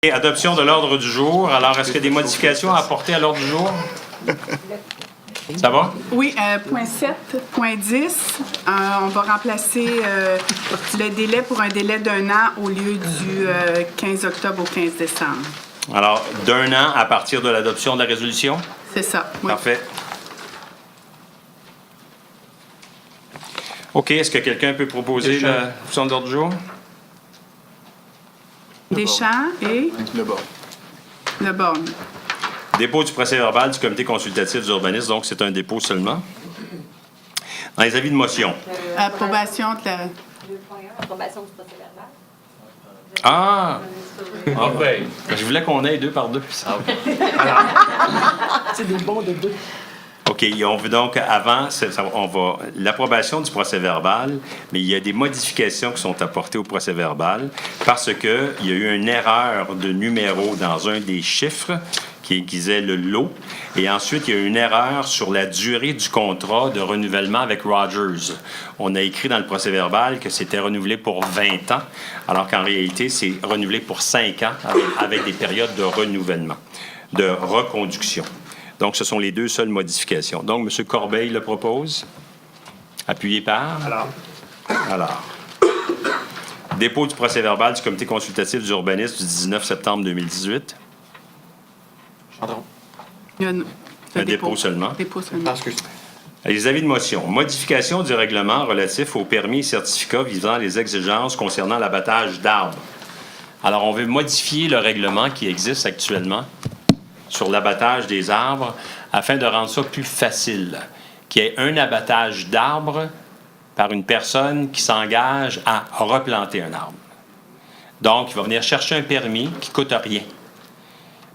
Et adoption de l'ordre du jour. Alors, est-ce qu'il y a des modifications à apporter à l'ordre du jour? Ça va? Oui, point 7, point 10, on va remplacer le délai pour un délai d'1 an au lieu du 15 octobre au 15 décembre. Alors, d'1 an à partir de l'adoption de la résolution? C'est ça, oui. Parfait. OK. Est-ce que quelqu'un peut proposer l'adoption de l'ordre du jour? Deschamps et Le Borgne. Dépôt du procès-verbal du comité consultatif d'urbanisme, donc c'est un dépôt seulement. Dans les avis de motion. Approbation de la... Approbation du procès-verbal. Ah! OK. Je voulais qu'on aille 2 par 2. C'est des bons de deux. OK. On veut donc, avant, on va l'approbation du procès-verbal, mais il y a des modifications qui sont apportées au procès-verbal parce qu'il y a eu une erreur de numéro dans un des chiffres qui disait le lot. Et ensuite, il y a eu une erreur sur la durée du contrat de renouvellement avec Rogers. On a écrit dans le procès-verbal que c'était renouvelé pour 20 ans, alors qu'en réalité, c'est renouvelé pour 5 ans avec des périodes de renouvellement, de reconduction. Donc, ce sont les 2 seules modifications. Donc, M. Corbeil le propose. Appuyé par? Alors. Dépôt du procès-verbal du comité consultatif d'urbanisme du 19 septembre 2018. Chandron. Il y a Un dépôt seulement. Dépôt seulement. Les avis de motion. Modification du règlement relatif aux permis et certificats visant les exigences concernant l'abattage d'arbres. Alors, on veut modifier le règlement qui existe actuellement sur l'abattage des arbres afin de rendre ça plus facile, qu'il y ait un abattage d'arbres par une personne qui s'engage à replanter un arbre. Donc, il va venir chercher un permis qui ne coûte rien,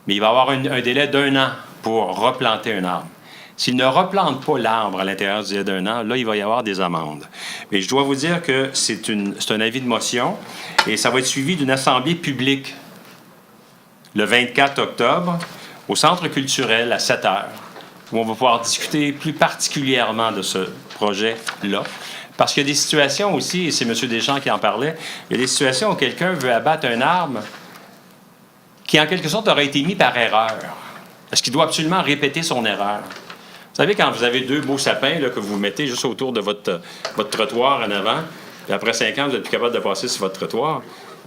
mais il va avoir un délai d'1 an pour replanter un arbre. S'il ne replante pas l'arbre à l'intérieur du délai d'1 an, là, il va y avoir des amendes. Mais je dois vous dire que c'est un avis de motion et ça va être suivi d'une assemblée publique le 24 octobre au Centre culturel à 7 heures, où on va pouvoir discuter plus particulièrement de ce projet-là. Parce qu'il y a des situations aussi, et c'est M. Deschamps qui en parlait, il y a des situations où quelqu'un veut abattre un arbre qui, en quelque sorte, aurait été mis par erreur. Parce qu'il doit absolument répéter son erreur. Vous savez, quand vous avez 2 beaux sapins là, que vous mettez juste autour de votre trottoir en avant, puis après 5 ans, vous n'êtes plus capable de passer sur votre trottoir,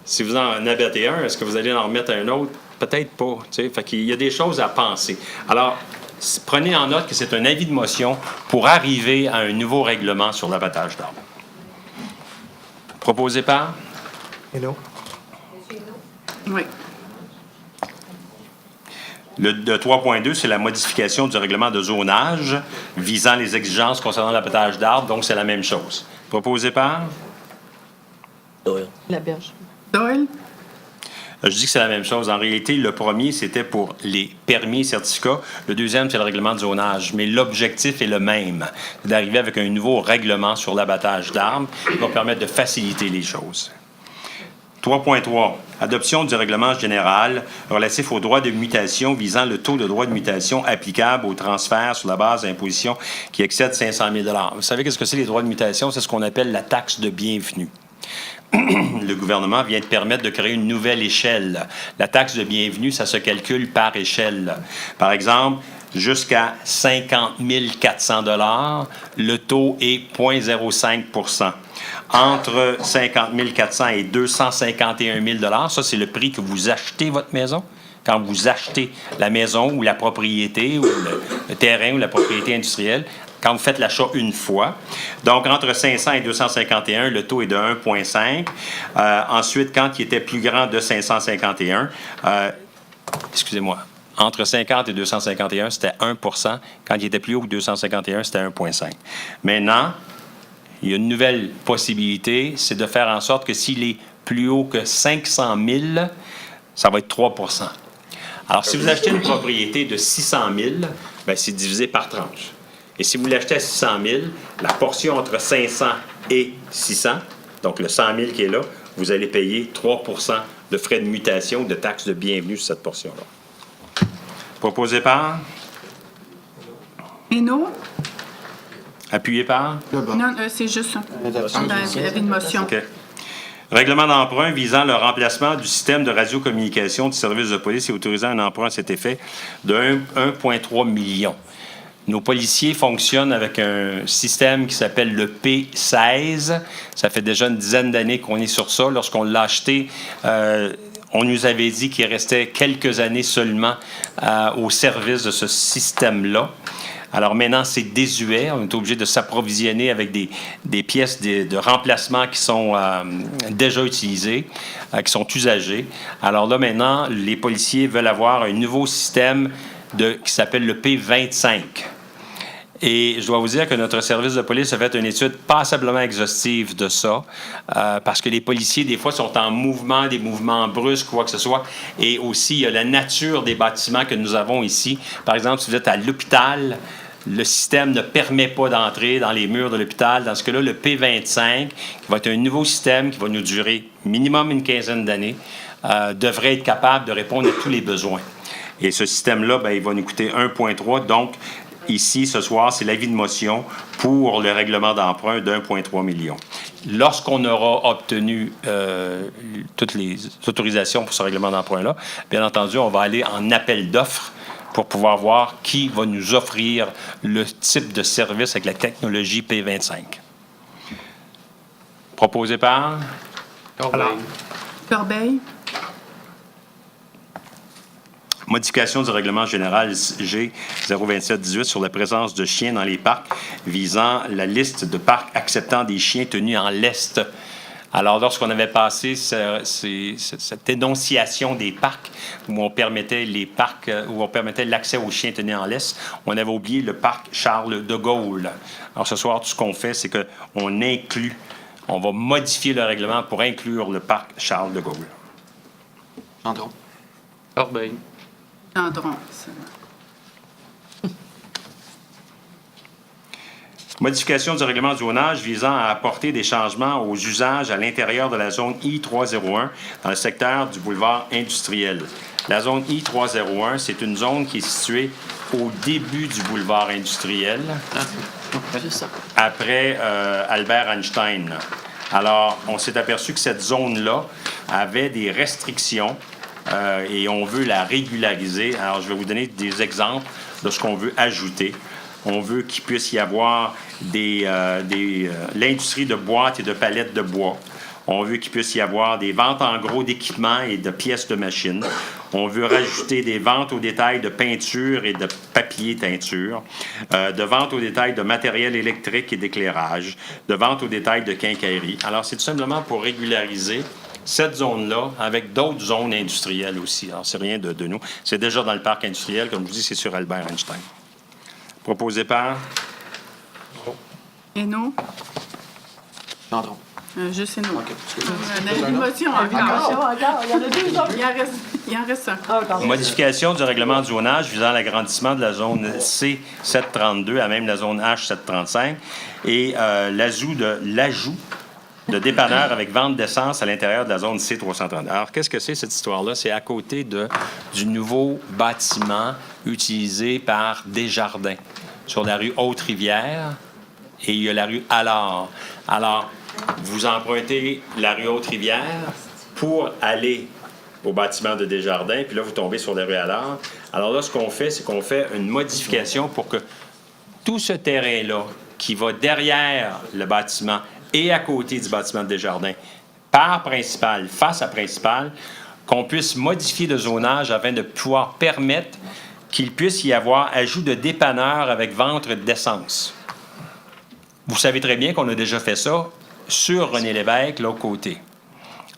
si vous en abattez un, est-ce que vous allez en remettre un autre? Peut-être pas. Fait qu'il y a des choses à penser. Alors, prenez en note que c'est un avis de motion pour arriver à un nouveau règlement sur l'abattage d'arbres. Proposé par? Hello. Oui. Le 3.2, c'est la modification du règlement de zonage visant les exigences concernant l'abattage d'arbres, donc c'est la même chose. Proposé par? La berge. Doyle? Je dis que c'est la même chose. En réalité, le premier, c'était pour les permis et certificats. Le deuxième, c'est le règlement de zonage. Mais l'objectif est le même, c'est d'arriver avec un nouveau règlement sur l'abattage d'arbres qui va permettre de faciliter les choses. 3.3. Adoption du règlement général relatif aux droits de mutation visant le taux de droit de mutation applicable au transfert sur la base d'imposition qui excède 500 000 $. Vous savez qu'est-ce que c'est les droits de mutation? C'est ce qu'on appelle la taxe de bienvenue. Le gouvernement vient de permettre de créer une nouvelle échelle. La taxe de bienvenue, ça se calcule par échelle. Par exemple, jusqu'à 50 400 $, le taux est 0,05 %. Entre 50 400 et 251 000 $, ça, c'est le prix que vous achetez votre maison. Quand vous achetez la maison ou la propriété ou le terrain ou la propriété industrielle, quand vous faites l'achat une fois. Donc, entre 500 et 251, le taux est de 1,5. Ensuite, quand il était plus grand de 551, entre 50 et 251, c'était 1 %. Quand il était plus haut que 251, c'était 1,5. Maintenant, il y a une nouvelle possibilité, c'est de faire en sorte que s'il est plus haut que 500 000, ça va être 3 %. Alors, si vous achetez une propriété de 600 000, bien, c'est divisé par tranche. Et si vous l'achetez à 600 000, la portion entre 500 et 600, donc le 100 000 qui est là, vous allez payer 3 % de frais de mutation, de taxes de bienvenue sur cette portion-là. Proposé par? Hainaut? Appuyé par? Non, c'est juste ça. Dans l'avis de motion. OK. Règlement d'emprunt visant le remplacement du système de radiocommunication du service de police et autorisant un emprunt à cet effet de 1,3 million. Nos policiers fonctionnent avec un système qui s'appelle le P16. Ça fait déjà une dizaine d'années qu'on est sur ça. Lorsqu'on l'a acheté, on nous avait dit qu'il restait quelques années seulement au service de ce système-là. Alors maintenant, c'est désuet. On est obligé de s'approvisionner avec des pièces de remplacement qui sont déjà utilisées, qui sont usagées. Alors là, maintenant, les policiers veulent avoir un nouveau système qui s'appelle le P25. Et je dois vous dire que notre service de police a fait une étude passablement exhaustive de ça, parce que les policiers, des fois, sont en mouvement, des mouvements brusques, quoi que ce soit. Et aussi, il y a la nature des bâtiments que nous avons ici. Par exemple, si vous êtes à l'hôpital, le système ne permet pas d'entrer dans les murs de l'hôpital. Dans ce cas-là, le P25, qui va être un nouveau système qui va nous durer minimum une quinzaine d'années, devrait être capable de répondre à tous les besoins. Et ce système-là, bien, il va nous coûter 1,3. Donc, ici, ce soir, c'est l'avis de motion pour le règlement d'emprunt d'1,3 million. Lorsqu'on aura obtenu toutes les autorisations pour ce règlement d'emprunt-là, bien entendu, on va aller en appel d'offres pour pouvoir voir qui va nous offrir le type de service avec la technologie P25. Proposé par? Corbeil. Modification du règlement général G 027-18 sur la présence de chiens dans les parcs visant la liste de parcs acceptant des chiens tenus en lest. Alors, lorsqu'on avait passé cette énonciation des parcs où on permettait l'accès aux chiens tenus en laisse, on avait oublié le parc Charles de Gaulle. Alors, ce soir, tout ce qu'on fait, c'est on va modifier le règlement pour inclure le parc Charles de Gaulle. Gendron. Corbeil. Gendron. Modification du règlement du zonage visant à apporter des changements aux usages à l'intérieur de la zone I-301 dans le secteur du boulevard industriel. La zone I-301, c'est une zone qui est située au début du boulevard industriel, après Albert Einstein. Alors, on s'est aperçu que cette zone-là avait des restrictions et on veut la régulariser. Alors, je vais vous donner des exemples de ce qu'on veut ajouter. On veut qu'il puisse y avoir l'industrie de boîtes et de palettes de bois. On veut qu'il puisse y avoir des ventes en gros d'équipements et de pièces de machines. On veut rajouter des ventes au détail de peinture et de papier teinture, de ventes au détail de matériel électrique et d'éclairage, de ventes au détail de quincaillerie. Alors, c'est tout simplement pour régulariser cette zone-là avec d'autres zones industrielles aussi. Alors, c'est rien de nous. C'est déjà dans le parc industriel. Comme je vous dis, c'est sur Albert Einstein. Proposé par? Hainaut. Gendron. Juste Hainaut. OK. On a une motion encore. Il y en a deux autres. Il en reste un. Modification du règlement du zonage visant l'agrandissement de la zone C732 à même la zone H735 et l'ajout de dépanneurs avec vente d'essence à l'intérieur de la zone C332. Alors, qu'est-ce que c'est cette histoire-là? C'est à côté du nouveau bâtiment utilisé par Desjardins sur la rue Haute-Rivière et il y a la rue Allard. Alors, vous empruntez la rue Haute-Rivière pour aller au bâtiment de Desjardins, puis là, vous tombez sur la rue Allard. Alors là, ce qu'on fait, c'est qu'on fait une modification pour que tout ce terrain-là qui va derrière le bâtiment et à côté du bâtiment de Desjardins, par principal, face à principal, qu'on puisse modifier le zonage afin de pouvoir permettre qu'il puisse y avoir ajout de dépanneurs avec vente d'essence. Vous savez très bien qu'on a déjà fait ça sur René Lévesque, l'autre côté.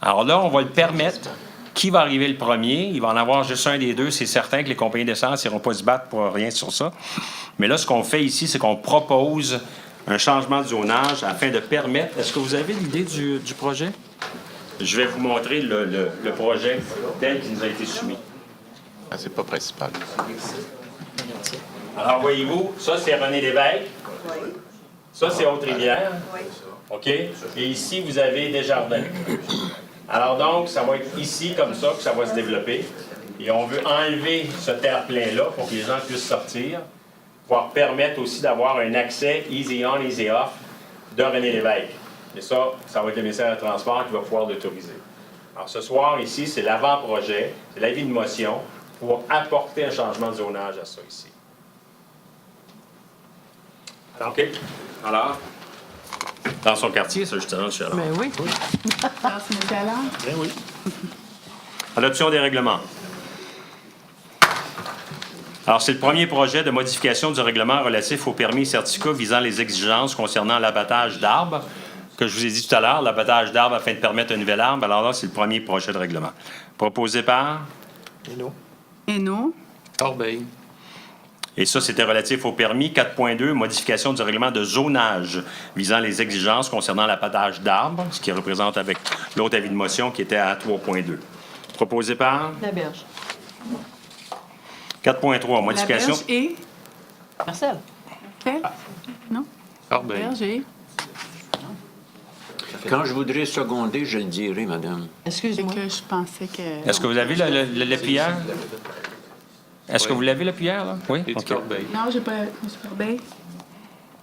Alors là, on va le permettre. Qui va arriver le premier? Il va en avoir juste un des deux. C'est certain que les compagnies d'essence n'iront pas se battre pour rien sur ça. Mais là, ce qu'on fait ici, c'est qu'on propose un changement de zonage afin de permettre... Est-ce que vous avez l'idée du projet? Je vais vous montrer le projet tel qu'il nous a été soumis. Ah, c'est pas principal. Alors, voyez-vous, ça, c'est René Lévesque. Ça, c'est Haute-Rivière. OK? Et ici, vous avez Desjardins. Alors donc, ça va être ici, comme ça, que ça va se développer. Et on veut enlever ce terre-plein-là pour que les gens puissent sortir, pouvoir permettre aussi d'avoir un accès easy on, easy off de René Lévesque. Et ça va être le ministère des Transports qui va pouvoir l'autoriser. Alors, ce soir, ici, c'est l'avant-projet, c'est l'avis de motion pour apporter un changement de zonage à ça ici. OK. Alors, dans son quartier, ça, justement, M. Allard. Ben oui. Merci, M. Allard. Ben oui. Adoption des règlements. Alors, c'est le premier projet de modification du règlement relatif aux permis et certificats visant les exigences concernant l'abattage d'arbres. Que je vous ai dit tout à l'heure, l'abattage d'arbres afin de permettre un nouvel arbre. Alors là, c'est le premier projet de règlement. Proposé par? Et nous? Corbeil. Et ça, c'était relatif au permis. 4.2, modification du règlement de zonage visant les exigences concernant l'abattage d'arbres, ce qui représente avec l'autre avis de motion qui était à 3.2. Proposé par? La berge. 4.3, modification. La berge et? Marcel. Quel? Non? Corbeil. Berge et? Quand je voudrais seconder, je le dirai, madame. C'est Excuse-moi. que je pensais que... Est-ce que vous avez le pilleur? Est-ce que vous l'avez, le pilleur, là? Oui? Et du OK. Corbeil. Non, j'ai pas... Monsieur Corbeil.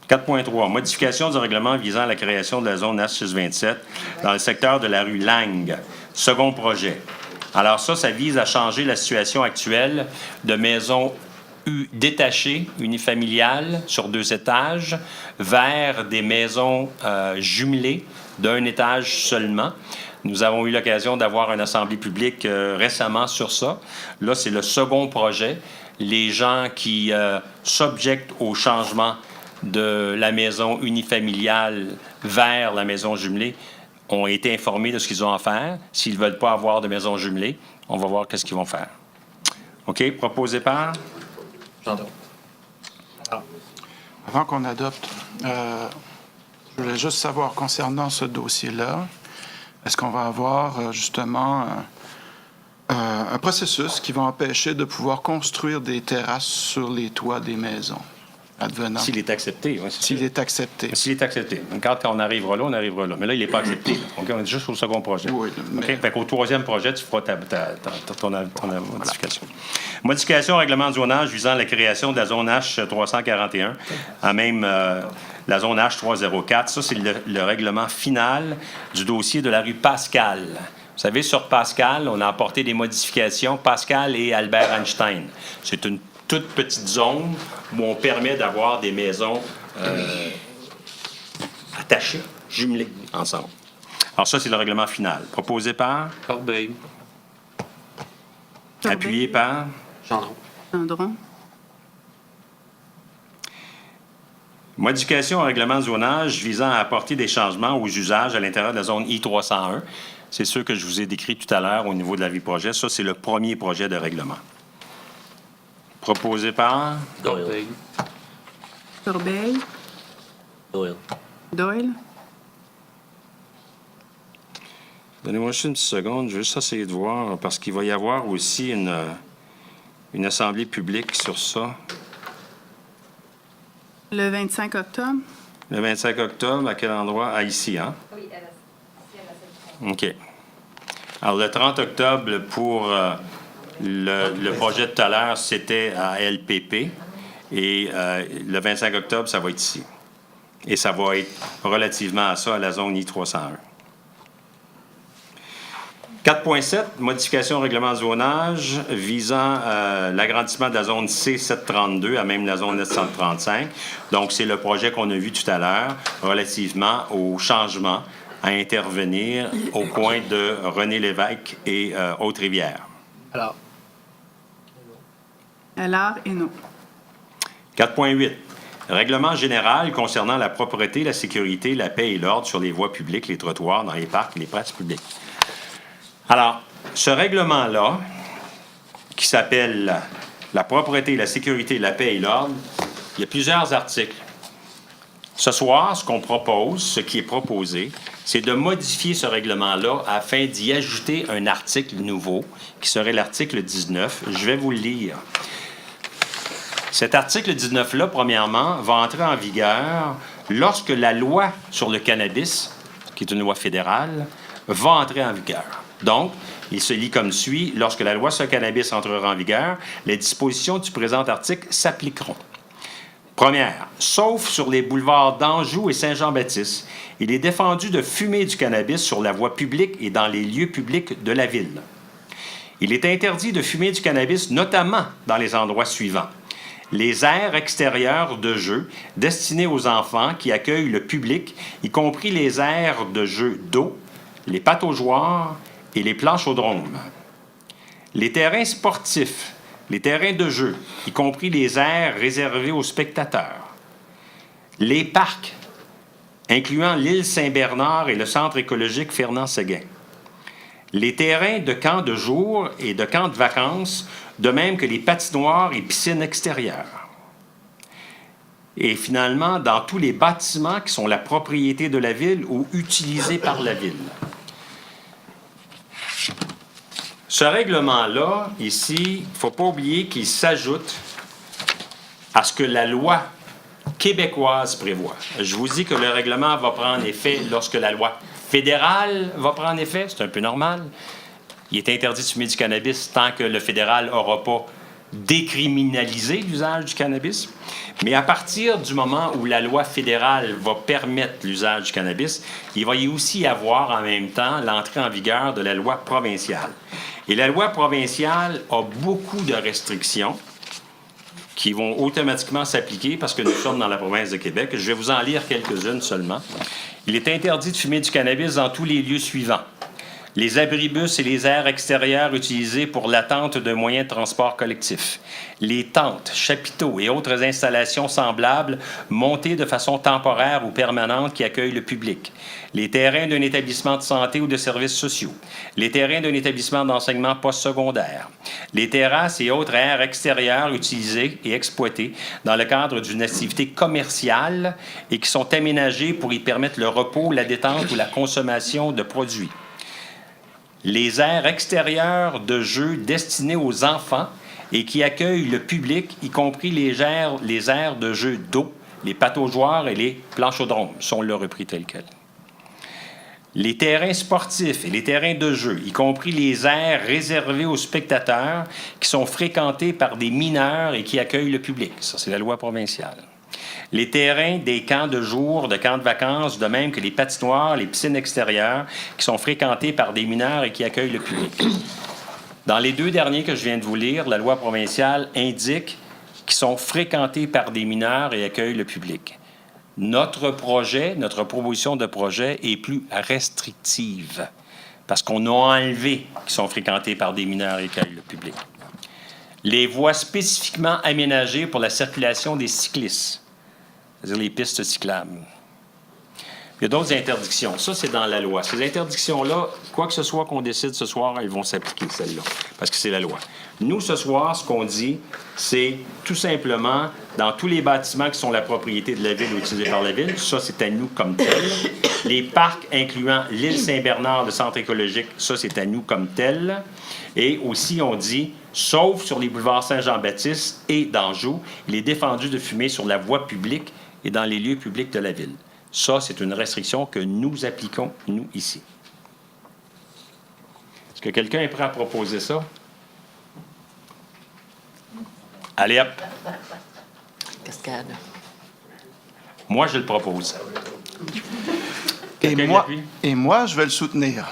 4.3, modification du règlement visant à la création de la zone H627 dans le secteur de la rue Lang. Second projet. Alors ça vise à changer la situation actuelle de maisons détachées, unifamiliales, sur 2 étages, vers des maisons jumelées d'un étage seulement. Nous avons eu l'occasion d'avoir une assemblée publique récemment sur ça. Là, c'est le second projet. Les gens qui s'objectent au changement de la maison unifamiliale vers la maison jumelée ont été informés de ce qu'ils ont à faire. S'ils ne veulent pas avoir de maison jumelée, on va voir qu'est-ce qu'ils vont faire. OK? Proposé par? Gendron. Avant qu'on adopte, je voulais juste savoir concernant ce dossier-là, est-ce qu'on va avoir justement un processus qui va empêcher de pouvoir construire des terrasses sur les toits des maisons, advenant, S'il est accepté, oui, c'est s'il sûr. est accepté? S'il est accepté. Quand on arrivera là, on arrivera là. Mais là, il n'est pas accepté. OK? On est juste au second projet. Oui, mais- OK? Fait qu'au troisième projet, tu feras ton modification. Modification au règlement de zonage visant la création de la zone H341, à même la zone H304. Ça, c'est le règlement final du dossier de la rue Pascal. Vous savez, sur Pascal, on a apporté des modifications. Pascal et Albert Einstein. C'est une toute petite zone où on permet d'avoir des maisons attachées, jumelées ensemble. Alors ça, c'est le règlement final. Proposé par, Corbeil. appuyé par, Gendron. Gendron. modification au règlement de zonage visant à apporter des changements aux usages à l'intérieur de la zone I-301. C'est ceux que je vous ai décrits tout à l'heure au niveau de l'avis projet. Ça, c'est le premier projet de règlement. Proposé par, Corbeil. Corbeil. Doyle. Doyle. donnez-moi juste une petite seconde, je vais juste essayer de voir, parce qu'il va y avoir aussi une assemblée publique sur ça. Le 25 octobre. Le 25 octobre, à quel endroit? Ah, ici, hein? Oui, elle a... OK. Alors, le 30 octobre, pour le projet de tout à l'heure, c'était à LPP. Et le 25 octobre, ça va être ici. Et ça va être relativement à ça, à la zone I-301. 4.7, modification au règlement de zonage visant l'agrandissement de la zone C732 à même la zone 935. Donc, c'est le projet qu'on a vu tout à l'heure relativement au changement à intervenir au coin de René Lévesque et Haute-Rivière. Alors, Allard et nous. 4.8. Règlement général concernant la propreté, la sécurité, la paix et l'ordre sur les voies publiques, les trottoirs, dans les parcs et les places publiques. Alors, ce règlement-là, qui s'appelle la propreté, la sécurité, la paix et l'ordre, il y a plusieurs articles. Ce soir, ce qu'on propose, ce qui est proposé, c'est de modifier ce règlement-là afin d'y ajouter un article nouveau, qui serait l'article 19. Je vais vous le lire. Cet article 19-là, premièrement, va entrer en vigueur lorsque la loi sur le cannabis, qui est une loi fédérale, va entrer en vigueur. Donc, il se lit comme suit. Lorsque la loi sur le cannabis entrera en vigueur, les dispositions du présent article s'appliqueront. Première, sauf sur les boulevards d'Anjou et Saint-Jean-Baptiste, il est défendu de fumer du cannabis sur la voie publique et dans les lieux publics de la ville. Il est interdit de fumer du cannabis, notamment dans les endroits suivants. Les aires extérieures de jeu destinées aux enfants qui accueillent le public, y compris les aires de jeu d'eau, les pataugeoires et les planchaudromes. Les terrains sportifs, les terrains de jeu, y compris les aires réservées aux spectateurs. Les parcs, incluant l'île Saint-Bernard et le centre écologique Fernand-Séguin. Les terrains de camps de jour et de camps de vacances, de même que les patinoires et piscines extérieures. Et finalement, dans tous les bâtiments qui sont la propriété de la ville ou utilisés par la ville. Ce règlement-là, ici, il ne faut pas oublier qu'il s'ajoute à ce que la loi québécoise prévoit. Je vous dis que le règlement va prendre effet lorsque la loi fédérale va prendre effet. C'est un peu normal. Il est interdit de fumer du cannabis tant que le fédéral n'aura pas décriminalisé l'usage du cannabis. Mais à partir du moment où la loi fédérale va permettre l'usage du cannabis, il va y aussi avoir en même temps l'entrée en vigueur de la loi provinciale. Et la loi provinciale a beaucoup de restrictions qui vont automatiquement s'appliquer parce que nous sommes dans la province de Québec. Je vais vous en lire quelques-unes seulement. Il est interdit de fumer du cannabis dans tous les lieux suivants. Les abribus et les aires extérieures utilisés pour l'attente de moyens de transport collectif. Les tentes, chapiteaux et autres installations semblables montées de façon temporaire ou permanente qui accueillent le public. Les terrains d'un établissement de santé ou de services sociaux. Les terrains d'un établissement d'enseignement postsecondaire. Les terrasses et autres aires extérieures utilisées et exploitées dans le cadre d'une activité commerciale et qui sont aménagées pour y permettre le repos, la détente ou la consommation de produits. Les aires extérieures de jeu destinées aux enfants et qui accueillent le public, y compris les aires de jeu d'eau, les pataugeoires et les planchaudromes, sont là repris tels quels. Les terrains sportifs et les terrains de jeu, y compris les aires réservées aux spectateurs, qui sont fréquentés par des mineurs et qui accueillent le public. Ça, c'est la loi provinciale. Les terrains des camps de jour, de camps de vacances, de même que les patinoires, les piscines extérieures, qui sont fréquentées par des mineurs et qui accueillent le public. Dans les deux derniers que je viens de vous lire, la loi provinciale indique qu'ils sont fréquentés par des mineurs et accueillent le public. Notre projet, notre proposition de projet est plus restrictive parce qu'on a enlevé qu'ils sont fréquentés par des mineurs et accueillent le public. Les voies spécifiquement aménagées pour la circulation des cyclistes, c'est-à-dire les pistes cyclables. Il y a d'autres interdictions. Ça, c'est dans la loi. Ces interdictions-là, quoi que ce soit qu'on décide ce soir, elles vont s'appliquer, celles-là, parce que c'est la loi. Nous, ce soir, ce qu'on dit, c'est tout simplement, dans tous les bâtiments qui sont la propriété de la ville ou utilisés par la ville, ça, c'est à nous comme tel. Les parcs incluant l'île Saint-Bernard, le centre écologique, ça, c'est à nous comme tel. Et aussi, on dit, sauf sur les boulevards Saint-Jean-Baptiste et d'Anjou, il est défendu de fumer sur la voie publique et dans les lieux publics de la ville. Ça, c'est une restriction que nous appliquons, nous, ici. Est-ce que quelqu'un est prêt à proposer ça? Allez, hop. Cascade. Moi, je le propose. Et moi, je vais le soutenir.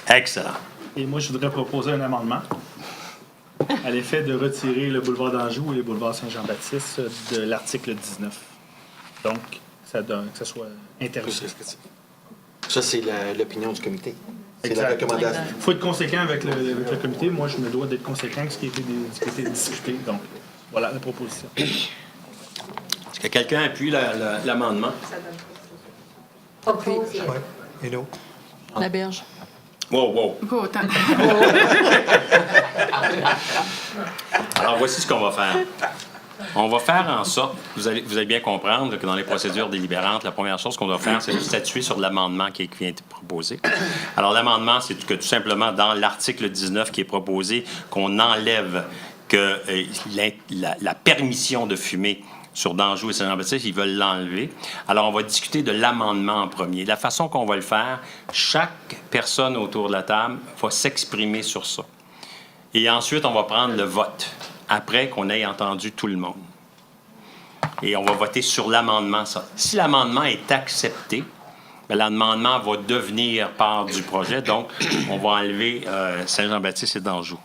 Excellent. Et moi, je voudrais proposer un amendement à l'effet de retirer le boulevard d'Anjou et le boulevard Saint-Jean-Baptiste de l'article 19. Donc, ça donne, que ce soit interdit. Ça, c'est l'opinion du comité. C'est Exact. la recommandation. Il faut être conséquent avec le comité. Moi, je me dois d'être conséquent avec ce qui a été discuté. Donc, voilà la proposition. Est-ce que quelqu'un appuie l'amendement? Et nous? La berge. Wow. Pas autant. Alors, voici ce qu'on va faire. On va faire en sorte, vous allez bien comprendre que dans les procédures délibérantes, la première chose qu'on doit faire, c'est de statuer sur l'amendement qui vient d'être proposé. Alors, l'amendement, c'est que tout simplement, dans l'article 19 qui est proposé, qu'on enlève que la permission de fumer sur d'Anjou et Saint-Jean-Baptiste, ils veulent l'enlever. Alors, on va discuter de l'amendement en premier. La façon qu'on va le faire, chaque personne autour de la table va s'exprimer sur ça. Et ensuite, on va prendre le vote, après qu'on ait entendu tout le monde. et on va voter sur l'amendement. Si l'amendement est accepté, bien, l'amendement va devenir part du projet. Donc, on va enlever Saint-Jean-Baptiste et d'Anjou.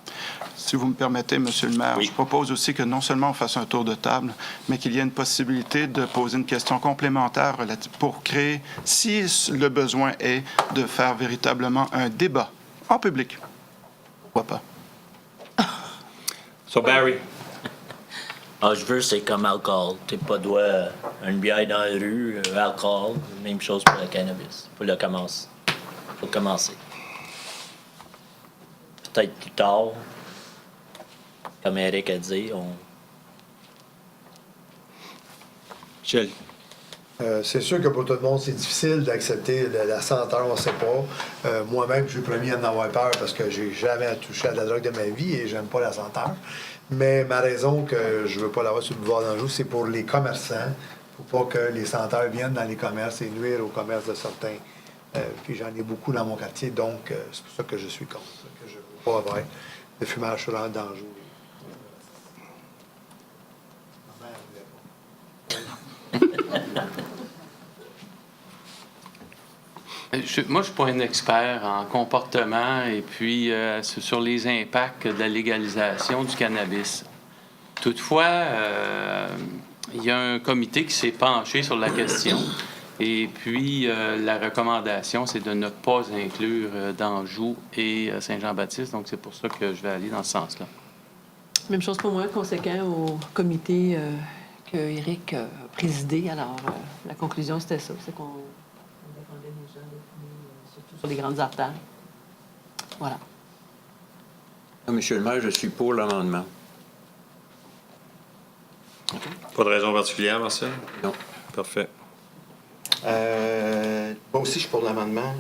Si vous me permettez, M. le maire, Oui. je propose aussi que non seulement on fasse un tour de table, mais qu'il y ait une possibilité de poser une question complémentaire pour créer, si le besoin est, de faire véritablement un débat en public. Pourquoi pas? So, Barry. Ah, je veux, c'est comme alcool. T'es pas droit à une bière dans la rue, alcool. Même chose pour le cannabis. Faut le commencer. Faut commencer. Peut-être plus tard, comme Eric a dit, on... Michel. C'est sûr que pour tout le monde, c'est difficile d'accepter la senteur, on ne sait pas. Moi-même, je suis le premier à en avoir peur parce que j'ai jamais touché à de la drogue de ma vie et j'aime pas la senteur. Mais ma raison que je veux pas l'avoir sur le boulevard d'Anjou, c'est pour les commerçants. Faut pas que les senteurs viennent dans les commerces et nuire au commerce de certains. Puis j'en ai beaucoup dans mon quartier, donc c'est pour ça que je suis contre. Que je veux pas avoir de fumage sur l'Anjou. Moi, je suis pas un expert en comportement et puis sur les impacts de la légalisation du cannabis. Toutefois, il y a un comité qui s'est penché sur la question et puis la recommandation, c'est de ne pas inclure d'Anjou et Saint-Jean-Baptiste. Donc, c'est pour ça que je vais aller dans ce sens-là. Même chose pour moi, conséquent au comité que Éric a présidé. Alors, la conclusion, c'était ça, c'est qu'on défendait les gens, surtout sur les grandes artères. Voilà. Monsieur le maire, je suis pour l'amendement. Pas de raison particulière, Marcel? Non. Parfait. Moi aussi, je suis pour l'amendement.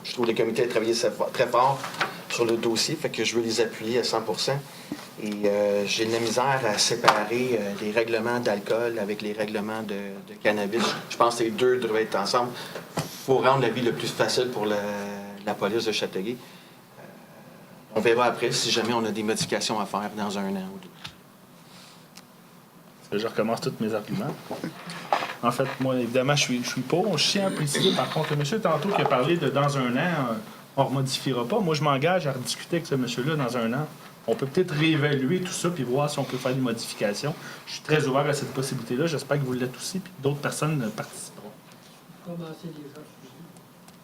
Je trouve que les comités ont travaillé très fort sur le dossier, fait que je veux les appuyer à 100%. Et j'ai de la misère à séparer les règlements d'alcool avec les règlements de cannabis. Je pense que les deux devraient être ensemble. Il faut rendre la vie le plus facile pour la police de Châteauguay. On verra après si jamais on a des modifications à faire dans un an ou deux. Je recommence tous mes arguments. En fait, moi, évidemment, je suis pour. Je tiens à préciser, par contre, le monsieur tantôt qui a parlé de dans un an, on ne remodifiera pas. Moi, je m'engage à rediscuter avec ce monsieur-là dans un an. On peut peut-être réévaluer tout ça puis voir si on peut faire des modifications. Je suis très ouvert à cette possibilité-là. J'espère que vous l'êtes aussi, puis d'autres personnes participeront.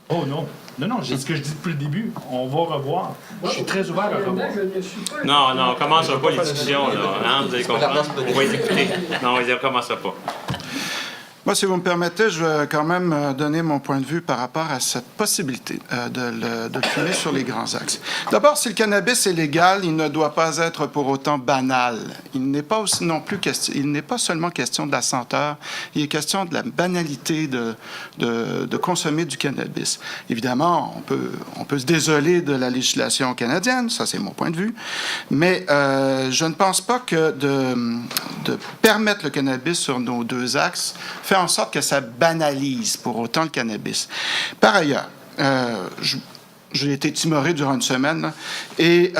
Oh non. Non, c'est ce que je dis depuis le début. On va revoir. Je suis très ouvert à revoir. Non, on ne commencera pas les discussions, là. Hein, vous allez comprendre. On va les écouter. Non, on ne commencera pas. Moi, si vous me permettez, je vais quand même donner mon point de vue par rapport à cette possibilité de le fumer sur les grands axes. D'abord, si le cannabis est légal, il ne doit pas être pour autant banal. Il n'est pas aussi non plus il n'est pas seulement question de la senteur, il est question de la banalité de consommer du cannabis. Évidemment, on peut se désoler de la législation canadienne, ça c'est mon point de vue, mais je ne pense pas que de permettre le cannabis sur nos deux axes fait en sorte que ça banalise pour autant le cannabis. Par ailleurs, j'ai été timoré durant une semaine là, et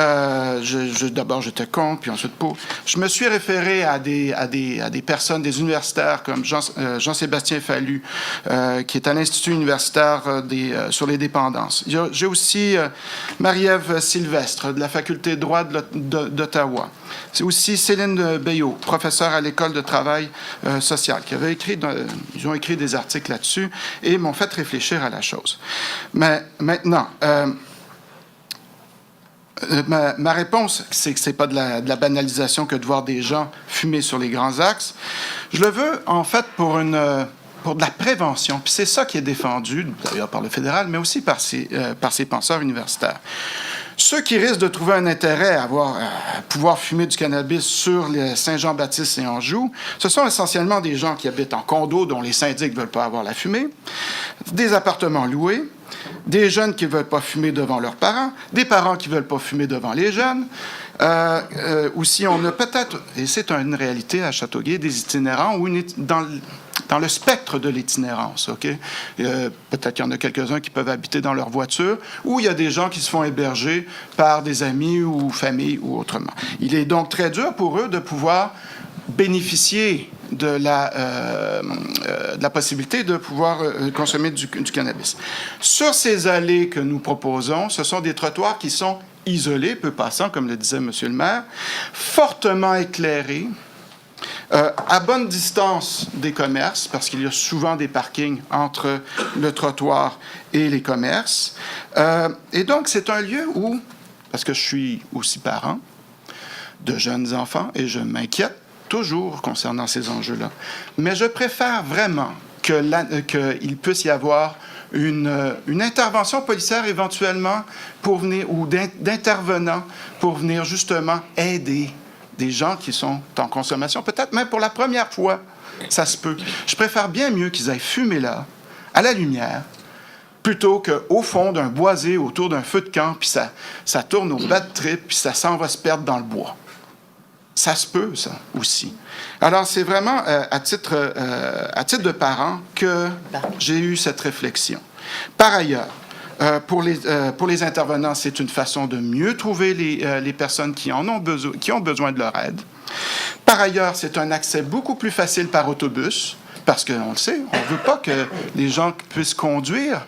d'abord j'étais contre, puis ensuite pour. Je me suis référé à des personnes, des universitaires comme Jean-Sébastien Fallu, qui est à l'Institut universitaire sur les dépendances. J'ai aussi Marie-Ève Sylvestre de la Faculté de droit d'Ottawa. C'est aussi Céline Bayot, professeure à l'École de travail social, qui avait ils ont écrit des articles là-dessus et m'ont fait réfléchir à la chose. Mais maintenant, ma réponse, c'est que ce n'est pas de la banalisation que de voir des gens fumer sur les grands axes. Je le veux, en fait, pour de la prévention. Puis c'est ça qui est défendu, d'ailleurs par le fédéral, mais aussi par ces penseurs universitaires. Ceux qui risquent de trouver un intérêt à pouvoir fumer du cannabis sur les Saint-Jean-Baptiste et Anjou, ce sont essentiellement des gens qui habitent en condo dont les syndics ne veulent pas avoir la fumée, des appartements loués, des jeunes qui ne veulent pas fumer devant leurs parents, des parents qui ne veulent pas fumer devant les jeunes. Aussi, on a peut-être, et c'est une réalité à Châteauguay, des itinérants ou dans le spectre de l'itinérance, OK? Peut-être qu'il y en a quelques-uns qui peuvent habiter dans leur voiture, ou il y a des gens qui se font héberger par des amis ou familles ou autrement. Il est donc très dur pour eux de pouvoir bénéficier de la possibilité de pouvoir consommer du cannabis. Sur ces allées que nous proposons, ce sont des trottoirs qui sont isolés, peu passants, comme le disait M. le maire, fortement éclairés, à bonne distance des commerces, parce qu'il y a souvent des parkings entre le trottoir et les commerces. Et donc, c'est un lieu où, parce que je suis aussi parent de jeunes enfants, et je m'inquiète toujours concernant ces enjeux-là, mais je préfère vraiment qu'il puisse y avoir une intervention policière éventuellement pour venir, ou d'intervenants pour venir justement aider des gens qui sont en consommation, peut-être même pour la première fois, ça se peut. Je préfère bien mieux qu'ils aillent fumer là, à la lumière, plutôt qu'au fond d'un boisé, autour d'un feu de camp, puis ça tourne au bad trip, puis ça s'en va se perdre dans le bois. Ça se peut, ça, aussi. Alors, c'est vraiment à titre de parent que j'ai eu cette réflexion. Par ailleurs, pour les intervenants, c'est une façon de mieux trouver les personnes qui ont besoin de leur aide. Par ailleurs, c'est un accès beaucoup plus facile par autobus, parce qu'on le sait, on ne veut pas que les gens puissent conduire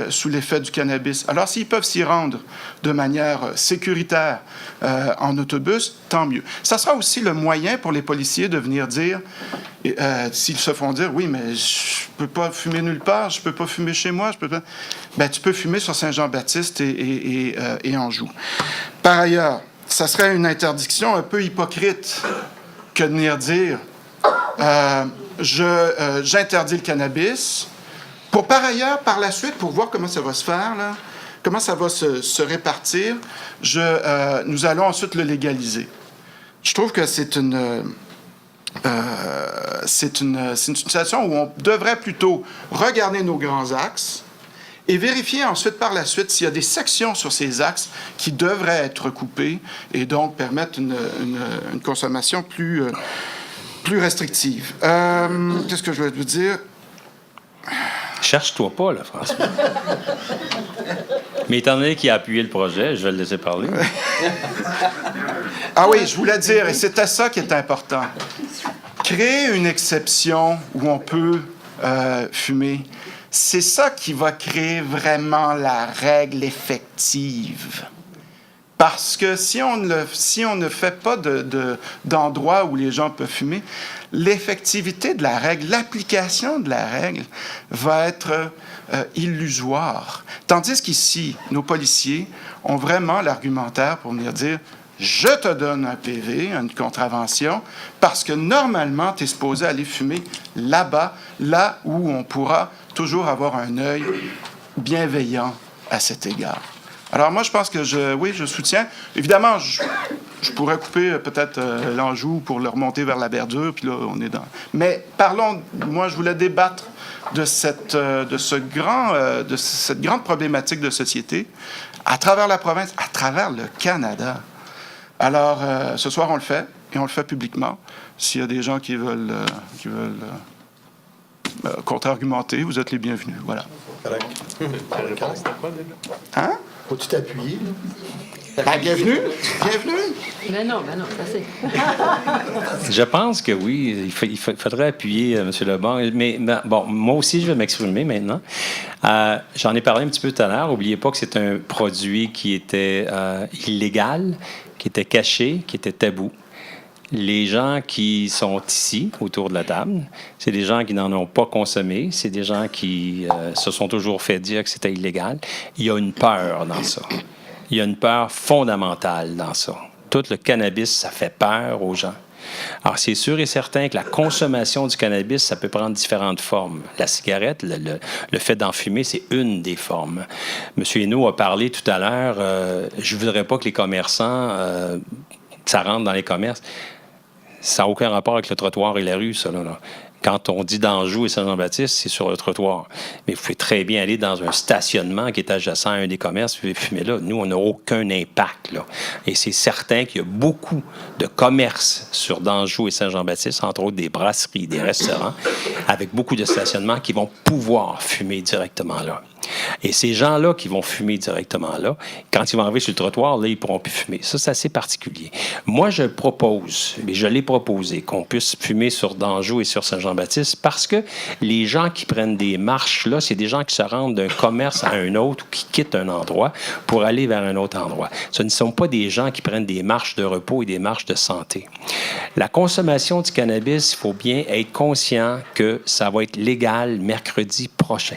sous l'effet du cannabis. Alors, s'ils peuvent s'y rendre de manière sécuritaire en autobus, tant mieux. Ça sera aussi le moyen pour les policiers de venir dire, s'ils se font dire, oui, mais je ne peux pas fumer nulle part, je ne peux pas fumer chez moi, je peux pas... Ben, tu peux fumer sur Saint-Jean-Baptiste et Anjou. Par ailleurs, ça serait une interdiction un peu hypocrite que de venir dire j'interdis le cannabis pour par ailleurs, par la suite, pour voir comment ça va se faire, là, comment ça va se répartir, nous allons ensuite le légaliser. Je trouve que c'est une situation où on devrait plutôt regarder nos grands axes et vérifier ensuite, par la suite, s'il y a des sections sur ces axes qui devraient être coupées et donc permettre une consommation plus restrictive. Qu'est-ce que je vais vous dire? Cherche-toi pas, là, François. Mais étant donné qu'il a appuyé le projet, je vais le laisser parler. Ah oui, je voulais dire, et c'était ça qui est important. Créer une exception où on peut fumer, c'est ça qui va créer vraiment la règle effective. Parce que si on ne fait pas d'endroit où les gens peuvent fumer, l'effectivité de la règle, l'application de la règle va être illusoire. Tandis qu'ici, nos policiers ont vraiment l'argumentaire pour venir dire « Je te donne un PV, une contravention, parce que normalement, tu es supposé aller fumer là-bas, là où on pourra toujours avoir un œil bienveillant à cet égard. » Alors moi, je pense que je soutiens. Évidemment, je pourrais couper peut-être l'Anjou pour le remonter vers la Verdure, puis là, on est dans... Mais parlons, moi, je voulais débattre de cette grande problématique de société à travers la province, à travers le Canada. Alors, ce soir, on le fait, et on le fait publiquement. S'il y a des gens qui veulent contre-argumenter, vous êtes les bienvenus. Voilà. Hein? Faut-tu t'appuyer? Ben, bienvenue. Ben non, ça c'est... Je pense que oui, il faudrait appuyer M. Lebon. Mais bon, moi aussi, je vais m'exprimer maintenant. J'en ai parlé un petit peu tout à l'heure. N'oubliez pas que c'est un produit qui était illégal, qui était caché, qui était tabou. Les gens qui sont ici, autour de la table, c'est des gens qui n'en ont pas consommé, c'est des gens qui se sont toujours fait dire que c'était illégal. Il y a une peur dans ça. Il y a une peur fondamentale dans ça. Tout le cannabis, ça fait peur aux gens. Alors, c'est sûr et certain que la consommation du cannabis, ça peut prendre différentes formes. La cigarette, le fait d'en fumer, c'est une des formes. M. Hainaut a parlé tout à l'heure, je ne voudrais pas que les commerçants, ça rentre dans les commerces. Ça n'a aucun rapport avec le trottoir et la rue, ça, là. Quand on dit d'Anjou et Saint-Jean-Baptiste, c'est sur le trottoir. Mais vous pouvez très bien aller dans un stationnement qui est adjacent à un des commerces, vous pouvez fumer là. Nous, on n'a aucun impact, là. Et c'est certain qu'il y a beaucoup de commerces sur d'Anjou et Saint-Jean-Baptiste, entre autres des brasseries, des restaurants, avec beaucoup de stationnements qui vont pouvoir fumer directement là. Et ces gens-là qui vont fumer directement là, quand ils vont arriver sur le trottoir, là, ils ne pourront plus fumer. Ça, c'est assez particulier. Moi, je propose, et je l'ai proposé, qu'on puisse fumer sur Danjou et sur Saint-Jean-Baptiste parce que les gens qui prennent des marches, là, c'est des gens qui se rendent d'un commerce à un autre ou qui quittent un endroit pour aller vers un autre endroit. Ce ne sont pas des gens qui prennent des marches de repos et des marches de santé. La consommation du cannabis, il faut bien être conscient que ça va être légal mercredi prochain.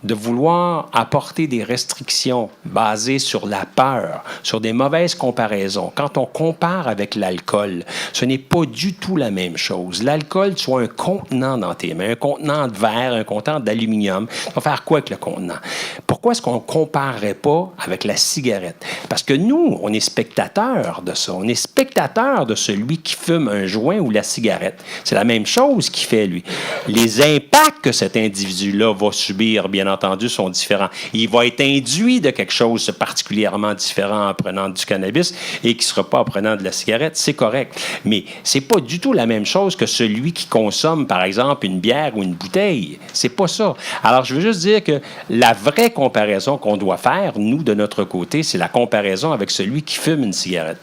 De vouloir apporter des restrictions basées sur la peur, sur des mauvaises comparaisons. Quand on compare avec l'alcool, ce n'est pas du tout la même chose. L'alcool, tu as un contenant dans tes mains, un contenant de verre, un contenant d'aluminium. Tu vas faire quoi avec le contenant? Pourquoi est-ce qu'on ne comparerait pas avec la cigarette? Parce que nous, on est spectateurs de ça. On est spectateurs de celui qui fume un joint ou la cigarette. C'est la même chose qu'il fait, lui. Les impacts que cet individu-là va subir, bien entendu, sont différents. Il va être induit de quelque chose de particulièrement différent en prenant du cannabis et qui ne sera pas en prenant de la cigarette, c'est correct. Mais c'est pas du tout la même chose que celui qui consomme, par exemple, une bière ou une bouteille. C'est pas ça. Alors, je veux juste dire que la vraie comparaison qu'on doit faire, nous, de notre côté, c'est la comparaison avec celui qui fume une cigarette.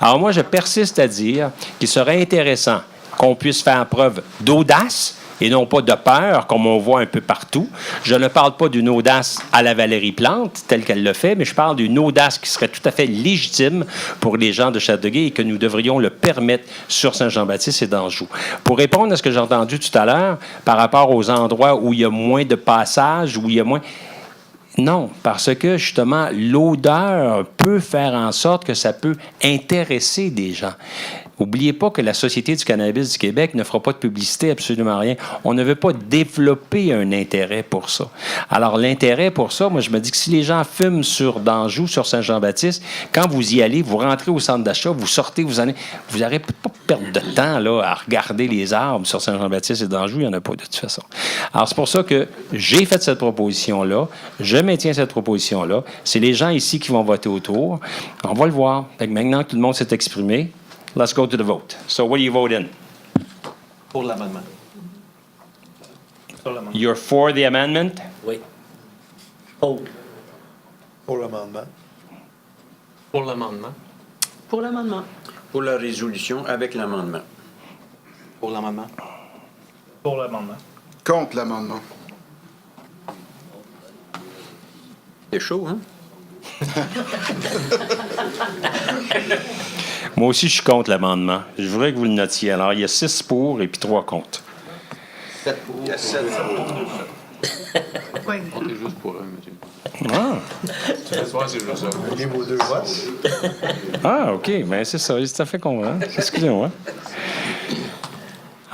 Alors, moi, je persiste à dire qu'il serait intéressant qu'on puisse faire preuve d'audace et non pas de peur, comme on voit un peu partout. Je ne parle pas d'une audace à la Valérie Plante, telle qu'elle le fait, mais je parle d'une audace qui serait tout à fait légitime pour les gens de Châteauguay et que nous devrions le permettre sur Saint-Jean-Baptiste et d'Anjou. Pour répondre à ce que j'ai entendu tout à l'heure, par rapport aux endroits où il y a moins de passages, où il y a moins... Non, parce que justement, l'odeur peut faire en sorte que ça peut intéresser des gens. N'oubliez pas que la Société du cannabis du Québec ne fera pas de publicité, absolument rien. On ne veut pas développer un intérêt pour ça. Alors, l'intérêt pour ça, moi, je me dis que si les gens fument sur d'Anjou, sur Saint-Jean-Baptiste, quand vous y allez, vous rentrez au centre d'achat, vous sortez, vous n'aurez pas perdre de temps là, à regarder les arbres sur Saint-Jean-Baptiste et d'Anjou. Il n'y en a pas de toute façon. Alors, c'est pour ça que j'ai fait cette proposition-là. Je maintiens cette proposition-là. C'est les gens ici qui vont voter autour. On va le voir. Fait que maintenant que tout le monde s'est exprimé, let's go to the vote. So, what do you vote in? Pour l'amendement. You're for the amendment? Oui. Oh. Pour l'amendement. Pour l'amendement. Pour l'amendement. Pour la résolution avec l'amendement. Pour l'amendement. Pour l'amendement. Contre l'amendement. C'est chaud, hein? Moi aussi, je suis contre l'amendement. Je voudrais que vous le notiez. Alors, il y a 6 pour et puis 3 contre. 7 pour. Il y a 7 Oui. On est juste pour un, monsieur. Ah, Oubliez vos 2 votes. ah OK. Bien, c'est ça. C'est tout à fait convaincant. Excusez-moi.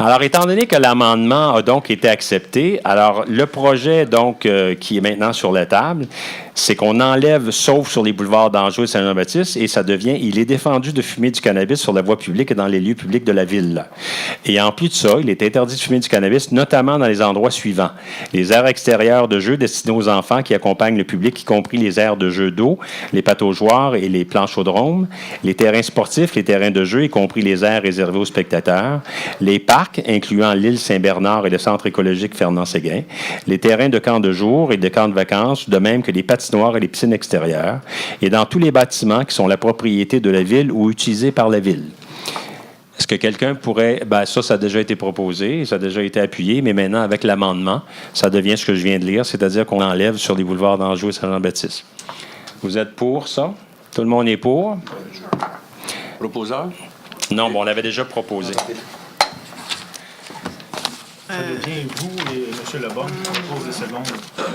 Alors, étant donné que l'amendement a donc été accepté, alors le projet donc qui est maintenant sur la table, c'est qu'on enlève sauf sur les boulevards d'Anjou et Saint-Jean-Baptiste et ça devient, il est défendu de fumer du cannabis sur la voie publique et dans les lieux publics de la ville. Et en plus de ça, il est interdit de fumer du cannabis, notamment dans les endroits suivants. Les aires extérieures de jeu destinées aux enfants qui accompagnent le public, y compris les aires de jeu d'eau, les pataugeoires et les planches chaudromes, les terrains sportifs, les terrains de jeu, y compris les aires réservées aux spectateurs, les parcs, incluant l'île Saint-Bernard et le centre écologique Fernand-Séguin, les terrains de camps de jour et de camps de vacances, de même que les patinoires et les piscines extérieures, et dans tous les bâtiments qui sont la propriété de la ville ou utilisés par la ville. Est-ce que quelqu'un pourrait... Bien, ça a déjà été proposé, ça a déjà été appuyé, mais maintenant, avec l'amendement, ça devient ce que je viens de lire, c'est-à-dire qu'on enlève sur les boulevards d'Anjou et Saint-Jean-Baptiste. Vous êtes pour ça? Tout le monde est pour? Proposeur? Non, bon, on l'avait déjà proposé. Ça devient vous et M. Lebon qui proposez seconde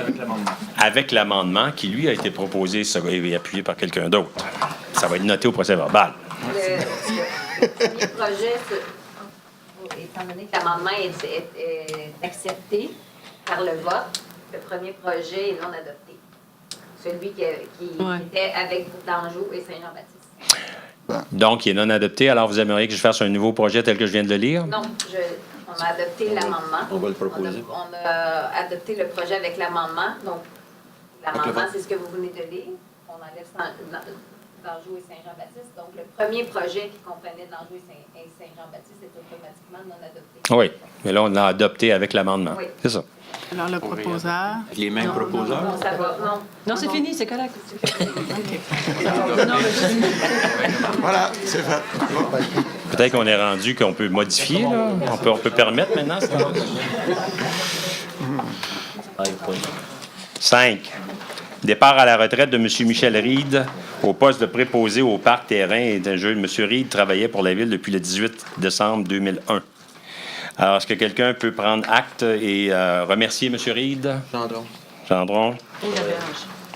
avec l'amendement. Avec l'amendement qui, lui, a été proposé et appuyé par quelqu'un d'autre. Ça va être noté au procès-verbal. Le premier projet, étant donné que l'amendement est accepté par le vote, le premier projet est non adopté. Celui qui était avec d'Anjou et Saint-Jean-Baptiste. Donc, il est non adopté. Alors, vous aimeriez que je fasse un nouveau projet tel que je viens de le lire? Non, on a adopté l'amendement. On va le proposer. On a adopté le projet avec l'amendement. Donc, l'amendement, c'est ce que vous venez de lire. On enlève d'Anjou et Saint-Jean-Baptiste. Donc, le premier projet qui comprenait d'Anjou et Saint-Jean-Baptiste est automatiquement non adopté. Oui, mais là, on l'a adopté avec l'amendement. Oui. C'est ça. Alors, le proposeur. Les mêmes proposeurs? Non, ça va. Non. Non, c'est fini, c'est correct. Voilà, c'est fait. Peut-être qu'on est rendu qu'on peut modifier, là. On peut permettre maintenant. 5. Départ à la retraite de M. Michel Reed au poste de préposé au parc terrain et d'un jeu. M. Reed travaillait pour la Ville depuis le 18 décembre 2001. Alors, est-ce que quelqu'un peut prendre acte et remercier M. Reed? Gendron. Gendron.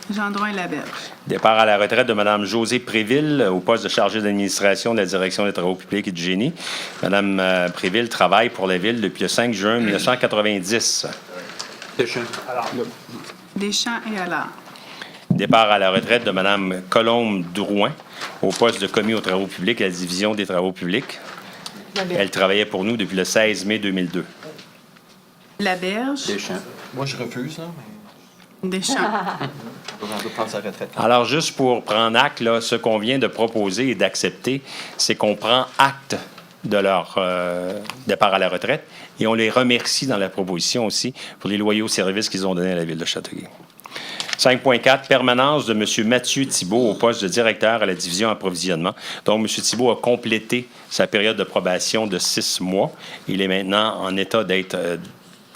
Gendron et Laberge. Départ à la retraite de Mme Josée Préville au poste de chargée d'administration de la Direction des travaux publics et du génie. Mme Préville travaille pour la Ville depuis le 5 juin 1990. Deschamps. Deschamps et Allard. Départ à la retraite de Mme Colombe Drouin au poste de commis aux travaux publics à la Division des travaux publics. Elle travaillait pour nous depuis le 16 mai 2002. Laberge. Deschamps. Moi, je refuse, là, mais Deschamps. on peut prendre sa retraite. Alors, juste pour prendre acte, là, ce qu'on vient de proposer et d'accepter, c'est qu'on prend acte de leur départ à la retraite et on les remercie dans la proposition aussi pour les loyaux services qu'ils ont donnés à la Ville de Châteauguay. 5.4, permanence de M. Mathieu Thibault au poste de directeur à la division approvisionnement. Donc, M. Thibault a complété sa période de probation de 6 mois. Il est maintenant en état d'être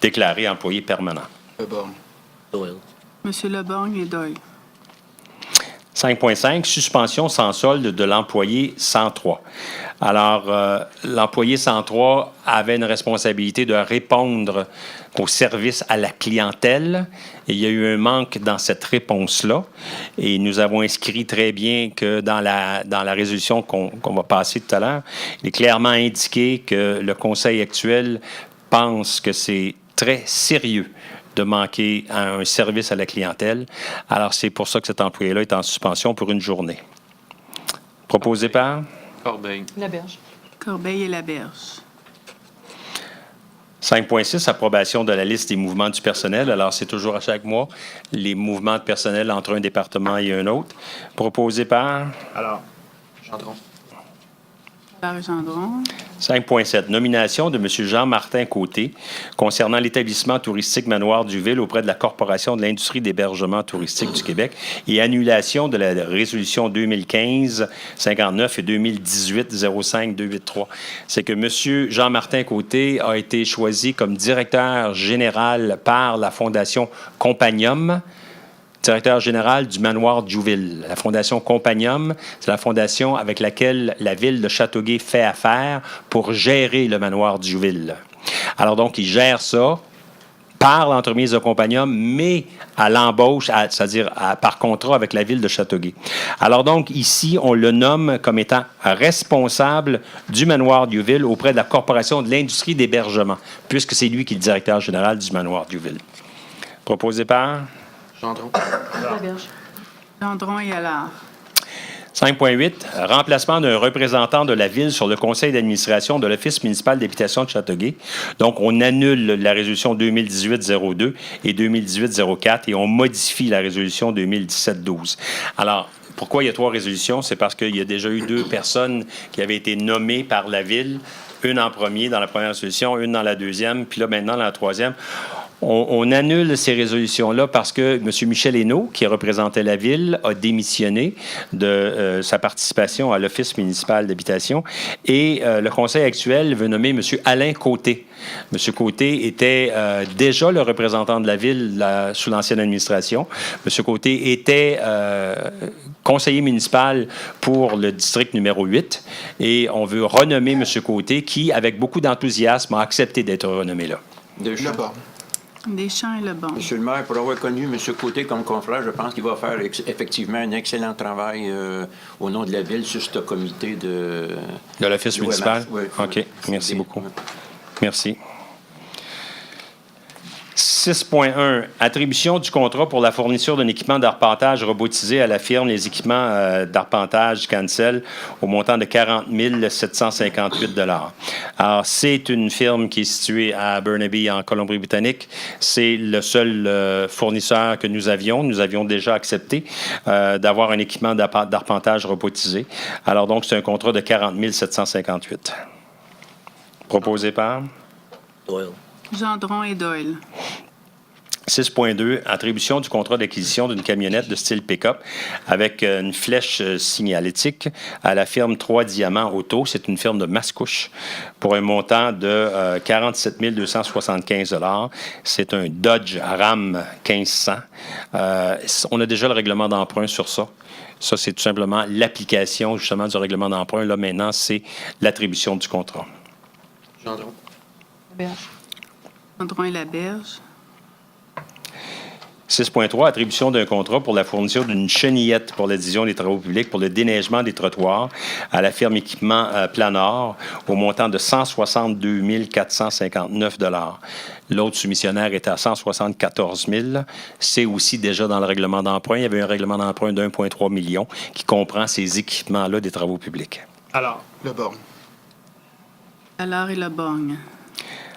déclaré employé permanent. Doyle. M. Leborgne et Doyle. 5.5, suspension sans solde de l'employé 103. Alors, l'employé 103 avait une responsabilité de répondre au service à la clientèle. Et il y a eu un manque dans cette réponse-là. Et nous avons inscrit très bien que dans la résolution qu'on va passer tout à l'heure, il est clairement indiqué que le Conseil actuel pense que c'est très sérieux de manquer à un service à la clientèle. Alors, c'est pour ça que cet employé-là est en suspension pour une journée. Proposé par? Corbeil. Laberge. Corbeil et Laberge. 5.6, approbation de la liste des mouvements du personnel. Alors, c'est toujours à chaque mois les mouvements de personnel entre un département et un autre. Proposé par? Alors, Gendron. Gendron. 5.7, nomination de M. Jean-Martin Côté concernant l'établissement touristique Manoir du Ville auprès de la Corporation de l'industrie d'hébergement touristique du Québec et annulation de la résolution 2015-59 et 2018-05-283. C'est que M. Jean-Martin Côté a été choisi comme directeur général par la Fondation Compagnium, directeur général du Manoir Diouville. La Fondation Compagnium, c'est la fondation avec laquelle la Ville de Châteauguay fait affaire pour gérer le Manoir Diouville. Alors donc, il gère ça par l'entremise de Compagnium, mais à l'embauche, c'est-à-dire par contrat avec la Ville de Châteauguay. Alors donc, ici, on le nomme comme étant responsable du Manoir Diouville auprès de la Corporation de l'industrie d'hébergement, puisque c'est lui qui est le directeur général du Manoir Diouville. Proposé par? Gendron. Laberge. Gendron et Allard. 5.8, remplacement d'un représentant de la Ville sur le conseil d'administration de l'Office municipal d'habitation de Châteauguay. Donc, on annule la résolution 2018-02 et 2018-04 et on modifie la résolution 2017-12. Alors, pourquoi il y a 3 résolutions? C'est parce qu'il y a déjà eu 2 personnes qui avaient été nommées par la Ville, une en premier dans la première résolution, une dans la deuxième, puis là, maintenant, dans la troisième. On annule ces résolutions-là parce que M. Michel Hainaut, qui représentait la Ville, a démissionné de sa participation à l'Office municipal d'habitation et le Conseil actuel veut nommer M. Alain Côté. M. Côté était déjà le représentant de la Ville sous l'ancienne administration. M. Côté était conseiller municipal pour le district numéro 8 et on veut renommer M. Côté qui, avec beaucoup d'enthousiasme, a accepté d'être renommé là. Deschamps. Deschamps et Lebon. Monsieur le maire, pour avoir connu M. Côté comme confrère, je pense qu'il va faire effectivement un excellent travail au nom de la Ville sur ce comité de l'Office municipal? Oui. OK. Merci beaucoup. Merci. 6.1, attribution du contrat pour la fourniture d'un équipement d'arpentage robotisé à la firme Les équipements d'arpentage Cancel au montant de 40 758 $. Alors, c'est une firme qui est située à Burnaby, en Colombie-Britannique. C'est le seul fournisseur que nous avions. Nous avions déjà accepté d'avoir un équipement d'arpentage robotisé. Alors, donc, c'est un contrat de 40 758 $. Proposé par? Doyle. Gendron et Doyle. 6.2, attribution du contrat d'acquisition d'une camionnette de style pick-up avec une flèche signalétique à la firme 3 Diamants Auto. C'est une firme de Mascouche pour un montant de 47 275 $. C'est un Dodge Ram 1500. On a déjà le règlement d'emprunt sur ça. Ça, c'est tout simplement l'application justement du règlement d'emprunt. Là, maintenant, c'est l'attribution du contrat. Gendron. Gendron et Laberge. 6.3, attribution d'un contrat pour la fourniture d'une chenillette pour l'adhésion des travaux publics pour le déneigement des trottoirs à la firme Équipement Planor au montant de 162 459 $. L'autre soumissionnaire était à 174 000 $. C'est aussi déjà dans le règlement d'emprunt. Il y avait un règlement d'emprunt d'1,3 million qui comprend ces équipements-là des travaux publics. Alors, Le Borgne. Alors et Le Borgne.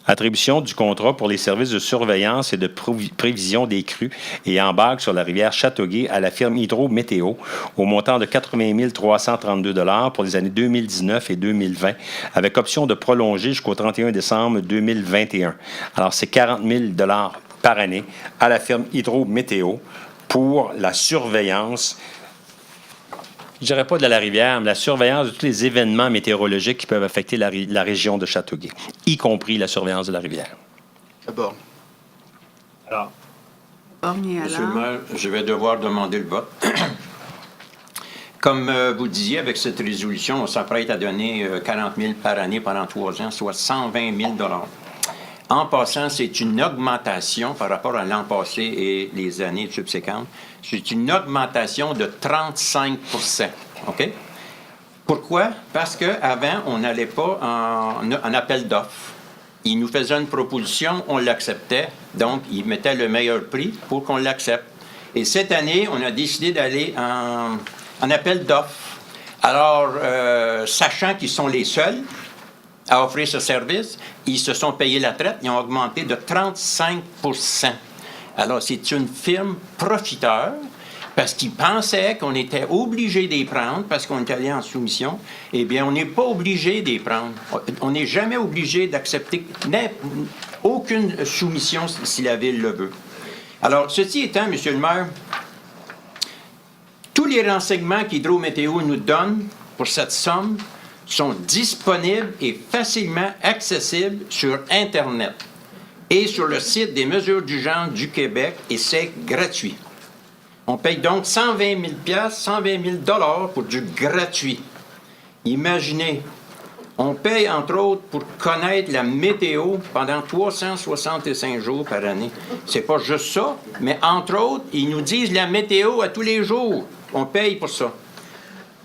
Attribution du contrat pour les services de surveillance et de prévision des crues et embarques sur la rivière Châteauguay à la firme Hydro-Météo au montant de 80 332 $ pour les années 2019 et 2020, avec option de prolonger jusqu'au 31 décembre 2021. Alors, c'est 40 000 $ par année à la firme Hydro-Météo pour la surveillance. Je dirais pas de la rivière, mais la surveillance de tous les événements météorologiques qui peuvent affecter la région de Châteauguay, y compris la surveillance de la rivière. Le Borgne. alors, Borgne et Monsieur le Allard. maire, je vais devoir demander le vote. Comme vous disiez, avec cette résolution, on s'apprête à donner 40 000 par année pendant 3 ans, soit 120 000 $. En passant, c'est une augmentation par rapport à l'an passé et les années subséquentes. C'est une augmentation de 35 %. OK? Pourquoi? Parce qu'avant, on n'allait pas en appel d'offres. Ils nous faisaient une proposition, on l'acceptait. Donc, ils mettaient le meilleur prix pour qu'on l'accepte. Et cette année, on a décidé d'aller en appel d'offres. Alors, sachant qu'ils sont les seuls à offrir ce service, ils se sont payés la traite, ils ont augmenté de 35 %. Alors, c'est une firme profiteur parce qu'ils pensaient qu'on était obligé d'y prendre parce qu'on est allé en soumission. Eh bien, on n'est pas obligé d'y prendre. On n'est jamais obligé d'accepter aucune soumission si la Ville le veut. Alors, ceci étant, Monsieur le maire, tous les renseignements qu'Hydro-Météo nous donne pour cette somme sont disponibles et facilement accessibles sur Internet et sur le site des mesures d'urgence du Québec, et c'est gratuit. On paye donc 120 000 $ pour du gratuit. Imaginez, on paye entre autres pour connaître la météo pendant 365 jours par année. C'est pas juste ça, mais entre autres, ils nous disent la météo à tous les jours. On paye pour ça.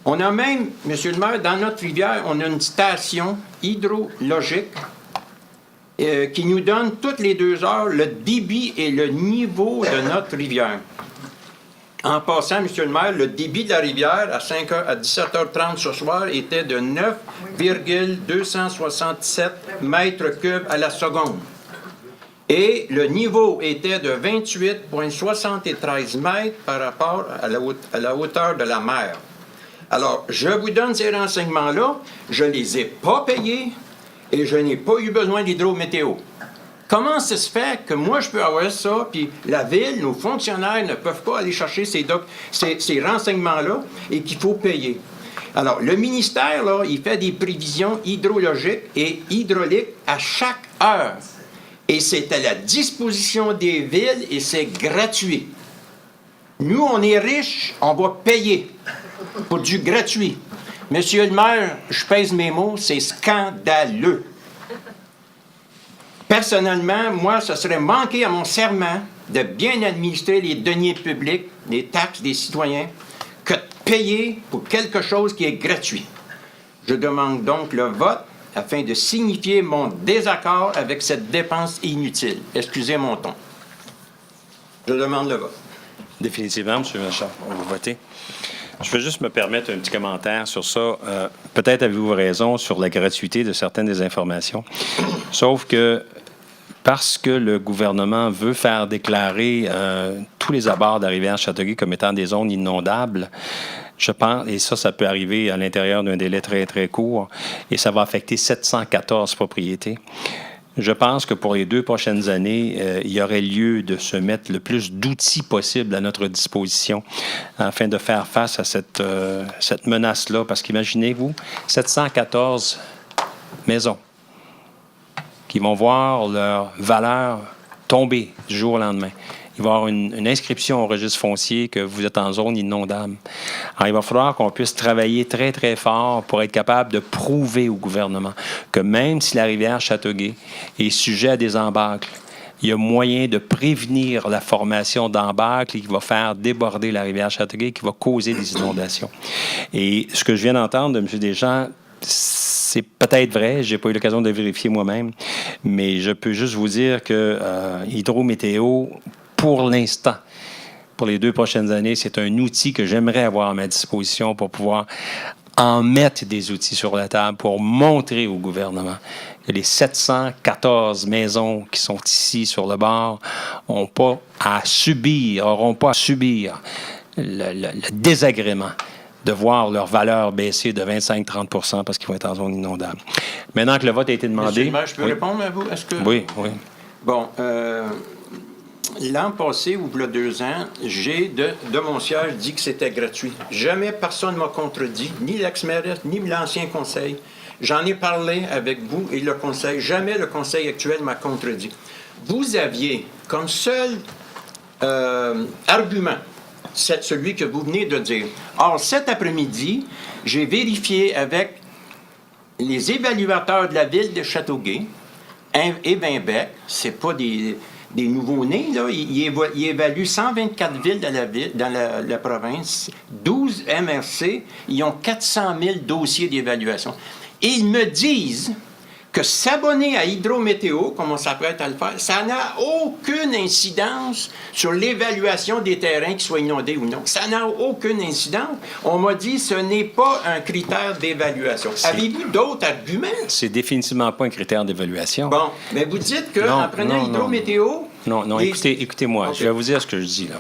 On a même, Monsieur le maire, dans notre rivière, on a une station hydrologique qui nous donne toutes les 2 heures le débit et le niveau de notre rivière. En passant, Monsieur le maire, le débit de la rivière à 17h30 ce soir était de 9,267 mètres cubes à la seconde. Et le niveau était de 28,73 mètres par rapport à la hauteur de la mer. Alors, je vous donne ces renseignements-là, je ne les ai pas payés et je n'ai pas eu besoin d'Hydro-Météo. Comment ça se fait que moi, je peux avoir ça, puis la Ville, nos fonctionnaires ne peuvent pas aller chercher ces renseignements-là et qu'il faut payer? Alors, le ministère, là, il fait des prévisions hydrologiques et hydrauliques à chaque heure. Et c'est à la disposition des villes et c'est gratuit. Nous, on est riches, on va payer pour du gratuit. Monsieur le maire, je pèse mes mots, c'est scandaleux. Personnellement, moi, ce serait manquer à mon serment de bien administrer les deniers publics, les taxes des citoyens, que de payer pour quelque chose qui est gratuit. Je demande donc le vote afin de signifier mon désaccord avec cette dépense inutile. Excusez mon ton. Je demande le vote. Définitivement, M. Méchard, on va voter. Je veux juste me permettre un petit commentaire sur ça. Peut-être avez-vous raison sur la gratuité de certaines des informations. Sauf que parce que le gouvernement veut faire déclarer tous les abords de la rivière Châteauguay comme étant des zones inondables, je pense, et ça peut arriver à l'intérieur d'un délai très, très court, et ça va affecter 714 propriétés. Je pense que pour les 2 prochaines années, il y aurait lieu de se mettre le plus d'outils possible à notre disposition afin de faire face à cette menace-là. Parce qu'imaginez-vous, 714 maisons qui vont voir leur valeur tomber du jour au lendemain. Il va y avoir une inscription au registre foncier que vous êtes en zone inondable. Alors, il va falloir qu'on puisse travailler très, très fort pour être capable de prouver au gouvernement que même si la rivière Châteauguay est sujet à des embâcles, il y a moyen de prévenir la formation d'embâcles qui va faire déborder la rivière Châteauguay, qui va causer des inondations. Et ce que je viens d'entendre de M. Deschamps, c'est peut-être vrai, je n'ai pas eu l'occasion de vérifier moi-même, mais je peux juste vous dire que Hydro-Météo, pour l'instant, pour les 2 prochaines années, c'est un outil que j'aimerais avoir à ma disposition pour pouvoir en mettre des outils sur la table pour montrer au gouvernement que les 714 maisons qui sont ici sur le bord n'auront pas à subir le désagrément de voir leur valeur baisser de 25-30 parce qu'ils vont être en zone inondable. Maintenant que le vote a été demandé... Monsieur le maire, je peux répondre à vous? Est-ce que... Oui, oui. Bon, l'an passé, ou il y a 2 ans, j'ai, de mon siège, dit que c'était gratuit. Jamais personne ne m'a contredit, ni l'ex-mairesse, ni l'ancien conseil. J'en ai parlé avec vous et le conseil. Jamais le conseil actuel m'a contredit. Vous aviez comme seul argument celui que vous venez de dire. Or, cet après-midi, j'ai vérifié avec les évaluateurs de la ville de Châteauguay et Vinbec, c'est pas des nouveaux-nés, là. Ils évaluent 124 villes dans la province, 12 MRC, ils ont 400 000 dossiers d'évaluation. Et ils me disent que s'abonner à Hydro-Météo, comme on s'apprête à le faire, ça n'a aucune incidence sur l'évaluation des terrains qui soient inondés ou non. Ça n'a aucune incidence. On m'a dit que ce n'est pas un critère d'évaluation. Avez-vous d'autres arguments? C'est définitivement pas un critère d'évaluation. Bon, mais vous dites qu'en prenant Hydro-Météo... Non, écoutez-moi, okay. Je vais vous dire ce que je dis, là.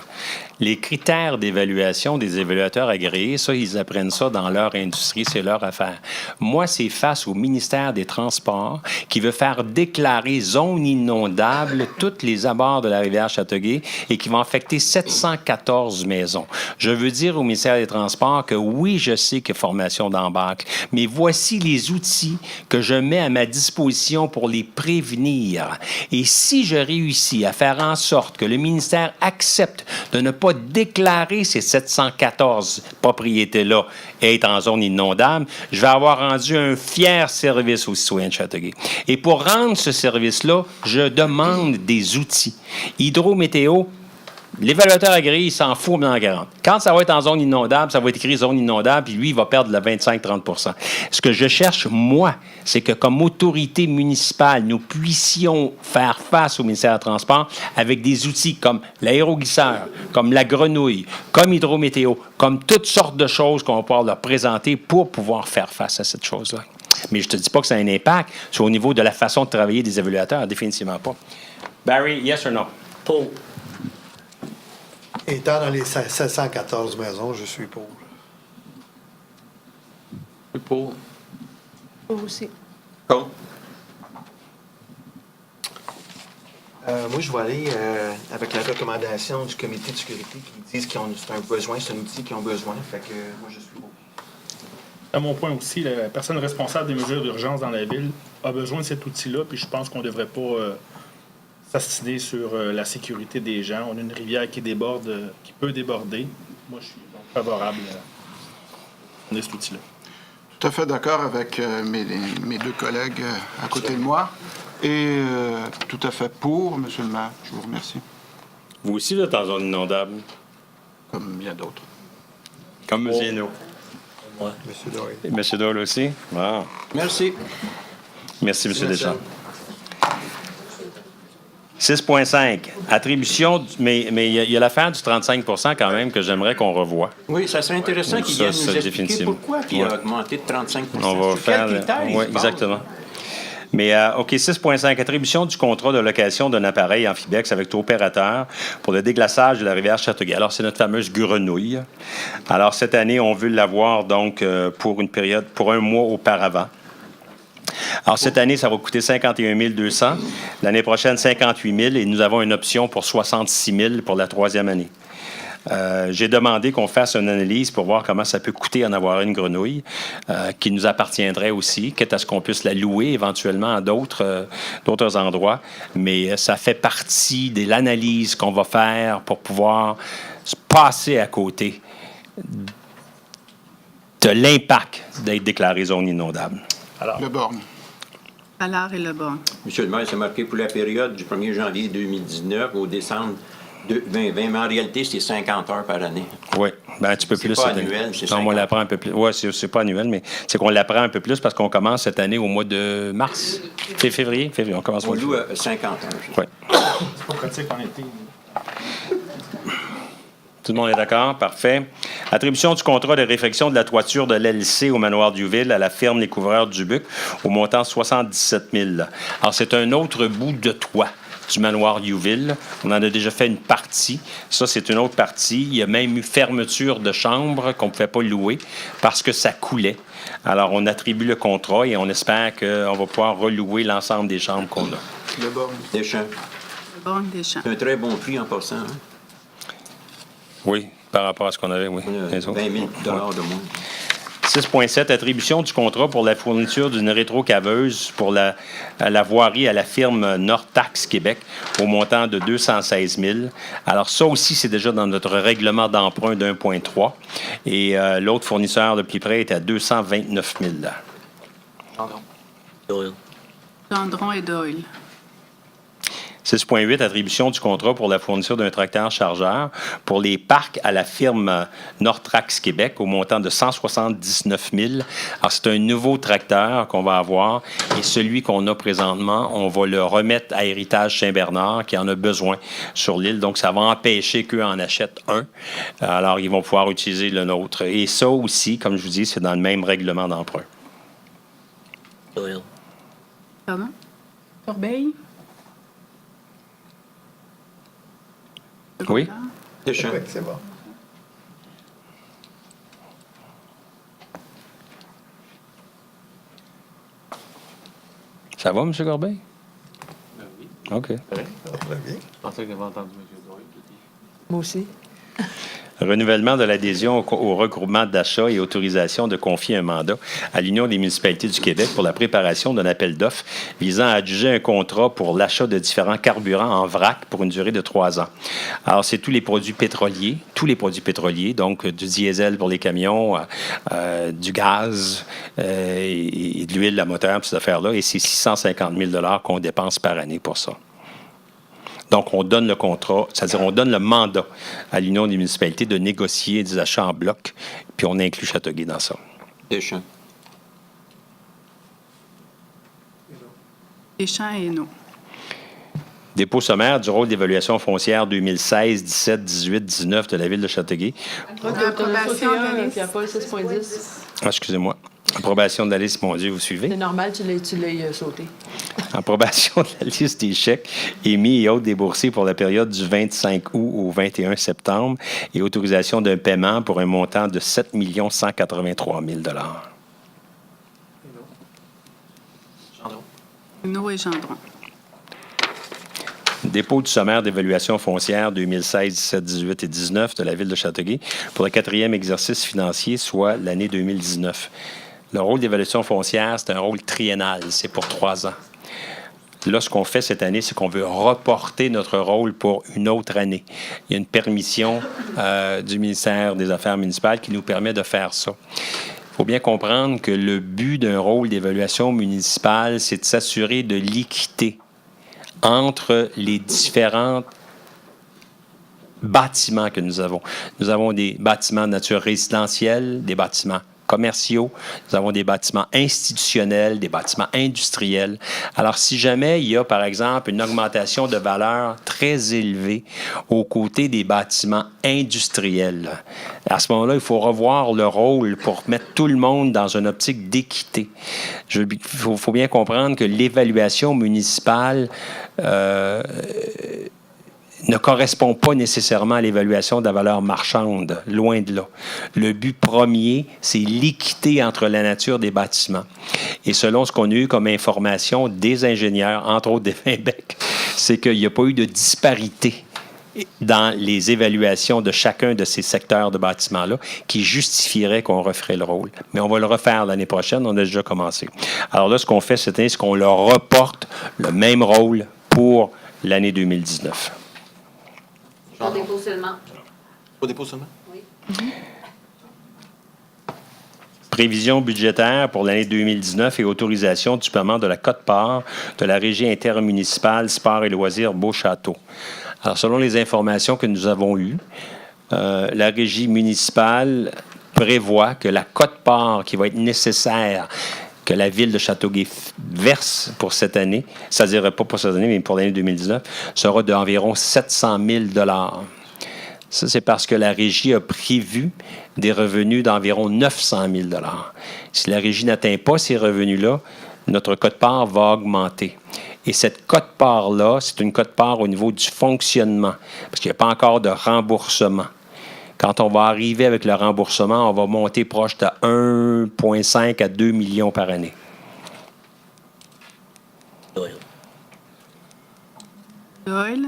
Les critères d'évaluation des évaluateurs agréés, ça, ils apprennent ça dans leur industrie, c'est leur affaire. Moi, c'est face au ministère des Transports qui veut faire déclarer zone inondable toutes les abords de la rivière Châteauguay et qui va affecter 714 maisons. Je veux dire au ministère des Transports que oui, je sais qu'il y a formation d'embâcles, mais voici les outils que je mets à ma disposition pour les prévenir. Et si je réussis à faire en sorte que le ministère accepte de ne pas déclarer ces 714 propriétés-là être en zone inondable, je vais avoir rendu un fier service aux citoyens de Châteauguay. Et pour rendre ce service-là, je demande des outils. Hydro-Météo, l'évaluateur agréé, il s'en fout dans la 40. Quand ça va être en zone inondable, ça va être écrit zone inondable, puis lui, il va perdre le 25-30 %. Ce que je cherche, moi, c'est que comme autorité municipale, nous puissions faire face au ministère des Transports avec des outils comme l'aéroglisseur, comme la grenouille, comme Hydro-Météo, comme toutes sortes de choses qu'on va pouvoir leur présenter pour pouvoir faire face à cette chose-là. Mais je ne te dis pas que ça a un impact sur au niveau de la façon de travailler des évaluateurs, définitivement pas. Barry, yes or no? Pour. Étant dans les 714 maisons, je suis pour. Pour. Pour aussi. Bon. Moi, je vais aller avec la recommandation du comité de sécurité qui disent qu'ils ont c'est un besoin, c'est un outil qu'ils ont besoin. Fait que moi, je suis pour. À mon point aussi, la personne responsable des mesures d'urgence dans la ville a besoin de cet outil-là, puis je pense qu'on ne devrait pas s'assister sur la sécurité des gens. On a une rivière qui déborde, qui peut déborder. Moi, je suis donc favorable à cet outil-là. Tout à fait d'accord avec mes 2 collègues à côté de moi. Et tout à fait pour, Monsieur le maire. Je vous remercie. Vous aussi, vous êtes en zone inondable. Comme bien d'autres. Comme M. Hainaut. Ouais. Monsieur Doyle. Et M. Doyle aussi. Wow. Merci. Merci, M. Deschamps. 6,5. Attribution, mais il y a l'affaire du 35 quand même que j'aimerais qu'on revoie. Oui, ça serait intéressant Oui, qu'il ça, vienne ça, nous expliquer définitivement. pourquoi il a Ouais. augmenté de 35 On va Sur faire. quels critères il Oui, se base? exactement. Mais, OK, 6,5. Attribution du contrat de location d'un appareil Amphibex avec opérateur pour le déglaçage de la rivière Châteauguay. Alors, c'est notre fameuse grenouille. Alors, cette année, on veut l'avoir, donc, pour une période, pour un mois auparavant. Alors, cette année, ça va coûter 51 200. L'année prochaine, 58 000. Et nous avons une option pour 66 000 pour la troisième année. J'ai demandé qu'on fasse une analyse pour voir comment ça peut coûter en avoir une grenouille qui nous appartiendrait aussi, quitte à ce qu'on puisse la louer éventuellement à d'autres endroits. Mais ça fait partie de l'analyse qu'on va faire pour pouvoir se passer à côté de l'impact d'être déclaré zone inondable. Alors, Le borgne. Allard et Le Borgne. Monsieur le maire, c'est marqué pour la période du 1er janvier 2019 au décembre 2020, mais en réalité, c'est 50 heures par année. Oui, ben un petit peu C'est plus. pas cette année. annuel, c'est Non, 50. on l'apprend un peu plus. Oui, c'est pas annuel, mais c'est qu'on l'apprend un peu plus parce qu'on commence cette année au mois de mars. C'est février, on commence au On mois de loue février. à 50 heures. Oui. c'est pas pratique en été. Tout le monde est d'accord? Parfait. Attribution du contrat de réfection de la toiture de l'LC au manoir Duville à la firme Les Couvreurs du Buc au montant de 77 000. Alors, c'est un autre bout de toit du manoir Duville. On en a déjà fait une partie. Ça, c'est une autre partie. Il y a même eu fermeture de chambre qu'on ne pouvait pas louer parce que ça coulait. Alors, on attribue le contrat et on espère qu'on va pouvoir relouer l'ensemble des chambres qu'on a. Le borgne. Deschamps. Le Borgne des Champs. C'est un très bon prix en passant. Hein? Oui, par rapport à ce qu'on avait, oui. Les autres. 20 000 de moins. 6,7, attribution du contrat pour la fourniture d'une rétrocaveuse pour la voirie à la firme Nortax Québec au montant de 216 000. Alors, ça aussi, c'est déjà dans notre règlement d'emprunt d'1,3. Et l'autre fournisseur de plus près est à 229 000. Doyle. Gendron et Doyle. 6,8, attribution du contrat pour la fourniture d'un tracteur chargeur pour les parcs à la firme Nortrax Québec au montant de 179 000. Alors, c'est un nouveau tracteur qu'on va avoir et celui qu'on a présentement, on va le remettre à Héritage Saint-Bernard qui en a besoin sur l'île. Donc, ça va empêcher qu'eux en achètent un. Alors, ils vont pouvoir utiliser le nôtre. Et ça aussi, comme je vous dis, c'est dans le même règlement d'emprunt. Doyle. Pardon? Corbeil? Oui? Deschamps. Oui, c'est bon. Ça va, M. Corbeil? Oui. OK. Très bien. Je pensais que j'avais entendu M. Doyle. Moi aussi. Renouvellement de l'adhésion au regroupement d'achat et autorisation de confier un mandat à l'Union des municipalités du Québec pour la préparation d'un appel d'offres visant à adjuger un contrat pour l'achat de différents carburants en vrac pour une durée de 3 ans. Alors, c'est tous les produits pétroliers, donc du diesel pour les camions, du gaz et de l'huile à moteur, ces affaires-là, et c'est 650 000 $ qu'on dépense par année pour ça. Donc, on donne le contrat, c'est-à-dire on donne le mandat à l'Union des municipalités de négocier des achats en bloc, puis on inclut Châteauguay dans ça. Deschamps. Deschamps et Hainaut. Dépôt sommaire du rôle d'évaluation foncière 2016, 17, 18, 19 de la Ville de Châteauguay. Approbation de la liste. Pierre-Paul, 6,10. Ah, excusez-moi. Approbation de la liste, mon Dieu, vous suivez? C'est normal, tu l'as sauté. Approbation de la liste des chèques émis et autres déboursés pour la période du 25 août au 21 septembre et autorisation d'un paiement pour un montant de 7 183 000 $. Hainaut et Gendron. Dépôt du sommaire d'évaluation foncière 2016, 17, 18 et 19 de la Ville de Châteauguay pour le 4e exercice financier, soit l'année 2019. Le rôle d'évaluation foncière, c'est un rôle triennal, c'est pour 3 ans. Là, ce qu'on fait cette année, c'est qu'on veut reporter notre rôle pour une autre année. Il y a une permission du ministère des Affaires municipales qui nous permet de faire ça. Il faut bien comprendre que le but d'un rôle d'évaluation municipale, c'est de s'assurer de l'équité entre les différents bâtiments que nous avons. Nous avons des bâtiments de nature résidentielle, des bâtiments commerciaux, nous avons des bâtiments institutionnels, des bâtiments industriels. Alors, si jamais il y a, par exemple, une augmentation de valeur très élevée aux côtés des bâtiments industriels, à ce moment-là, il faut revoir le rôle pour mettre tout le monde dans une optique d'équité. Il faut bien comprendre que l'évaluation municipale ne correspond pas nécessairement à l'évaluation de la valeur marchande, loin de là. Le but premier, c'est l'équité entre la nature des bâtiments. Et selon ce qu'on a eu comme information des ingénieurs, entre autres des Finbec, c'est qu'il n'y a pas eu de disparité dans les évaluations de chacun de ces secteurs de bâtiments-là qui justifierait qu'on referait le rôle. Mais on va le refaire l'année prochaine, on a déjà commencé. Alors là, ce qu'on fait, c'est qu'on leur reporte le même rôle pour l'année 2019. Pour dépôt seulement. Au dépôt seulement? Oui. Prévision budgétaire pour l'année 2019 et autorisation du paiement de la quote-part de la Régie intermunicipale Sport et loisirs Beauchâteau. Alors, selon les informations que nous avons eues, la Régie municipale prévoit que la quote-part qui va être nécessaire que la ville de Châteauguay verse pour cette année, c'est-à-dire pas pour cette année, mais pour l'année 2019, sera d'environ 700 000 $. Ça, c'est parce que la Régie a prévu des revenus d'environ 900 000 $. Si la Régie n'atteint pas ces revenus-là, notre quote-part va augmenter. Et cette quote-part-là, c'est une quote-part au niveau du fonctionnement, parce qu'il n'y a pas encore de remboursement. Quand on va arriver avec le remboursement, on va monter proche de 1,5 à 2 millions par année. Doyle?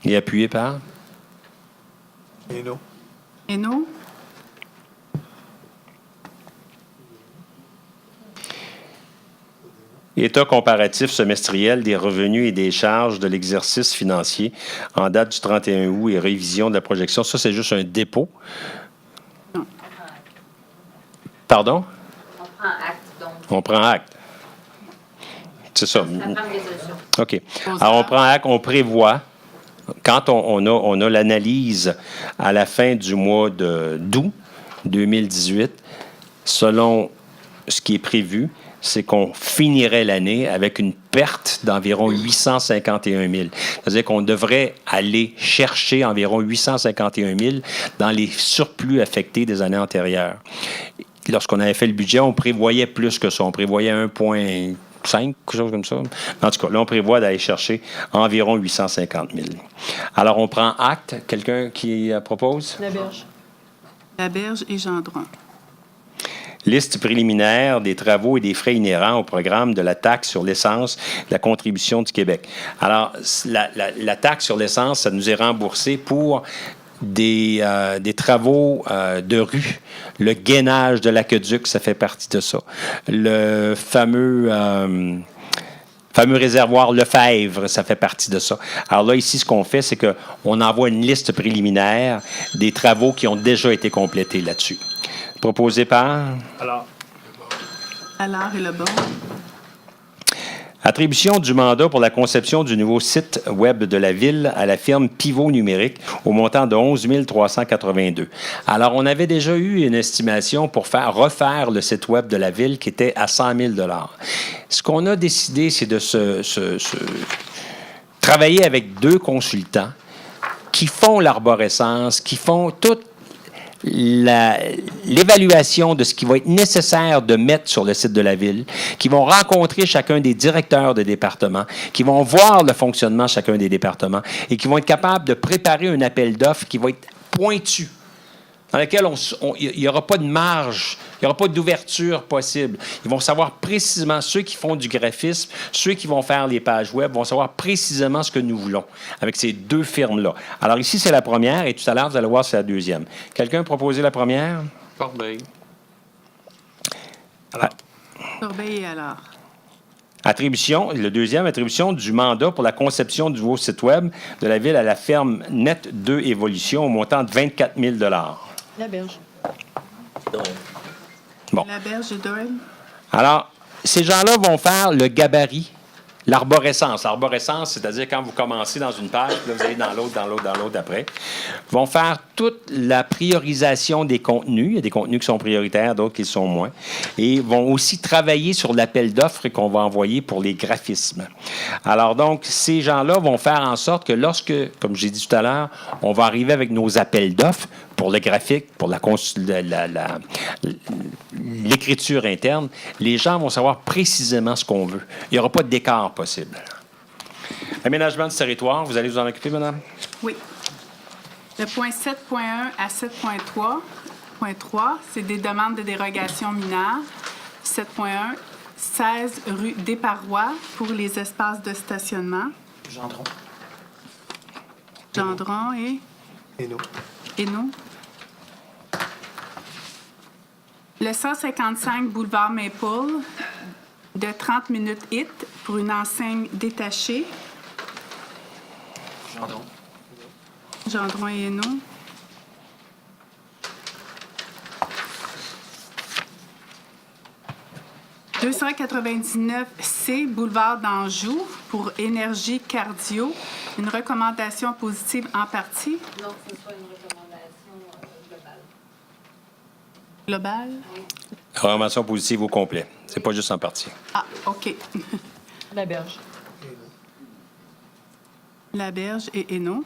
Et appuyé par? Et non. Hainaut? État comparatif semestriel des revenus et des charges de l'exercice financier en date du 31 août et révision de la projection. Ça, c'est juste un dépôt. Non. Pardon? On prend acte, donc. On prend acte. C'est ça. Ça prend une résolution. OK. Alors, on prend acte, on prévoit, quand on a l'analyse à la fin du mois d'août 2018, selon ce qui est prévu, c'est qu'on finirait l'année avec une perte d'environ 851 000. C'est-à-dire qu'on devrait aller chercher environ 851 000 dans les surplus affectés des années antérieures. Lorsqu'on avait fait le budget, on prévoyait plus que ça. On prévoyait 1,5, quelque chose comme ça. En tout cas, là, on prévoit d'aller chercher environ 850 000. Alors, on prend acte. Quelqu'un qui propose? Laberge. Laberge et Gendron. Liste préliminaire des travaux et des frais inhérents au programme de la taxe sur l'essence, de la contribution du Québec. Alors, la taxe sur l'essence, ça nous est remboursé pour des travaux de rue. Le gainage de l'aqueduc, ça fait partie de ça. Le fameux réservoir Lefebvre, ça fait partie de ça. Alors là, ici, ce qu'on fait, c'est qu'on envoie une liste préliminaire des travaux qui ont déjà été complétés là-dessus. Proposé par? Alors, Allard et Lebon. Attribution du mandat pour la conception du nouveau site web de la Ville à la firme Pivot Numérique au montant de 11 382. Alors, on avait déjà eu une estimation pour refaire le site web de la Ville qui était à 100 000 $. Ce qu'on a décidé, c'est de travailler avec 2 consultants qui font l'arborescence, qui font toute l'évaluation de ce qui va être nécessaire de mettre sur le site de la Ville, qui vont rencontrer chacun des directeurs de département, qui vont voir le fonctionnement de chacun des départements et qui vont être capables de préparer un appel d'offres qui va être pointu, dans lequel il n'y aura pas de marge, il n'y aura pas d'ouverture possible. Ils vont savoir précisément, ceux qui font du graphisme, ceux qui vont faire les pages web, vont savoir précisément ce que nous voulons avec ces 2 firmes-là. Alors ici, c'est la première et tout à l'heure, vous allez voir, c'est la deuxième. Quelqu'un a proposé la première? Corbeil. Corbeil et Allard. Le deuxième, attribution du mandat pour la conception du nouveau site web de la Ville à la firme Net 2 Évolution au montant de 24 000 $. Laberge. Bon. Laberge et Doyle. Alors, ces gens-là vont faire le gabarit l'arborescence. L'arborescence, c'est-à-dire quand vous commencez dans une page, puis là, vous allez dans l'autre après, vont faire toute la priorisation des contenus. Il y a des contenus qui sont prioritaires, d'autres qui le sont moins. Et vont aussi travailler sur l'appel d'offres qu'on va envoyer pour les graphismes. Alors donc, ces gens-là vont faire en sorte que lorsque, comme j'ai dit tout à l'heure, on va arriver avec nos appels d'offres pour le graphique, pour l'écriture interne, les gens vont savoir précisément ce qu'on veut. Il n'y aura pas d'écart possible. Aménagement du territoire, vous allez vous en occuper, madame? Oui. Le point 7.1 à 7.3, c'est des demandes de dérogation mineures. 7.1, 16 rue des Parois pour les espaces de stationnement. Gendron. Gendron et nous. Le 155 boulevard Maple de 30 minutes hit pour une enseigne détachée. Gendron et Hainaut. « 299C, boulevard d'Anjou, pour énergie cardio. Une recommandation positive en partie. » Non, ce soit une recommandation globale. Globale? Recommandation positive au complet. C'est pas juste en partie. Ah, OK. La berge. La berge et Hainaut.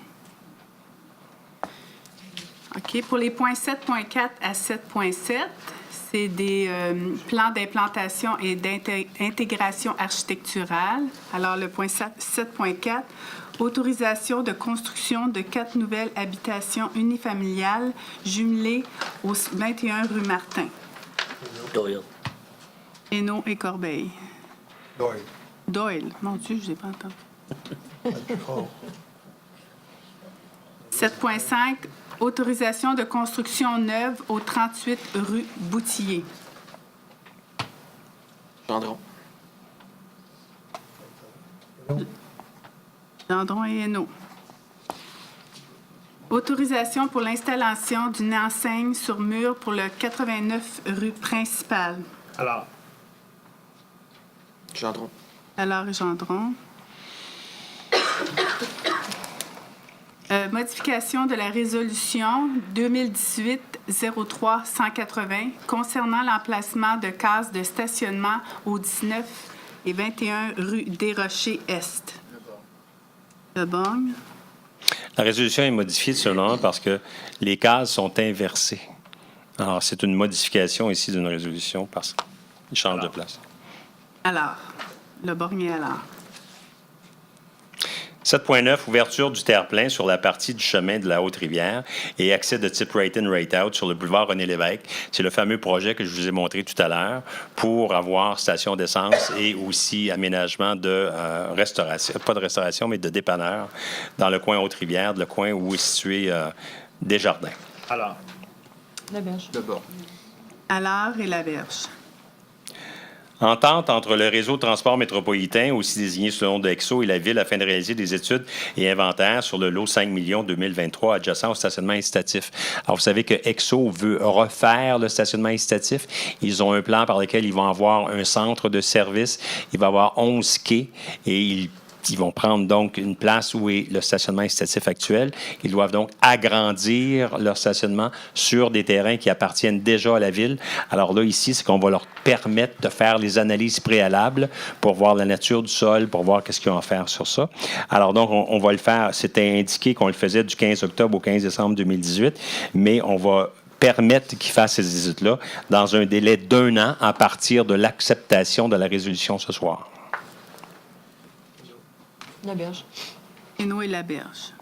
OK. Pour les points 7.4 à 7.7, c'est des plans d'implantation et d'intégration architecturale. Alors, le point 7.4, autorisation de construction de 4 nouvelles habitations unifamiliales jumelées au 21 rue Martin. Doyle. Hainaut et Corbeil. Doyle. Doyle. Mon Dieu, je n'ai pas entendu. Oh. 7.5, autorisation de construction neuve au 38 rue Boutillier. Gendron. Gendron et Hainaut. Autorisation pour l'installation d'une enseigne sur mur pour le 89 rue Principale. Alors, Gendron. Alors, Gendron. Modification de la résolution 2018-03-180 concernant l'emplacement de cases de stationnement au 19 et 21 rue Desrochers-Est. Le Borgne. La résolution est modifiée selon parce que les cases sont inversées. Alors, c'est une modification ici d'une résolution parce qu'il change de place. Alors, le Borgne et alors. 7.9, ouverture du terre-plein sur la partie du chemin de la Haute-Rivière et accès de type rate-in, rate-out sur le boulevard René-Lévesque. C'est le fameux projet que je vous ai montré tout à l'heure pour avoir station d'essence et aussi aménagement de restauration, pas de restauration, mais de dépanneur dans le coin Haute-Rivière, le coin où est situé Desjardins. alors, La berge. Le bord. Alors et la Berge. Entente entre le réseau de transport métropolitain, aussi désigné sous le nom de EXO, et la Ville afin de réaliser des études et inventaires sur le lot 5 millions 2023 adjacent au stationnement incitatif. Alors, vous savez que EXO veut refaire le stationnement incitatif. Ils ont un plan par lequel ils vont avoir un centre de service. Il va y avoir 11 quais et ils vont prendre donc une place où est le stationnement incitatif actuel. Ils doivent donc agrandir leur stationnement sur des terrains qui appartiennent déjà à la Ville. Alors là, ici, c'est qu'on va leur permettre de faire les analyses préalables pour voir la nature du sol, pour voir qu'est-ce qu'ils ont à faire sur ça. Alors donc, on va le faire. C'était indiqué qu'on le faisait du 15 octobre au 15 décembre 2018, mais on va permettre qu'ils fassent ces visites-là dans un délai d'1 an à partir de l'acceptation de la résolution ce soir. La berge. Hainaut et la Berge.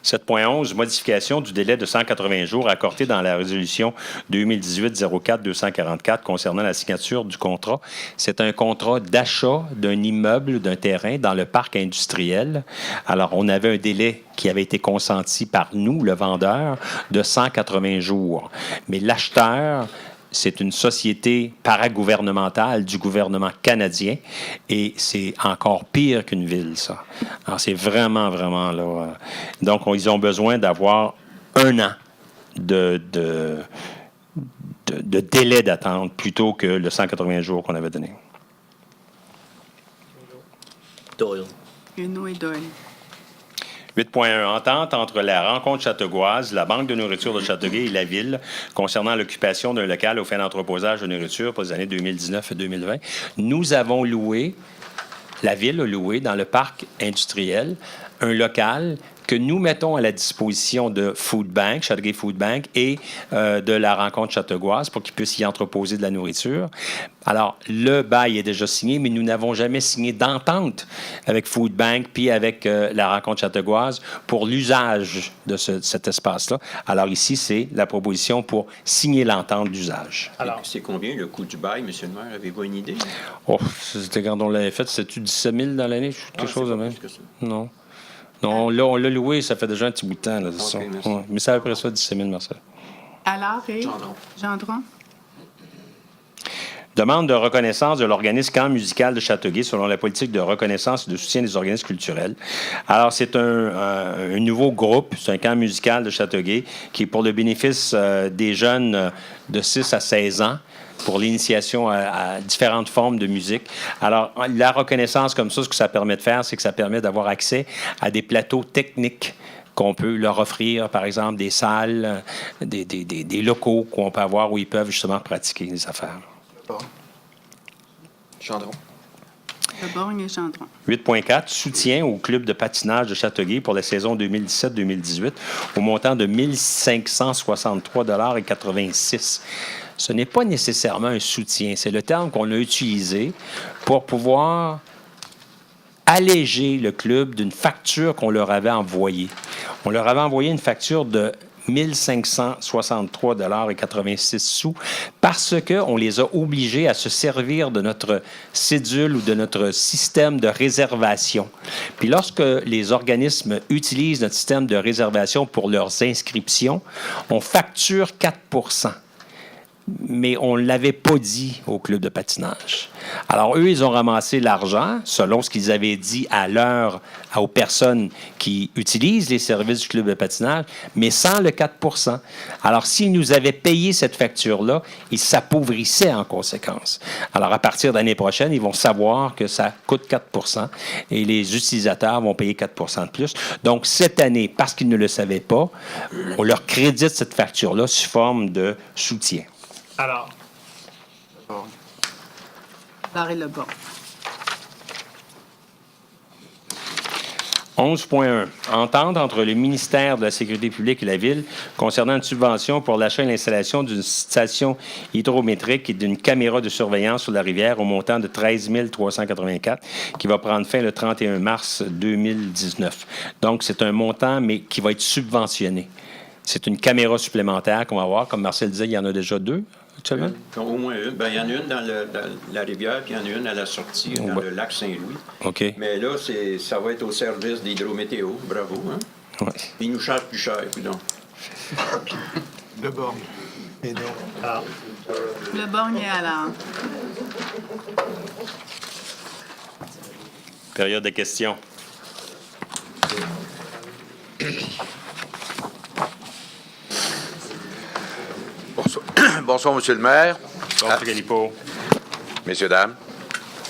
7.11, modification du délai de 180 jours accordé dans la résolution 2018-04-244 concernant la signature du contrat. C'est un contrat d'achat d'un immeuble, d'un terrain dans le parc industriel. Alors, on avait un délai qui avait été consenti par nous, le vendeur, de 180 jours. Mais l'acheteur, c'est une société paragouvernementale du gouvernement canadien et c'est encore pire qu'une ville, ça. Alors, c'est vraiment, vraiment là. Donc, ils ont besoin d'avoir 1 an de délai d'attente plutôt que le 180 jours qu'on avait donné. Doyle. Guénaud et Doyle. 8.1. Entente entre la Rencontre Châteauguase, la Banque de nourriture de Châteauguay et la Ville concernant l'occupation d'un local aux fins d'entreposage de nourriture pour les années 2019 et 2020. Nous avons loué, la Ville a loué dans le parc industriel un local que nous mettons à la disposition de Food Bank, Châteauguay Food Bank, et de la Rencontre Châteauguase pour qu'ils puissent y entreposer de la nourriture. Alors, le bail est déjà signé, mais nous n'avons jamais signé d'entente avec Food Bank puis avec la Rencontre Châteauguase pour l'usage de cet espace-là. Alors ici, c'est la proposition pour signer l'entente d'usage. Alors, C'est combien le coût du bail, M. le maire? Avez-vous une idée? Oh, c'était quand on l'avait fait, c'était-tu 17 000 dans l'année? Quelque chose de même? Non. Non, on l'a loué, ça fait déjà un petit bout de temps. Là, OK, merci. Ouais, mais c'est à peu près ça, 17 000, Marcel. Alors, et Gendron. Demande de reconnaissance de l'organisme Camp musical de Châteauguay selon la politique de reconnaissance et de soutien des organismes culturels. Alors, c'est un nouveau groupe, c'est un camp musical de Châteauguay qui est pour le bénéfice des jeunes de 6 à 16 ans pour l'initiation à différentes formes de musique. Alors, la reconnaissance comme ça, ce que ça permet de faire, c'est que ça permet d'avoir accès à des plateaux techniques qu'on peut leur offrir, par exemple, des salles, des locaux qu'on peut avoir où ils peuvent justement pratiquer des affaires. Gendron. Le Borgne et Gendron. 8.4, soutien au club de patinage de Châteauguay pour la saison 2017-2018 au montant de 1 563,86 $. Ce n'est pas nécessairement un soutien, c'est le terme qu'on a utilisé pour pouvoir alléger le club d'une facture qu'on leur avait envoyée. On leur avait envoyé une facture de 1 563,86 $ parce qu'on les a obligés à se servir de notre cédule ou de notre système de réservation. Puis lorsque les organismes utilisent notre système de réservation pour leurs inscriptions, on facture 4 %. Mais on ne l'avait pas dit au club de patinage. Alors, eux, ils ont ramassé l'argent, selon ce qu'ils avaient dit aux personnes qui utilisent les services du club de patinage, mais sans le 4 %. Alors, s'ils nous avaient payé cette facture-là, ils s'appauvrissaient en conséquence. Alors, à partir de l'année prochaine, ils vont savoir que ça coûte 4 % et les utilisateurs vont payer 4 % de plus. Donc, cette année, parce qu'ils ne le savaient pas, on leur crédite cette facture-là sous forme de soutien. alors, Barre et le Borgne. 11.1. Entente entre le ministère de la Sécurité publique et la Ville concernant une subvention pour l'achat et l'installation d'une station hydrométrique et d'une caméra de surveillance sur la rivière au montant de 13 384 qui va prendre fin le 31 mars 2019. Donc, c'est un montant, mais qui va être subventionné. C'est une caméra supplémentaire qu'on va avoir. Comme Marcel disait, il y en a déjà 2 actuellement. Au moins une. Bien, il y en a une dans la rivière, puis il y en a une à la sortie, dans le lac Saint-Louis. OK. Mais là, ça va être au service d'Hydrométéo. Bravo, hein? Ouais. Ils nous chargent plus cher, puis donc. Le Borgne. Et non. Le Borgne est à l'art. Période de questions. Bonsoir, Monsieur le maire. Bonsoir, Galipo. Messieurs, dames.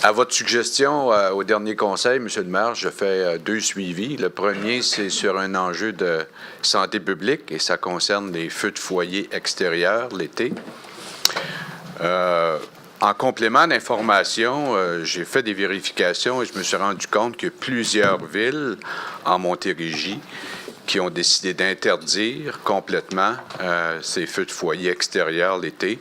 À votre suggestion, au dernier conseil, Monsieur le maire, je fais 2 suivis. Le premier, c'est sur un enjeu de santé publique et ça concerne les feux de foyer extérieurs l'été. En complément d'information, j'ai fait des vérifications et je me suis rendu compte que plusieurs villes en Montérégie qui ont décidé d'interdire complètement ces feux de foyer extérieurs l'été.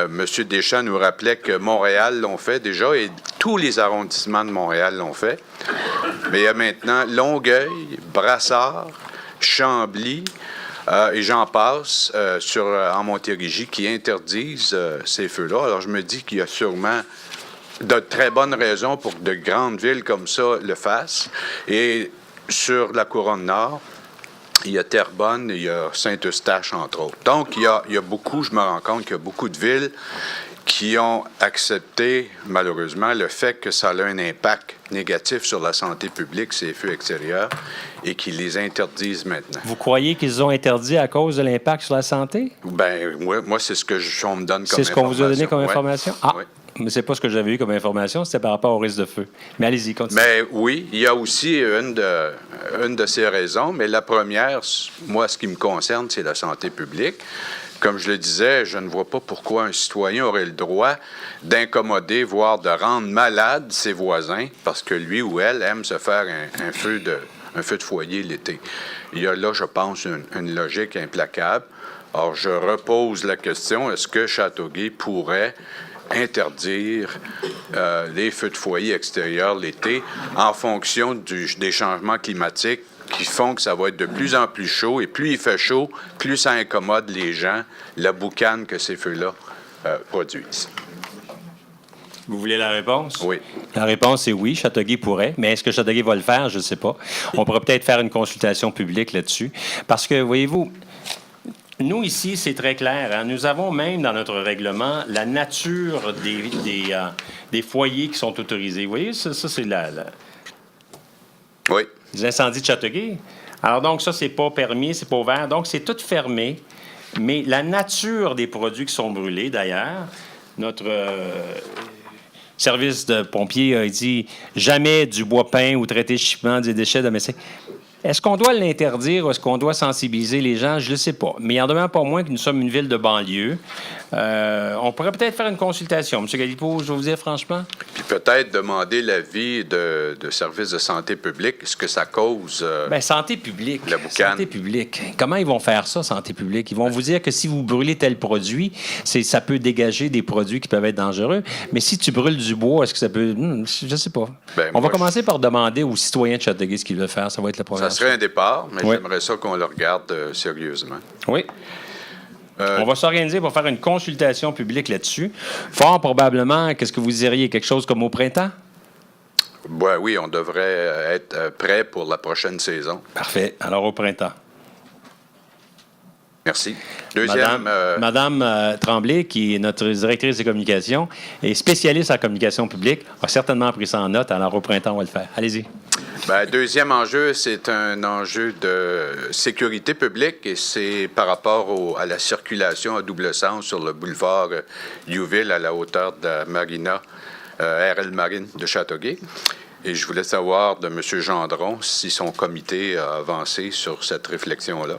Monsieur Deschamps nous rappelait que Montréal l'ont fait déjà et tous les arrondissements de Montréal l'ont fait. Mais il y a maintenant Longueuil, Brassard, Chambly et j'en passe en Montérégie qui interdisent ces feux-là. Alors je me dis qu'il y a sûrement de très bonnes raisons pour que de grandes villes comme ça le fassent. Et sur la Couronne Nord, il y a Terrebonne, il y a Saint-Eustache, entre autres. Donc, il y a beaucoup, je me rends compte qu'il y a beaucoup de villes qui ont accepté, malheureusement, le fait que ça a un impact négatif sur la santé publique, ces feux extérieurs, et qui les interdisent maintenant. Vous croyez qu'ils ont interdit à cause de l'impact sur la santé? Ben, moi c'est ce que on me donne comme information. C'est ce qu'on vous a donné comme information? Ah, oui. Mais c'est pas ce que j'avais eu comme information, c'était par rapport au risque de feu. Mais allez-y, continuez. Mais oui, il y a aussi une de ces raisons, mais la première, moi, ce qui me concerne, c'est la santé publique. Comme je le disais, je ne vois pas pourquoi un citoyen aurait le droit d'incommoder, voire de rendre malade ses voisins, parce que lui ou elle aime se faire un feu de foyer l'été. Il y a là, je pense, une logique implacable. Or, je repose la question, est-ce que Châteauguay pourrait interdire les feux de foyer extérieurs l'été en fonction des changements climatiques qui font que ça va être de plus en plus chaud, et plus il fait chaud, plus ça incommode les gens, la boucane que ces feux-là produisent. Vous voulez la réponse? Oui. La réponse est oui, Châteauguay pourrait, mais est-ce que Châteauguay va le faire? Je ne sais pas. On pourrait peut-être faire une consultation publique là-dessus. Parce que, voyez-vous, nous, ici, c'est très clair. Hein? Nous avons même dans notre règlement la nature des foyers qui sont autorisés. Vous voyez, ça c'est Oui. les incendies de Châteauguay. Alors donc, ça, c'est pas permis, c'est pas ouvert. Donc, c'est tout fermé. Mais la nature des produits qui sont brûlés, d'ailleurs, notre service de pompiers a dit jamais du bois peint ou traité chimiquement des déchets domestiques. Est-ce qu'on doit l'interdire ou est-ce qu'on doit sensibiliser les gens? Je ne le sais pas. Mais il en demeure pas moins que nous sommes une ville de banlieue. On pourrait peut-être faire une consultation. M. Galipo, je vais vous dire franchement. Puis peut-être demander l'avis de services de santé publique, ce que ça cause. Bien, santé publique. La boucane. Santé publique. Comment ils vont faire ça, santé publique? Ils vont vous dire que si vous brûlez tel produit, ça peut dégager des produits qui peuvent être dangereux. Mais si tu brûles du bois, est-ce que ça peut... je ne sais pas. Ben, On va commencer par demander aux citoyens de Châteauguay ce qu'ils veulent faire. Ça va être la première. Ça serait un départ, mais Oui. j'aimerais ça qu'on le regarde sérieusement. Oui. On va s'organiser pour faire une consultation publique là-dessus. Fort probablement, qu'est-ce que vous diriez? Quelque chose comme au printemps? Ben oui, on devrait être prêt pour la prochaine saison. Parfait. Alors, au printemps. Merci. Deuxième... Madame Tremblay, qui est notre directrice des communications et spécialiste en communication publique, a certainement pris ça en note. Alors, au printemps, on va le faire. Allez-y. Ben, deuxième enjeu, c'est un enjeu de sécurité publique et c'est par rapport à la circulation à double sens sur le boulevard Youville à la hauteur de la marina RL Marine de Châteauguay. Et je voulais savoir de M. Gendron si son comité a avancé sur cette réflexion-là.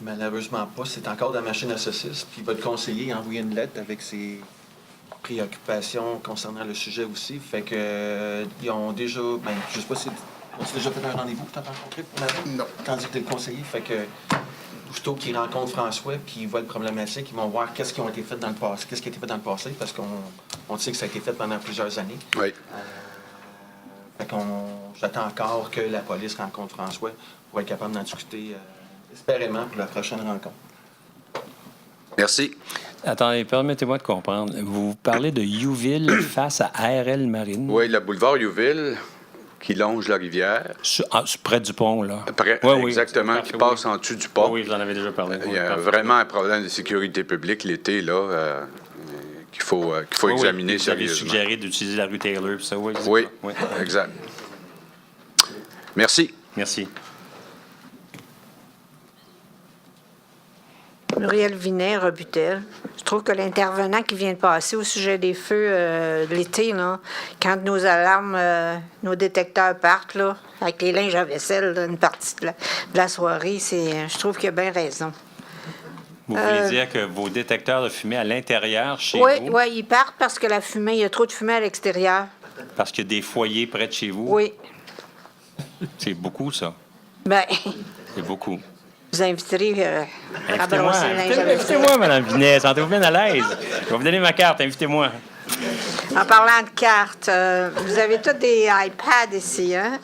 Malheureusement pas. C'est encore dans la machine à saucisses. Puis votre conseiller a envoyé une lettre avec ses préoccupations concernant le sujet aussi. Fait que ils ont déjà... Ben, je sais pas si... Ont-ils déjà fait un rendez-vous pour te rencontrer pour la... Non. Tandis que tu es le conseiller. Fait que... Aussitôt qu'ils rencontrent François puis ils voient le problématique, ils vont voir qu'est-ce qui a été fait dans le passé. Qu'est-ce qui a été fait dans le passé, parce qu'on sait que ça a été fait pendant plusieurs années. Oui. Fait j'attends encore que la police rencontre François pour être capable d'en discuter espérément pour la prochaine rencontre. Merci. Attendez, permettez-moi de comprendre. Vous parlez de Youville face à ARL Marine? Oui, le boulevard Youville qui longe la rivière. Près du pont, là. Exactement, qui passe en dessous du pont. Oui, vous en avez déjà parlé. Il y a vraiment un problème de sécurité publique l'été, là, qu'il faut examiner sérieusement. Vous avez suggéré d'utiliser la rue Taylor, puis ça, oui. Oui, exact. Merci. Merci. Muriel Vinet, Robutel. Je trouve que l'intervenant qui vient de passer au sujet des feux l'été, là, quand nos alarmes, nos détecteurs partent, là, avec les linges à vaisselle, là, une partie de la soirée, je trouve qu'il a bien raison. Vous voulez dire que vos détecteurs de fumée à l'intérieur chez vous? Oui, ils partent parce que il y a trop de fumée à l'extérieur. Parce qu'il y a des foyers près de chez vous? Oui. C'est beaucoup, ça. Bien. C'est beaucoup. Vous inviterez à brosser le linge à vaisselle. Invitez-moi, Mme Vinet. Sentez-vous bien à l'aise. Je vais vous donner ma carte. Invitez-moi. En parlant de cartes, vous avez tous des iPads ici, hein?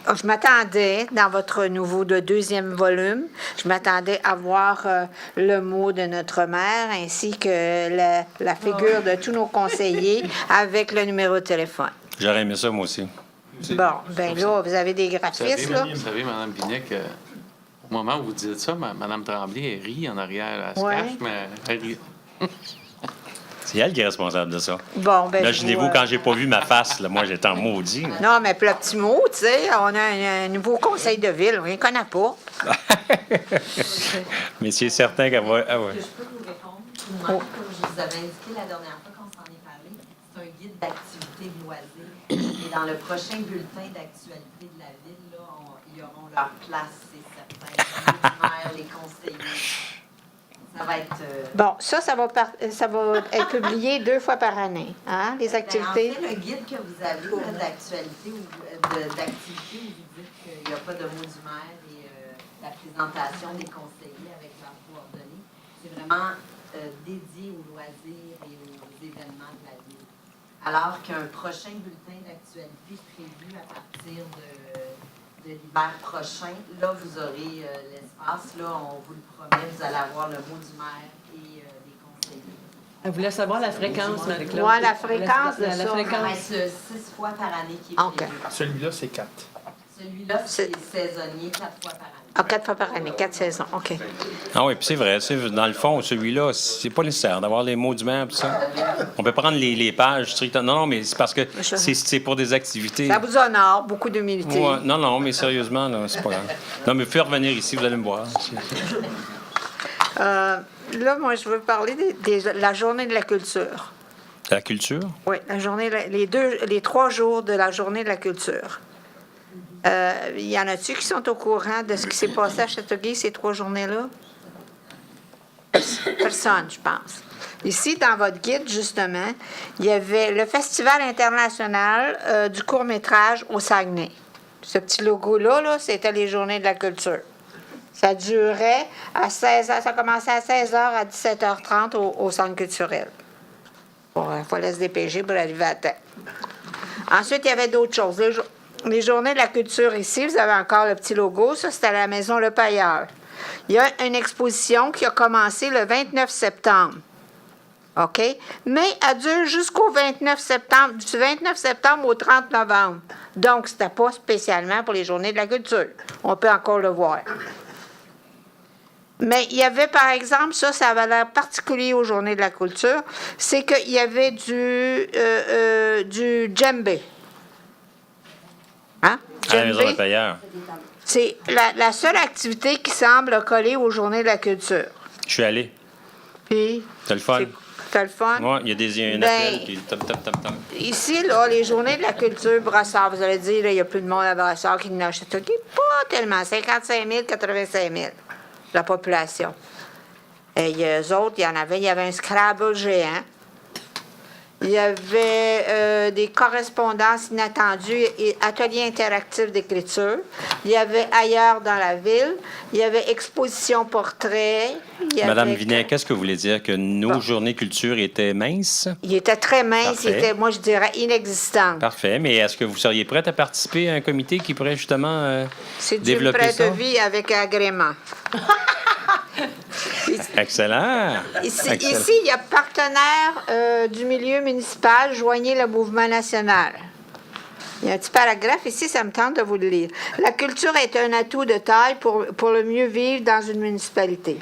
Je m'attendais, dans votre nouveau deuxième volume, je m'attendais à voir le mot de notre maire ainsi que la figure de tous nos conseillers avec le numéro de téléphone. J'aurais aimé ça, moi aussi. Bon, bien là, vous avez des graphismes, là. Vous savez, Mme Binet, qu'au moment où vous dites ça, Mme Tremblay, elle rit en arrière. Elle se cache, mais elle rit. C'est elle qui est responsable de ça. Bon, ben, imaginez-vous, quand j'ai pas vu ma face, là, moi, j'étais en maudit. Là. Non, mais pour le petit mot, tu sais, on a un nouveau conseil de ville, on ne connaît pas. Mais c'est certain qu'elle va... Ah ouais. Je peux vous répondre? je vous avais indiqué la dernière fois qu'on s'en est parlé, c'est un guide d'activité de loisirs. Et dans le prochain bulletin d'actualité de la ville, là, ils auront leur place, c'est certain. Les maires, les conseillers. Ça va être... Bon, ça va être publié 2 fois par année, hein, les activités. En fait, le guide que vous avez là, d'actualité, où vous dites qu'il n'y a pas de mot du maire et la présentation des conseillers avec leurs coordonnées, c'est vraiment dédié aux loisirs et aux événements de la ville. Alors qu'un prochain bulletin d'actualité prévu à partir de l'hiver prochain, là, vous aurez l'espace, là, on vous le promet, vous allez avoir le mot du maire et des conseillers. Elle voulait savoir la fréquence, Marie-Claude. Oui, la fréquence de Ça ça. va être 6 fois par année qui est prévu. Celui-là, c'est 4. Celui-là, c'est saisonnier 4 fois par année. Ah, 4 fois par année, 4 saisons, OK. Ah oui, puis c'est vrai. Dans le fond, celui-là, c'est pas nécessaire d'avoir les mots du maire et ça. On peut prendre les pages strictement. Non, mais c'est parce que c'est pour des activités. Ça vous honore, beaucoup d'humilité. Ouais, non, mais sérieusement, là, c'est pas grave. Non, mais vous pouvez revenir ici, vous allez me voir. Là, moi, je veux parler de la journée de la culture. La culture? Oui, la journée, les 3 jours de la journée de la culture. Y en a-tu qui sont au courant de ce qui s'est passé à Châteauguay ces 3 journées-là? Personne, je pense. Ici, dans votre guide, justement, il y avait le Festival international du court-métrage au Saguenay. Ce petit logo-là, là, c'était les journées de la culture. Ça durait à 16h, ça commençait à 16h à 17h30 au centre culturel. Bon, il fallait se dépêcher pour arriver à temps. Ensuite, il y avait d'autres choses. Les journées de la culture ici, vous avez encore le petit logo, ça c'était à la Maison Le Pailleur. Il y a une exposition qui a commencé le 29 septembre. OK? Mais elle dure jusqu'au 29 septembre, du 29 septembre au 30 novembre. Donc, c'était pas spécialement pour les journées de la culture. On peut encore le voir. Mais il y avait, par exemple, ça avait l'air particulier aux journées de la culture, c'est qu'il y avait du djembé. Hein? À la Maison Le Pailleur. C'est la seule activité qui semble coller aux journées de la culture. Je suis allé. Puis? T'as le fun? T'as le fun? Oui, il y a un appel, puis top. Ici, là, les journées de la culture Brossard, vous allez dire, il n'y a plus de monde à Brossard qui n'achète pas tellement. 55 000, 85 000, la population. Et eux autres, il y avait un Scrabble géant. Il y avait des correspondances inattendues et ateliers interactifs d'écriture. Il y avait ailleurs dans la ville. Il y avait exposition portrait. Madame Vinet, qu'est-ce que vous voulez dire? Que nos journées culture étaient minces? Il était très mince. Parfait. Il était, moi, je dirais, inexistant. Parfait. Mais est-ce que vous seriez prête à participer à un comité qui pourrait justement C'est du développer prêt ça? de vie avec agrément. Excellent. Ici, Excellent. il y a partenaires du milieu municipal, joignez le mouvement national. Il y a un petit paragraphe ici, ça me tente de vous le lire. La culture est un atout de taille pour le mieux vivre dans une municipalité.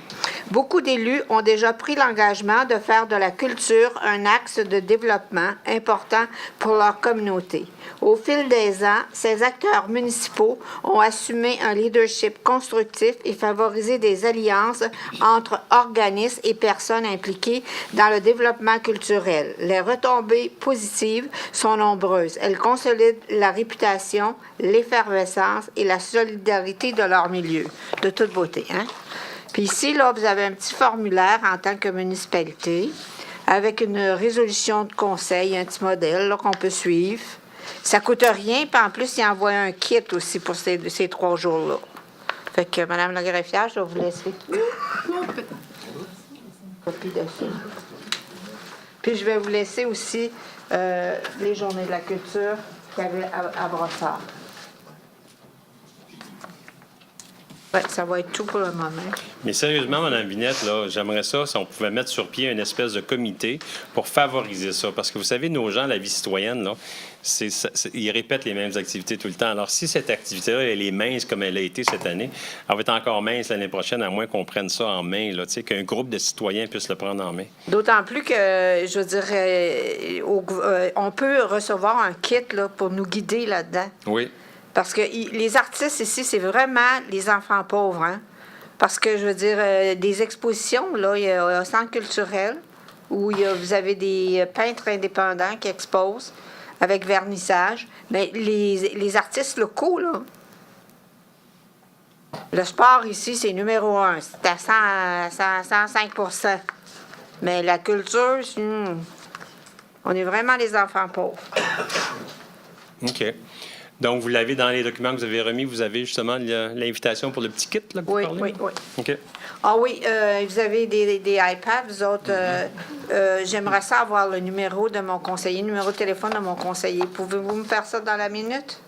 Beaucoup d'élus ont déjà pris l'engagement de faire de la culture un axe de développement important pour leur communauté. Au fil des ans, ces acteurs municipaux ont assumé un leadership constructif et favorisé des alliances entre organismes et personnes impliquées dans le développement culturel. Les retombées positives sont nombreuses. Elles consolident la réputation, l'effervescence et la solidarité de leur milieu. De toute beauté, hein? Puis ici, là, vous avez un petit formulaire en tant que municipalité avec une résolution de conseil, un petit modèle là, qu'on peut suivre. Ça coûte rien, puis en plus, il envoie un kit aussi pour ces 3 jours-là. Fait que, Mme la greffière, je vais vous laisser copie de ça. Puis je vais vous laisser aussi les journées de la culture qu'il y avait à Brossard. Oui, ça va être tout pour le moment. Mais sérieusement, Mme Vinette, là, j'aimerais ça si on pouvait mettre sur pied une espèce de comité pour favoriser ça. Parce que vous savez, nos gens, la vie citoyenne, là, ils répètent les mêmes activités tout le temps. Alors, si cette activité-là, elle est mince comme elle a été cette année, elle va être encore mince l'année prochaine, à moins qu'on prenne ça en main, là, qu'un groupe de citoyens puisse le prendre en main. D'autant plus que, je veux dire, on peut recevoir un kit là, pour nous guider là-dedans. Oui. Parce que les artistes ici, c'est vraiment les enfants pauvres. Hein? Parce que, je veux dire, des expositions, là, il y a un centre culturel, où vous avez des peintres indépendants qui exposent avec vernissage. Mais les artistes locaux, là, le sport ici, c'est numéro 1. C'est à 105 %. Mais la culture, on est vraiment les enfants pauvres. OK. Donc, vous l'avez dans les documents que vous avez remis, vous avez justement l'invitation pour le petit kit là, que vous parlez? Oui. OK. Ah oui, vous avez des iPads, vous autres. J'aimerais ça avoir le numéro de mon conseiller, le numéro de téléphone de mon conseiller. Pouvez-vous me faire ça dans la minute?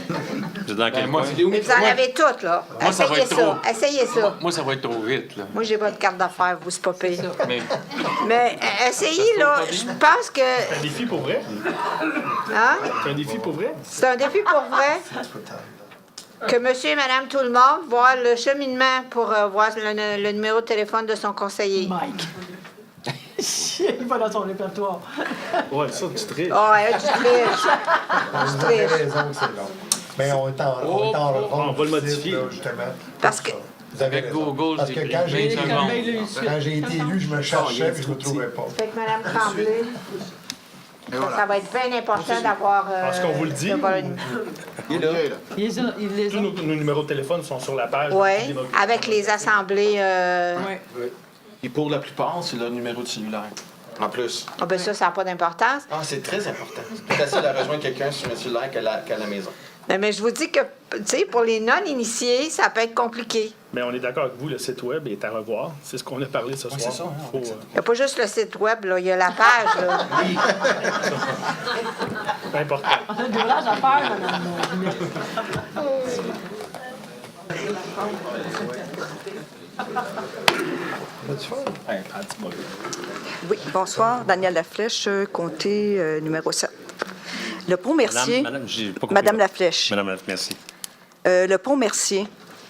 Vous êtes dans quel moi, coin? Mais vous en avez toutes, là. Moi, ça va Essayez être ça. trop. Essayez ça. Moi, ça va être trop vite, là. Moi, j'ai pas de carte d'affaires, vous, c'est pas payé. Mais Mais essayez, là. Je pense que. C'est un défi pour vrai? Hein? C'est un défi pour vrai? C'est un défi pour vrai. Que monsieur et madame tout le monde voient le cheminement pour voir le numéro de téléphone de son conseiller. Mike. Il va dans son répertoire. Ouais, ça, tu triches. Ah ouais, tu triches. Vous avez raison que c'est long. Mais on est en on va le modifier. là, justement. Parce que. Vous avez avec raison. Google, Parce c'est que pris quand 20 j'ai secondes. été élu, je me cherchais et je me trouvais pas. Fait que madame Tremblay, ça va être bien important d'avoir. Parce qu'on vous le dit. Il est là. Il les Tous a. nos numéros de téléphone sont sur la page. Oui, avec les assemblées. Et pour la plupart, c'est leur numéro de cellulaire. En plus. Ah ben ça n'a pas d'importance. Ah, c'est très important. C'est plus facile à rejoindre quelqu'un sur un cellulaire qu'à la maison. Mais je vous dis que, tu sais, pour les non-initiés, ça peut être compliqué. Mais on est d'accord avec vous, le site web est à revoir. C'est ce qu'on a parlé ce soir. c'est ça, Faut, Il n'y a pas juste le site web, là, il y a la page. Là. c'est important. On a du roulage à faire, madame. Oui, bonsoir. Danielle Laflèche, comté numéro 7. Le pont Mercier. Madame Laflèche. Madame Laflèche, merci. Le pont Mercier,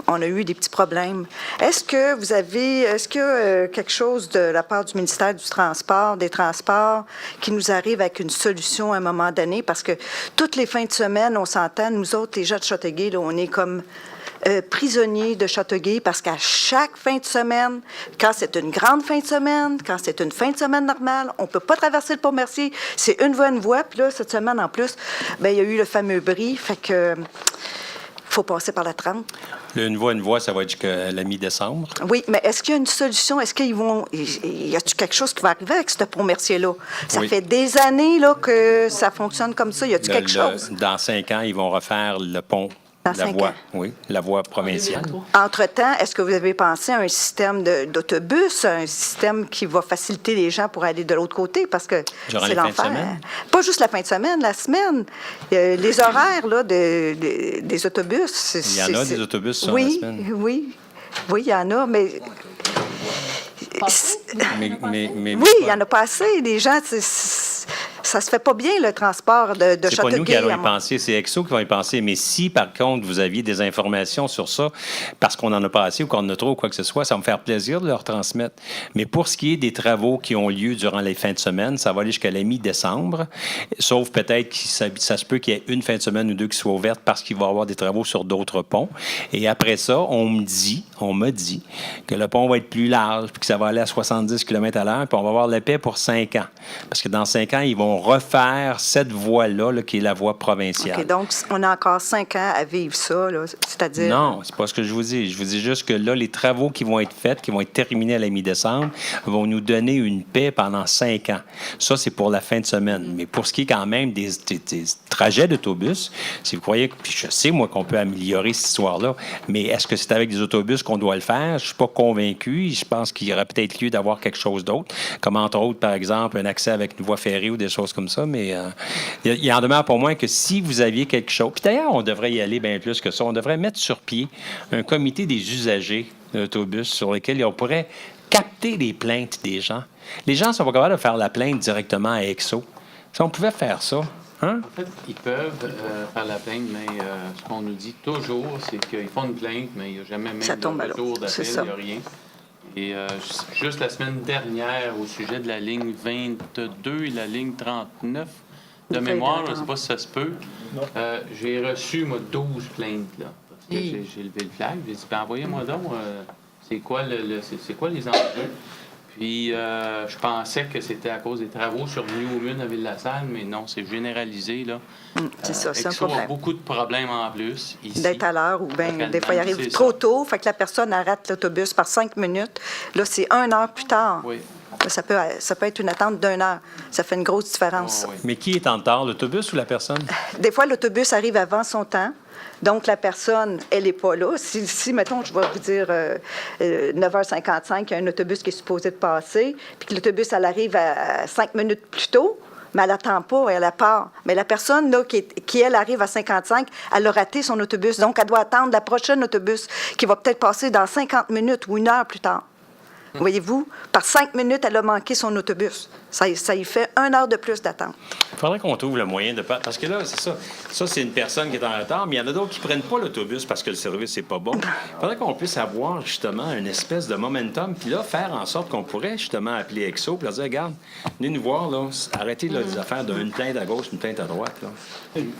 on a eu des petits problèmes. Est-ce que quelque chose de la part du ministère du Transport, des Transports, qui nous arrive avec une solution à un moment donné? Parce que toutes les fins de semaine, on s'entend, nous autres, les gens de Châteauguay, là, on est comme prisonniers de Châteauguay parce qu'à chaque fin de semaine, quand c'est une grande fin de semaine, quand c'est une fin de semaine normale, on ne peut pas traverser le pont Mercier. C'est une voie, puis là, cette semaine en plus, bien, il y a eu le fameux bris, fait que faut passer par la 30. Une voie, ça va être jusqu'à la mi-décembre. Oui, mais est-ce qu'il y a une solution? Est-ce qu'ils vont... Y a-t-il quelque chose qui va arriver avec ce pont Mercier-là? Ça fait des années là, que ça fonctionne comme ça. Y a-t-il quelque chose? Dans 5 ans, ils vont refaire le pont. Dans la 5 voie, ans? oui, la voie provinciale. Entre-temps, est-ce que vous avez pensé à un système d'autobus, un système qui va faciliter les gens pour aller de l'autre côté? Parce que Durant c'est les fins de l'enfer. semaine? Pas juste la fin de semaine, la semaine. Les horaires là, des autobus. Il y en a des autobus sur la semaine. Oui, il y en a, mais... Mais oui, il y en a pas assez. Les gens, ça se fait pas bien, le transport de c'est pas Châteauguay. nous qui allons y penser, c'est EXO qui va y penser. Mais si, par contre, vous aviez des informations sur ça, parce qu'on en a pas assez ou qu'on en a trop ou quoi que ce soit, ça va me faire plaisir de leur transmettre. Mais pour ce qui est des travaux qui ont lieu durant les fins de semaine, ça va aller jusqu'à la mi-décembre, sauf peut-être que ça se peut qu'il y ait une fin de semaine ou deux qui soient ouvertes parce qu'il va y avoir des travaux sur d'autres ponts. Et après ça, on m'a dit que le pont va être plus large puis que ça va aller à 70 km/h, puis on va avoir la paix pour 5 ans. Parce que dans 5 ans, ils vont refaire cette voie-là, là, qui est la voie provinciale. OK, donc on a encore 5 ans à vivre ça, là, c'est-à-dire... Non, c'est pas ce que je vous dis. Je vous dis juste que là, les travaux qui vont être faits, qui vont être terminés à la mi-décembre, vont nous donner une paix pendant 5 ans. Ça, c'est pour la fin de semaine. Mais pour ce qui est quand même des trajets d'autobus, si vous croyez... Puis je sais, moi, qu'on peut améliorer cette histoire-là, mais est-ce que c'est avec des autobus qu'on doit le faire? Je suis pas convaincu. Je pense qu'il y aurait peut-être lieu d'avoir quelque chose d'autre, comme entre autres, par exemple, un accès avec une voie ferrée ou des choses comme ça, mais il en demeure pour moi que si vous aviez quelque chose... Puis d'ailleurs, on devrait y aller bien plus que ça. On devrait mettre sur pied un comité des usagers d'autobus sur lequel on pourrait capter les plaintes des gens. Les gens ne sont pas capables de faire la plainte directement à EXO. Si on pouvait faire ça... Hein? En fait, ils peuvent faire la plainte, mais ce qu'on nous dit toujours, c'est qu'ils font une plainte, mais il n'y a jamais même de retour d'appel, il n'y a rien. Et juste la semaine dernière, au sujet de la ligne 22 et la ligne 39, de mémoire, je ne sais pas si ça se peut, j'ai reçu, moi, 12 plaintes, là. Parce que j'ai levé le flag, j'ai dit, ben, envoyez-moi donc, c'est quoi les enjeux? Puis, je pensais que c'était à cause des travaux sur Newman à Ville-la-Salle, mais non, c'est généralisé, là. C'est ça, c'est un Exo a problème. beaucoup de problèmes en plus, ici. D'être à l'heure ou bien des fois, il Localement, arrive c'est trop ça. tôt, fait que la personne arrête l'autobus par 5 minutes. Là, c'est 1 heure plus tard. Oui. Là, ça peut être une attente d'1 heure. Ça fait une grosse différence. Mais qui est en retard, l'autobus ou la personne? Des fois, l'autobus arrive avant son temps. Donc, la personne, elle n'est pas là. Si, mettons, je vais vous dire 9h55, il y a un autobus qui est supposé de passer, puis que l'autobus, elle arrive à 5 minutes plus tôt, mais elle n'attend pas, elle part. Mais la personne, là, elle arrive à 55, elle a raté son autobus. Donc, elle doit attendre la prochaine autobus qui va peut-être passer dans 50 minutes ou 1 heure plus tard. Voyez-vous? Par 5 minutes, elle a manqué son autobus. Ça y fait 1 heure de plus d'attente. Il faudrait qu'on trouve le moyen de... Parce que là, c'est ça. Ça, c'est une personne qui est en retard, mais il y en a d'autres qui ne prennent pas l'autobus parce que le service n'est pas bon. Il faudrait qu'on puisse avoir, justement, une espèce de momentum, puis là, faire en sorte qu'on pourrait, justement, appeler Exo, puis leur dire, regarde, venez nous voir, là, arrêtez là, des affaires d'une plainte à gauche, une plainte à droite. Là.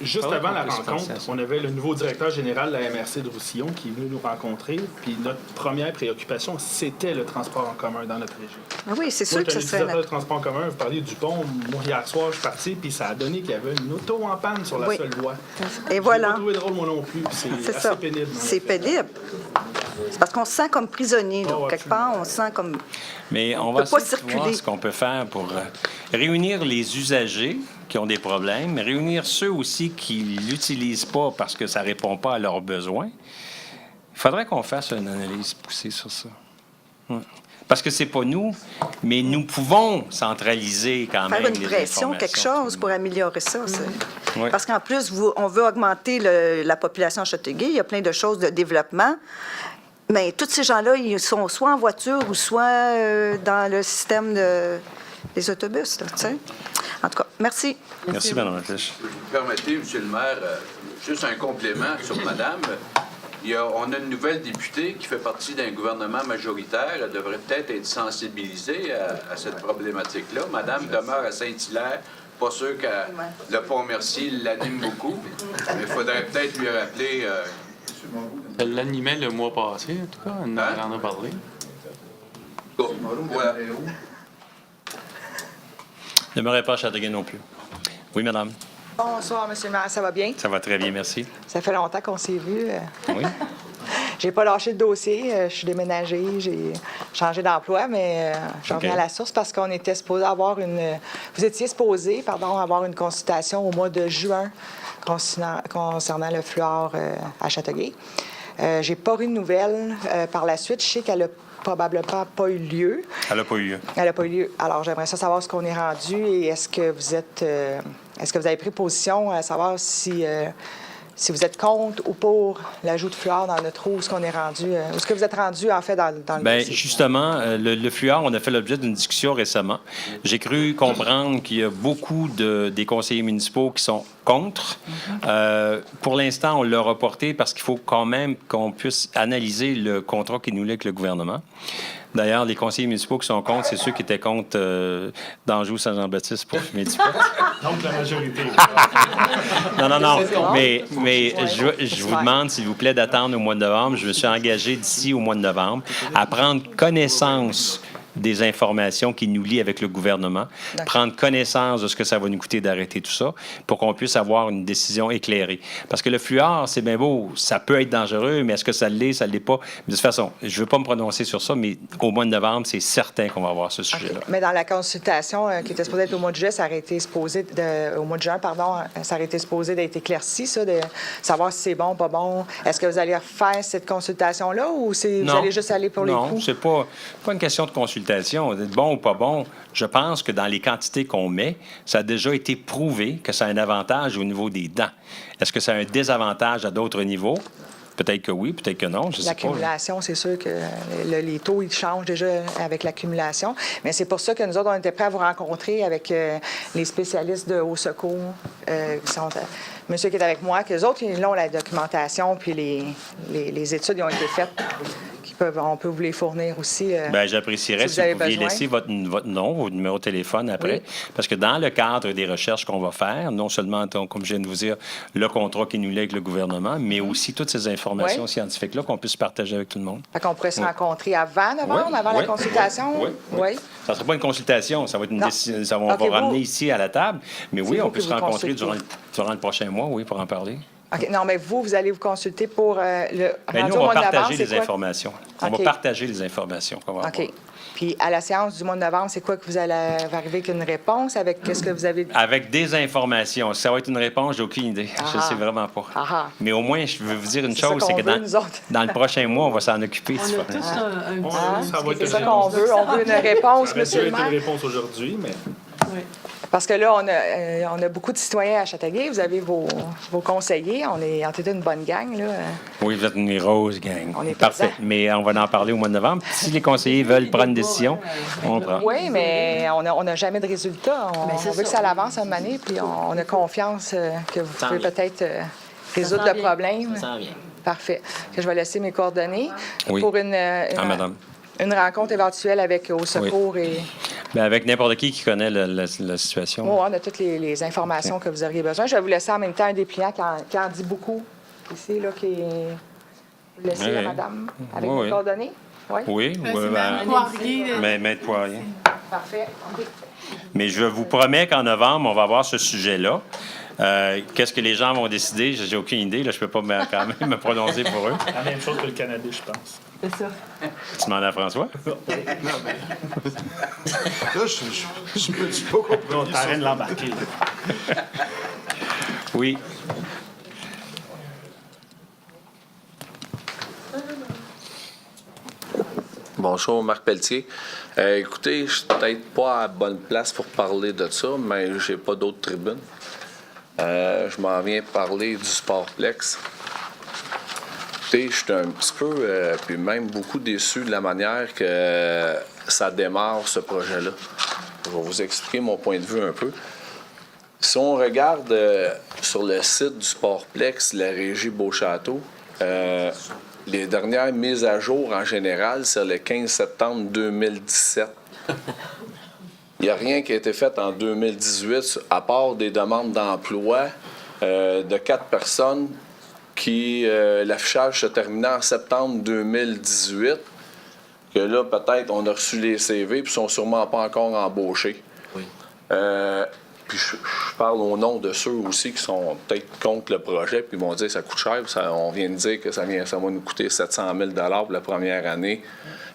Juste Faudrait avant qu'on la puisse rencontre, faire ça. on avait le nouveau directeur général de la MRC de Roussillon qui est venu nous rencontrer, puis notre première préoccupation, c'était le transport en commun dans notre région. Ah oui, c'est sûr Moi, que je ça suis un serait... utilisateur de transport en commun, vous parliez du pont. Moi, hier soir, je suis parti, puis ça a donné qu'il y avait une auto en panne sur la Oui. seule voie. Et Je voilà. l'ai pas trouvé drôle, moi non plus, puis c'est C'est assez ça. pénible. C'est pénible. C'est parce qu'on se sent comme prisonnier. Là. Oh, Quelque part, on se sent comme... Mais on On va peut pas essayer de voir circuler. ce qu'on peut faire pour réunir les usagers qui ont des problèmes, réunir ceux aussi qui ne l'utilisent pas parce que ça ne répond pas à leurs besoins. Il faudrait qu'on fasse une analyse poussée sur ça. Ouais. Parce que c'est pas nous, mais nous pouvons centraliser quand même Faire une les pression, informations. quelque chose pour améliorer ça. Oui. Parce qu'en plus, on veut augmenter la population à Châteauguay. Il y a plein de choses de développement. Mais tous ces gens-là, ils sont soit en voiture ou soit dans le système des autobus. Là, tu sais. En tout cas, merci. Merci, Mme Lattèche. Si vous permettez, M. le maire, juste un complément sur Madame. On a une nouvelle députée qui fait partie d'un gouvernement majoritaire. Elle devrait peut-être être sensibilisée à cette problématique-là. Madame demeure à Saint-Hilaire. Pas sûr que le Pont-Mercier l'anime beaucoup, mais il faudrait peut-être lui rappeler... Elle l'animait le mois passé, en tout cas. Elle en a parlé. Voilà. Ne me pas à Châteauguay non plus. Oui, madame. Bonsoir, M. le maire. Ça va bien? Ça va très bien, merci. Ça fait longtemps qu'on s'est vus. Oui. J'ai pas lâché le dossier. Je suis déménagée. J'ai changé d'emploi, mais je reviens OK. à la source parce qu'on était supposé avoir Vous étiez supposé, avoir une consultation au mois de juin concernant le fluor à Châteauguay. J'ai pas eu de nouvelles par la suite. Je sais qu'elle a probablement pas eu lieu. Elle n'a pas eu lieu. Elle n'a pas eu lieu. Alors, j'aimerais ça savoir ce qu'on est rendu et est-ce que vous avez pris position à savoir si vous êtes contre ou pour l'ajout de fluor dans notre eau, où est-ce qu'on est rendu, où est-ce que vous êtes rendu, en fait, dans le Bien, dossier? justement, le fluor, on a fait l'objet d'une discussion récemment. J'ai cru comprendre qu'il y a beaucoup des conseillers municipaux qui sont contre. Pour l'instant, on l'a reporté parce qu'il faut quand même qu'on puisse analyser le contrat qui nous lie avec le gouvernement. D'ailleurs, les conseillers municipaux qui sont contre, c'est ceux qui étaient contre d'Anjou-Saint-Jean-Baptiste pour fumer du pot. Donc, la majorité. Non. Mais je vous demande, s'il vous plaît, d'attendre au mois de novembre. Je me suis engagé d'ici au mois de novembre à prendre connaissance des informations qui nous lient avec le gouvernement, prendre connaissance de ce que ça va nous coûter d'arrêter tout ça pour qu'on puisse avoir une décision éclairée. Parce que le fluor, c'est bien beau, ça peut être dangereux, mais est-ce que ça l'est, ça ne l'est pas? Mais de toute façon, je ne veux pas me prononcer sur ça, mais au mois de novembre, c'est certain qu'on va avoir ce sujet-là. Mais dans la consultation qui était supposée être au mois de juillet, ça aurait été supposé au mois de juin, pardon, ça aurait été supposé d'être éclairci, ça, de savoir si c'est bon, pas bon. Est-ce que vous allez refaire cette consultation-là ou vous allez juste aller pour les coups? Non, c'est pas une question de consultation. D'être bon ou pas bon, je pense que dans les quantités qu'on met, ça a déjà été prouvé que ça a un avantage au niveau des dents. Est-ce que ça a un désavantage à d'autres niveaux? Peut-être que oui, peut-être que non, je sais pas. L'accumulation, c'est sûr que les taux, ils changent déjà avec l'accumulation. Mais c'est pour ça que nous autres, on était prêts à vous rencontrer avec les spécialistes de haut secours qui sont... monsieur qui est avec moi, qu'eux autres, ils ont la documentation, puis les études, ils ont été faites, qui on peut vous les fournir aussi. Bien, j'apprécierais si si vous avez vous pouviez besoin. laisser votre nom, votre numéro de téléphone après. Oui. Parce que dans le cadre des recherches qu'on va faire, non seulement, comme je viens de vous dire, le contrat qui nous lie avec le gouvernement, mais aussi toutes ces informations Oui. scientifiques-là qu'on puisse partager avec tout le monde. Fait qu'on pourrait se Oui. rencontrer avant novembre, Oui, avant oui, la consultation? oui, oui. Ça ne sera pas une consultation, ça va être une Non. décision. On OK, va vous- ramener ici à la table. Mais C'est oui, vous on peut qui se vous rencontrer consultez. durant le prochain mois, oui, pour en parler. OK. Non, mais vous allez vous consulter pour le Bien, rendu nous, au on mois va de novembre, partager c'est les quoi? informations. On OK. va partager les informations qu'on va OK. avoir. Puis à la séance du mois de novembre, c'est quoi que vous allez arriver avec une réponse? Avec qu'est-ce que vous avez... Avec des informations. Si ça va être une réponse, j'ai aucune idée. Je ne Ah. sais vraiment pas. Ah. Mais au moins, je veux vous dire une C'est ça chose, c'est qu'on que veut, nous autres. dans le prochain mois, on va s'en occuper. On a tous un petit... Ça va être C'est ça une qu'on réponse. veut. On veut une réponse, Ça aurait dû monsieur le être une maire. réponse aujourd'hui, mais... Parce que là, on a beaucoup de citoyens à Châteauguay. Vous avez vos conseillers. On est une bonne gang, là. Oui, vous êtes une rose gang. On est Parfait. présents. Mais on va en parler au mois de novembre. Si les conseillers veulent prendre une décision, on prend. Oui, mais on n'a jamais de résultat. Ben, c'est On veut que ça. ça avance à un moment donné, puis on a confiance que vous Ça pouvez vient. peut-être résoudre s'en le vient. problème. Ça s'en vient. Parfait. Que je vais laisser mes coordonnées Oui. pour Madame. une rencontre éventuelle avec Au Secours et... Ben, avec n'importe qui connaît la situation. Oh, on a toutes les informations que vous auriez besoin. Je vais vous laisser en même temps un dépliant qui en dit beaucoup ici, là, qui est... Vous le laissez, Oui, oui. madame, avec Oui, vos oui. coordonnées? Oui. Oui, C'est Mme Poirier. Maître Poirier. Parfait. OK. Mais je vous promets qu'en novembre, on va avoir ce sujet-là. Qu'est-ce que les gens vont décider? J'ai aucune idée. Là, je ne peux pas quand même me prononcer pour eux. La même chose que le cannabis, je pense. C'est ça. Tu demandes à François? Là, je me dis pas compris. On t'arrête de l'embarquer. là. Oui. Bonjour, Marc Pelletier. Écoutez, je suis peut-être pas à la bonne place pour parler de ça, mais j'ai pas d'autres tribunes. Je m'en viens parler du Sportplex. Écoutez, je suis un petit peu, puis même beaucoup déçu de la manière que ça démarre, ce projet-là. Je vais vous expliquer mon point de vue un peu. Si on regarde sur le site du Sportplex, la régie Beauchâteau, les dernières mises à jour en général, c'est le 15 septembre 2017. Il n'y a rien qui a été fait en 2018, à part des demandes d'emploi de 4 personnes qui, l'affichage se terminait en septembre 2018, que là, peut-être, on a reçu les CV, puis ils sont sûrement pas encore embauchés. Oui. Puis je parle au nom de ceux aussi qui sont peut-être contre le projet, puis ils vont dire que ça coûte cher. On vient de dire que ça va nous coûter 700 000 pour la première année,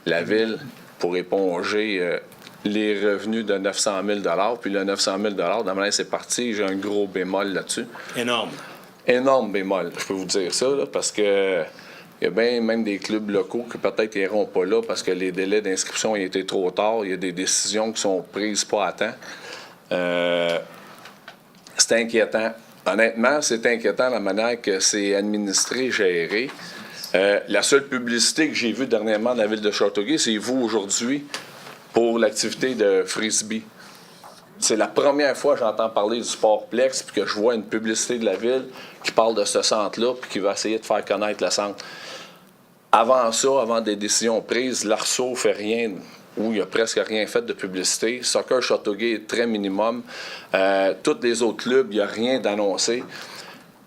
la ville, pour éponger les revenus de 900 000 Puis le 900 000 de la manière c'est parti, j'ai un gros bémol là-dessus. Énorme. Énorme bémol, je peux vous dire ça, là, parce que il y a bien même des clubs locaux qui peut-être n'iront pas là parce que les délais d'inscription ont été trop tard. Il y a des décisions qui sont prises pas à temps. C'est inquiétant. Honnêtement, c'est inquiétant la manière que c'est administré, géré. La seule publicité que j'ai vue dernièrement de la ville de Châteauguay, c'est vous aujourd'hui pour l'activité de Frisbee. C'est la première fois que j'entends parler du Sportplex puis que je vois une publicité de la ville qui parle de ce centre-là puis qui va essayer de faire connaître le centre. Avant ça, avant des décisions prises, l'ARSO fait rien, ou il n'y a presque rien fait de publicité. Soccer Châteauguay est très minimum. Tous les autres clubs, il n'y a rien d'annoncé.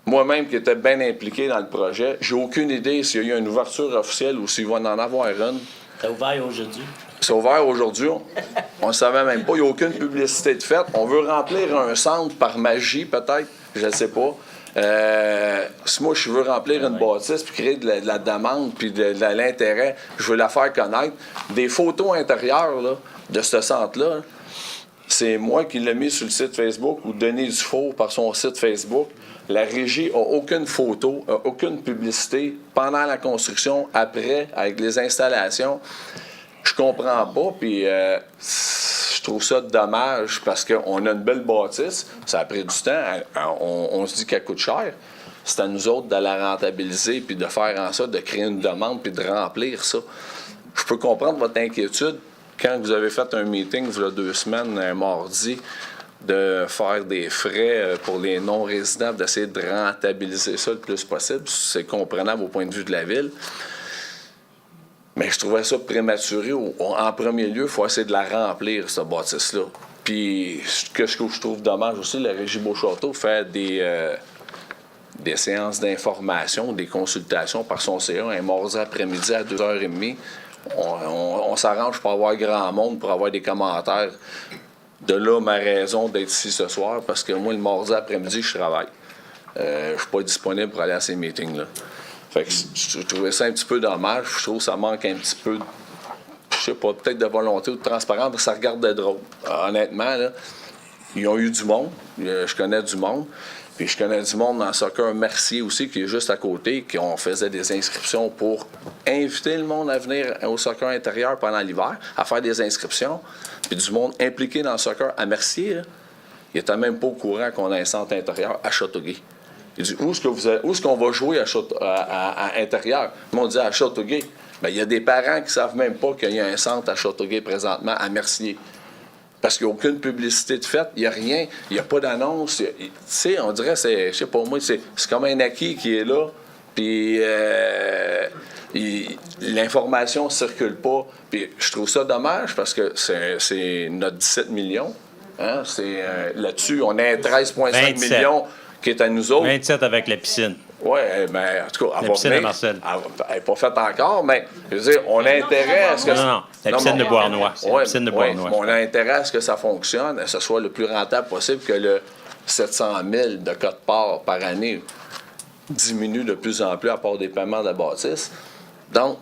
Moi-même qui étais bien impliqué dans le projet, j'ai aucune idée s'il y a eu une ouverture officielle ou s'il va en avoir une. C'est ouvert aujourd'hui. C'est ouvert aujourd'hui. On ne savait même pas. Il n'y a aucune publicité de fait. On veut remplir un centre par magie, peut-être. Je ne sais pas. Si moi, je veux remplir une bâtisse puis créer de la demande puis de l'intérêt, je veux la faire connaître. Des photos intérieures là, de ce centre-là, c'est moi qui l'ai mis sur le site Facebook ou Denis Dufour par son site Facebook. La régie n'a aucune photo, aucune publicité pendant la construction, après, avec les installations. Je comprends pas, puis je trouve ça dommage parce qu'on a une belle bâtisse. Ça a pris du temps. On se dit qu'elle coûte cher. C'est à nous autres de la rentabiliser puis de faire en sorte de créer une demande puis de remplir ça. Je peux comprendre votre inquiétude quand vous avez fait un meeting, il y a 2 semaines, un mardi, de faire des frais pour les non-résidents, d'essayer de rentabiliser ça le plus possible. C'est comprenable au point de vue de la ville. Mais je trouvais ça prématuré. En premier lieu, il faut essayer de la remplir, cette bâtisse-là. Puis, ce que je trouve dommage aussi, la Régie Beauchâteau fait des séances d'information, des consultations par son CA un mardi après-midi à 2h30. On s'arrange pour avoir grand monde, pour avoir des commentaires. De là, ma raison d'être ici ce soir, parce que moi, le mardi après-midi, je travaille. Je suis pas disponible pour aller à ces meetings-là. Fait que je trouvais ça un petit peu dommage. Je trouve que ça manque un petit peu, je sais pas, peut-être de volonté ou de transparence, parce que ça regarde de drôle. Honnêtement, là, ils ont eu du monde. Je connais du monde. Puis je connais du monde dans le soccer Mercier aussi, qui est juste à côté, on faisait des inscriptions pour inviter le monde à venir au soccer intérieur pendant l'hiver, à faire des inscriptions. Puis du monde impliqué dans le soccer à Mercier, là, il n'était même pas au courant qu'on a un centre intérieur à Châteauguay. Il dit, où est-ce qu'on va jouer à intérieur? Le monde dit à Châteauguay. Bien, il y a des parents qui ne savent même pas qu'il y a un centre à Châteauguay présentement, à Mercier. Parce qu'il n'y a aucune publicité de fait, il n'y a rien, il n'y a pas d'annonce. Tu sais, on dirait, je sais pas moi, c'est comme un acquis qui est là, puis l'information ne circule pas. Puis je trouve ça dommage parce que c'est notre 17 millions. Hein? Là-dessus, on a un 13,5 millions qui est à nous autres. 27 avec la piscine. Oui, bien, en tout cas, la piscine à Marcel. Elle n'est pas faite encore, mais je veux dire, on a intérêt à ce que... Non, la piscine de Beauharnois. Oui, on a intérêt à ce que ça fonctionne, à ce que ce soit le plus rentable possible, que le 700 000 de cote-part par année diminue de plus en plus à part des paiements de la bâtisse. Donc,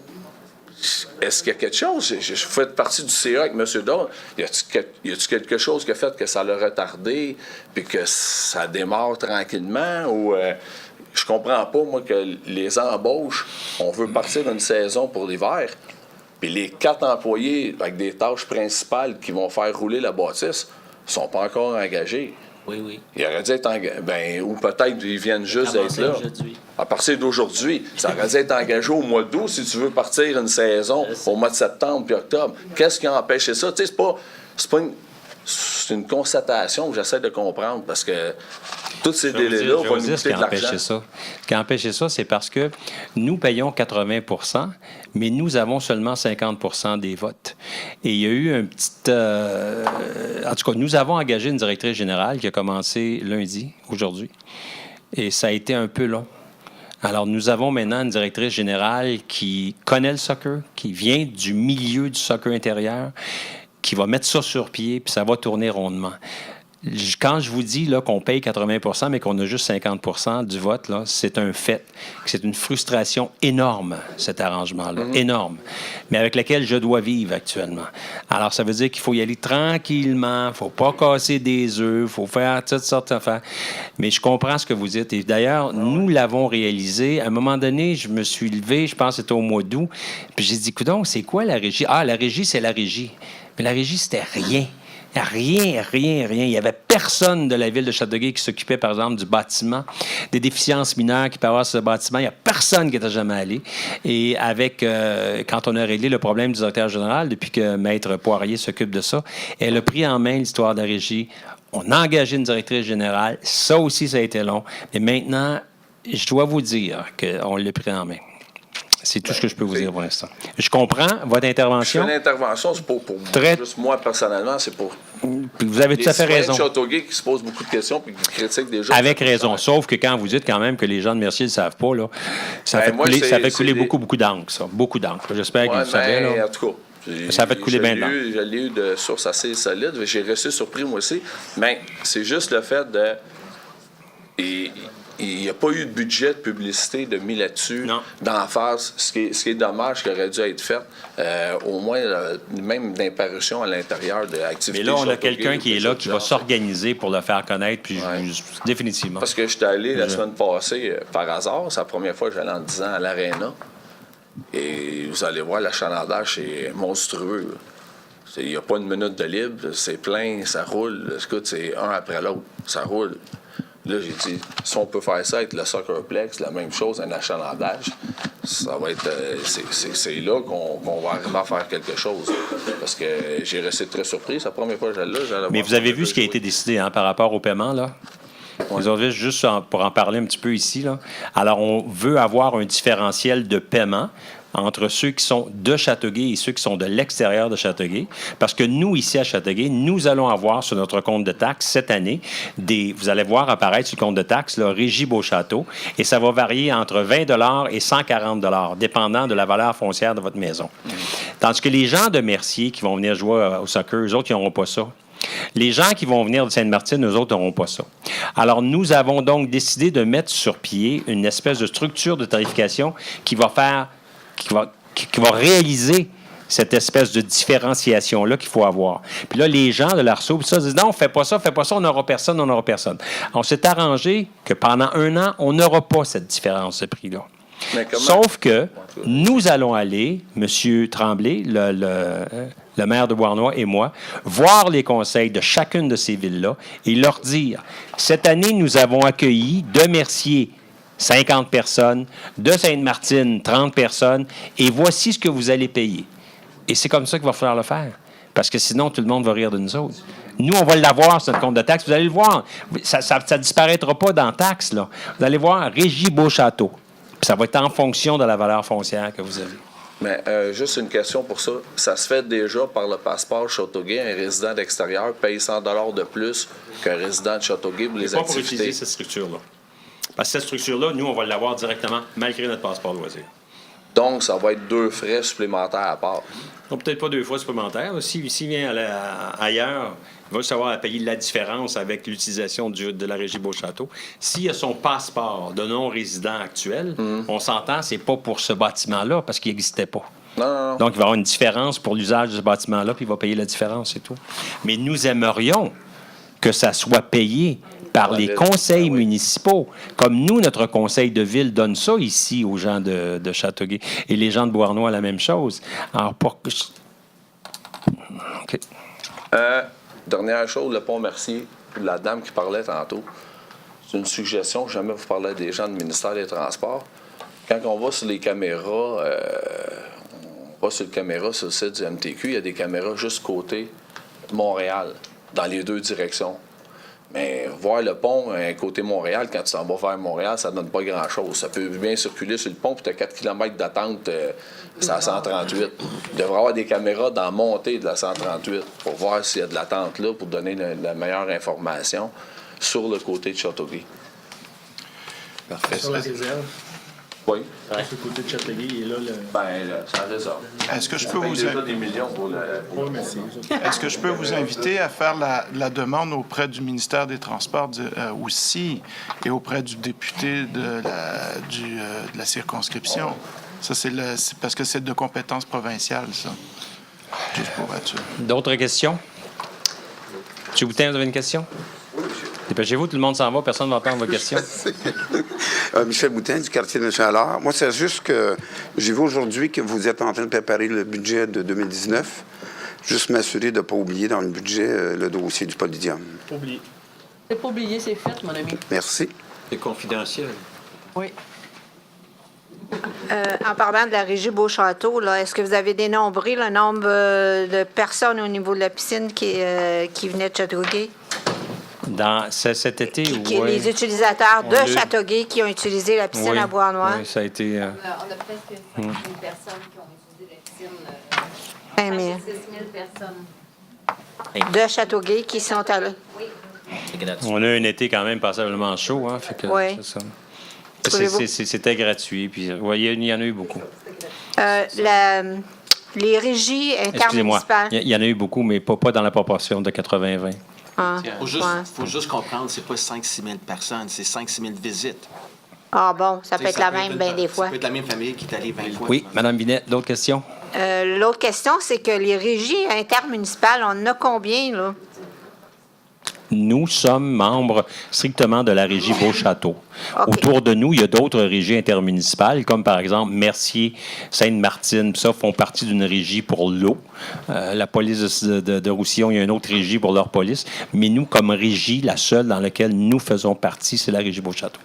est-ce qu'il y a quelque chose? Je fais partie du CA avec M. Dawn. Y a-t-il quelque chose qui a fait que ça l'a retardé, puis que ça démarre tranquillement, ou... Je comprends pas, moi, que les embauches, on veut partir d'une saison pour l'hiver, puis les 4 employés avec des tâches principales qui vont faire rouler la bâtisse ne sont pas encore engagés. Oui. Ils auraient dû être engagés. Ou peut-être ils viennent juste d'être là. À partir d'aujourd'hui. Ça aurait dû être engagé au mois d'août si tu veux partir une saison au mois de septembre puis octobre. Qu'est-ce qui a empêché ça? Tu sais, c'est une constatation que j'essaie de comprendre parce que tous ces délais-là vont nous coûter de l'argent. Ce qui a empêché ça, c'est parce que nous payons 80 % mais nous avons seulement 50 % des votes. Et il y a eu un petit... en tout cas, nous avons engagé une directrice générale qui a commencé lundi, aujourd'hui, et ça a été un peu long. Alors, nous avons maintenant une directrice générale qui connaît le soccer, qui vient du milieu du soccer intérieur, qui va mettre ça sur pied, puis ça va tourner rondement. Quand je vous dis là, qu'on paye 80 % mais qu'on a juste 50 % du vote, là, c'est un fait. C'est une frustration énorme, cet arrangement-là, énorme, mais avec laquelle je dois vivre actuellement. Alors, ça veut dire qu'il faut y aller tranquillement, il ne faut pas casser des œufs, il faut faire toutes sortes d'affaires. Mais je comprends ce que vous dites. Et d'ailleurs, nous l'avons réalisé. À un moment donné, je me suis levé, je pense que c'était au mois d'août, puis j'ai dit, coudonc, c'est quoi la régie? Ah, la régie, c'est la régie. Mais la régie, c'était rien. Rien. Il n'y avait personne de la ville de Châteauguay qui s'occupait, par exemple, du bâtiment, des déficiences mineures qui peuvent avoir ce bâtiment. Il n'y a personne qui n'était jamais allé. Et quand on a réglé le problème du directeur général, depuis que Maître Poirier s'occupe de ça, elle a pris en main l'histoire de la régie. On a engagé une directrice générale. Ça aussi, ça a été long. Mais maintenant, je dois vous dire qu'on l'a pris en main. C'est tout ce que je peux vous dire pour l'instant. Je comprends votre intervention. Je fais l'intervention, c'est pas pour juste moi personnellement, c'est pour vous avez tout à fait raison. Les Châteauguay qui se posent beaucoup de questions et qui critiquent des gens. Avec raison, sauf que quand vous dites quand même que les gens de Mercier ne le savent pas, là, ça fait couler beaucoup d'encre, ça. Beaucoup d'encre. J'espère que vous le savez. Là. En tout cas, ça fait couler bien d'encre. Je l'ai eu de sources assez solides. J'ai resté surpris moi aussi. Mais c'est juste le fait de... Il n'y a pas eu de budget de publicité de mis là-dessus, d'en face, ce qui est dommage, qui aurait dû être fait, au moins même d'imparution à l'intérieur de l'activité. Mais là, on a quelqu'un qui est là, qui va s'organiser pour le faire connaître, puis définitivement. Parce que j'étais allé la semaine passée, par hasard, c'est la première fois que j'allais en 10 ans à l'Arena, et vous allez voir, l'achalandage, c'est monstrueux. Il n'y a pas une minute de libre, c'est plein, ça roule. Écoute, c'est un après l'autre, ça roule. Là, j'ai dit, si on peut faire ça avec le Soccerplex, la même chose, un achalandage, ça va être... c'est là qu'on va arriver à faire quelque chose. Parce que j'ai resté très surpris. C'est la première fois que j'allais là. Mais vous avez vu ce qui a été décidé par rapport au paiement, là? Ouais. Vous avez juste pour en parler un petit peu ici, là. Alors, on veut avoir un différentiel de paiement entre ceux qui sont de Châteauguay et ceux qui sont de l'extérieur de Châteauguay, parce que nous, ici à Châteauguay, nous allons avoir sur notre compte de taxes cette année, vous allez voir apparaître sur le compte de taxes, là, Régie Beauchâteau, et ça va varier entre 20 $ et 140 $, dépendant de la valeur foncière de votre maison. Tandis que les gens de Mercier qui vont venir jouer au soccer, eux autres, ils n'auront pas ça. Les gens qui vont venir de Sainte-Martine, eux autres, n'auront pas ça. Alors, nous avons donc décidé de mettre sur pied une espèce de structure de tarification qui va réaliser cette espèce de différenciation-là qu'il faut avoir. Puis là, les gens de l'ARSO, ça, disent non, fais pas ça, on n'aura personne. On s'est arrangé que pendant 1 an, on n'aura pas cette différence de prix-là. Sauf que nous allons aller, M. Tremblay, le maire de Beauharnois et moi, voir les conseils de chacune de ces villes-là et leur dire, cette année, nous avons accueilli de Mercier 50 personnes, de Sainte-Martine 30 personnes, et voici ce que vous allez payer. Et c'est comme ça qu'il va falloir le faire, parce que sinon, tout le monde va rire de nous autres. Nous, on va l'avoir sur notre compte de taxes. Vous allez le voir. Ça ne disparaîtra pas dans la taxe, là. Vous allez voir Régie Beauchâteau. Puis ça va être en fonction de la valeur foncière que vous avez. Mais juste une question pour ça. Ça se fait déjà par le passeport Châteauguay. Un résident d'extérieur paye 100 $ de plus qu'un résident de Châteauguay pour les pas activités. Pour utiliser cette structure-là. Parce que cette structure-là, nous, on va l'avoir directement, malgré notre passeport loisir. Donc, ça va être 2 frais supplémentaires à part. Non, peut-être pas 2 fois supplémentaires. S'il vient ailleurs, il va juste avoir à payer la différence avec l'utilisation de la Régie Beauchâteau. S'il a son passeport de non-résident actuel, on s'entend, c'est pas pour ce bâtiment-là, parce qu'il n'existait pas. Non. Donc, il va y avoir une différence pour l'usage de ce bâtiment-là, puis il va payer la différence, c'est tout. Mais nous aimerions que ça soit payé par les conseils municipaux. Comme nous, notre conseil de ville donne ça ici aux gens de Châteauguay. Et les gens de Beauharnois, la même chose. Alors, OK. Dernière chose, le pont Mercier, la dame qui parlait tantôt, c'est une suggestion, jamais vous parlez des gens du ministère des Transports. Quand on va sur les caméras, sur le site du MTQ, il y a des caméras juste côté Montréal, dans les 2 directions. Mais voir le pont côté Montréal, quand tu t'en vas vers Montréal, ça ne donne pas grand-chose. Ça peut bien circuler sur le pont, puis tu as 4 km d'attente, c'est à 138. Il devrait y avoir des caméras dans la montée de la 138 pour voir s'il y a de l'attente là, pour donner la meilleure information sur le côté de Châteauguay. Parfait. Sur la réserve. Oui. Sur le côté de Châteauguay, et là, c'est la réserve. Est-ce que je peux des millions pour Est-ce que je peux vous inviter à faire la demande auprès du ministère des Transports aussi et auprès du député de la circonscription? Ça, c'est parce que c'est de compétence provinciale, ça. Juste pour être sûr. D'autres questions? M. Boutin, vous avez une question? Oui, monsieur. Dépêchez-vous, tout le monde s'en va, personne ne va entendre vos questions. Michel Boutin, du quartier de Chaleur. Moi, c'est juste que j'ai vu aujourd'hui que vous êtes en train de préparer le budget de 2019. Juste m'assurer de ne pas oublier dans le budget le dossier du Polydium. Oublié. C'est pas oublié, c'est fait, mon ami. Merci. C'est confidentiel. Oui. En parlant de la Régie Beauchâteau, là, est-ce que vous avez dénombré le nombre de personnes au niveau de la piscine qui venaient de Châteauguay? Dans cet été, Les utilisateurs de Châteauguay qui ont utilisé la piscine à Beauharnois. Oui, ça a été... On a presque 5 000 personnes qui ont utilisé la piscine. 5 000. 6 000 personnes. De Châteauguay qui sont allés. Oui. On a un été quand même passablement chaud, hein, fait que oui. c'est ça. C'était gratuit, puis il y en a eu beaucoup. Les régies Excusez-moi, intermunicipales. il y en a eu beaucoup, mais pas dans la proportion de 80-20. Il faut juste comprendre, c'est pas 5-6 000 personnes, c'est 5-6 000 visites. Ah bon, ça peut T'sais, être la même bien des fois. Ça peut être la même famille qui est allée 20 fois. Oui, Mme Binet, d'autres questions? L'autre question, c'est que les régies intermunicipales, on en a combien, là? Nous sommes membres strictement de la Régie Beauchâteau. Okay. Autour de nous, il y a d'autres régies intermunicipales, comme par exemple Mercier, Sainte-Martine, ça font partie d'une régie pour l'eau. La police de Roussillon, il y a une autre régie pour leur police. Mais nous, comme régie, la seule dans laquelle nous faisons partie, c'est la Régie Beauchâteau.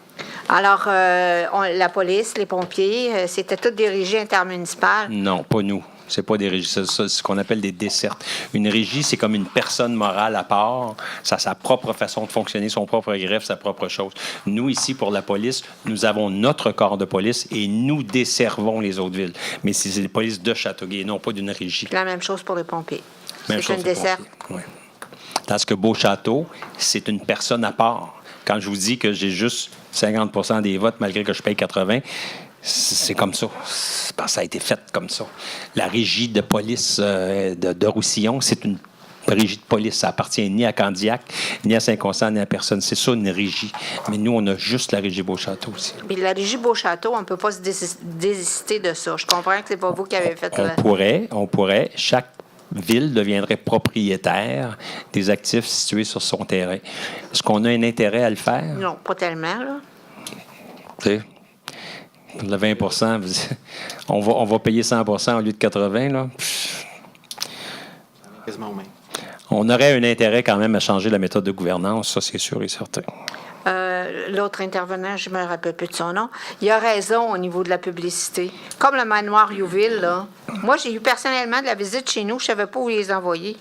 Alors, la police, les pompiers, c'était toutes des régies intermunicipales? Non, pas nous. C'est pas des régies. C'est ce qu'on appelle des dessertes. Une régie, c'est comme une personne morale à part. Ça a sa propre façon de fonctionner, son propre greffe, sa propre chose. Nous, ici, pour la police, nous avons notre corps de police et nous desservons les autres villes. Mais c'est les polices de Châteauguay, non pas d'une régie. La même chose pour les pompiers. Même C'est chose une pour les desserte. pompiers, oui. Tandis que Beauchâteau, c'est une personne à part. Quand je vous dis que j'ai juste 50 des votes, malgré que je paye 80, c'est comme ça. Ça a été fait comme ça. La régie de police de Roussillon, c'est une régie de police. Ça appartient ni à Candiac, ni à Saint-Constant, ni à personne. C'est ça, une régie. Mais nous, on a juste la régie Beauchâteau aussi. Puis la régie Beauchâteau, on ne peut pas se désister de ça. Je comprends que c'est pas vous qui avez fait On pourrait. Chaque ville deviendrait propriétaire des actifs situés sur son terrain. Est-ce qu'on a un intérêt à le faire? Non, pas tellement, là. Tu sais, le 20 on va payer 100 au lieu de 80 là. Quasiment au même. On aurait un intérêt quand même à changer la méthode de gouvernance, ça c'est sûr et certain. L'autre intervenant, je ne me rappelle plus de son nom, il a raison au niveau de la publicité. Comme le manoir Youville, là. Moi, j'ai eu personnellement de la visite chez nous, je ne savais pas où les envoyer.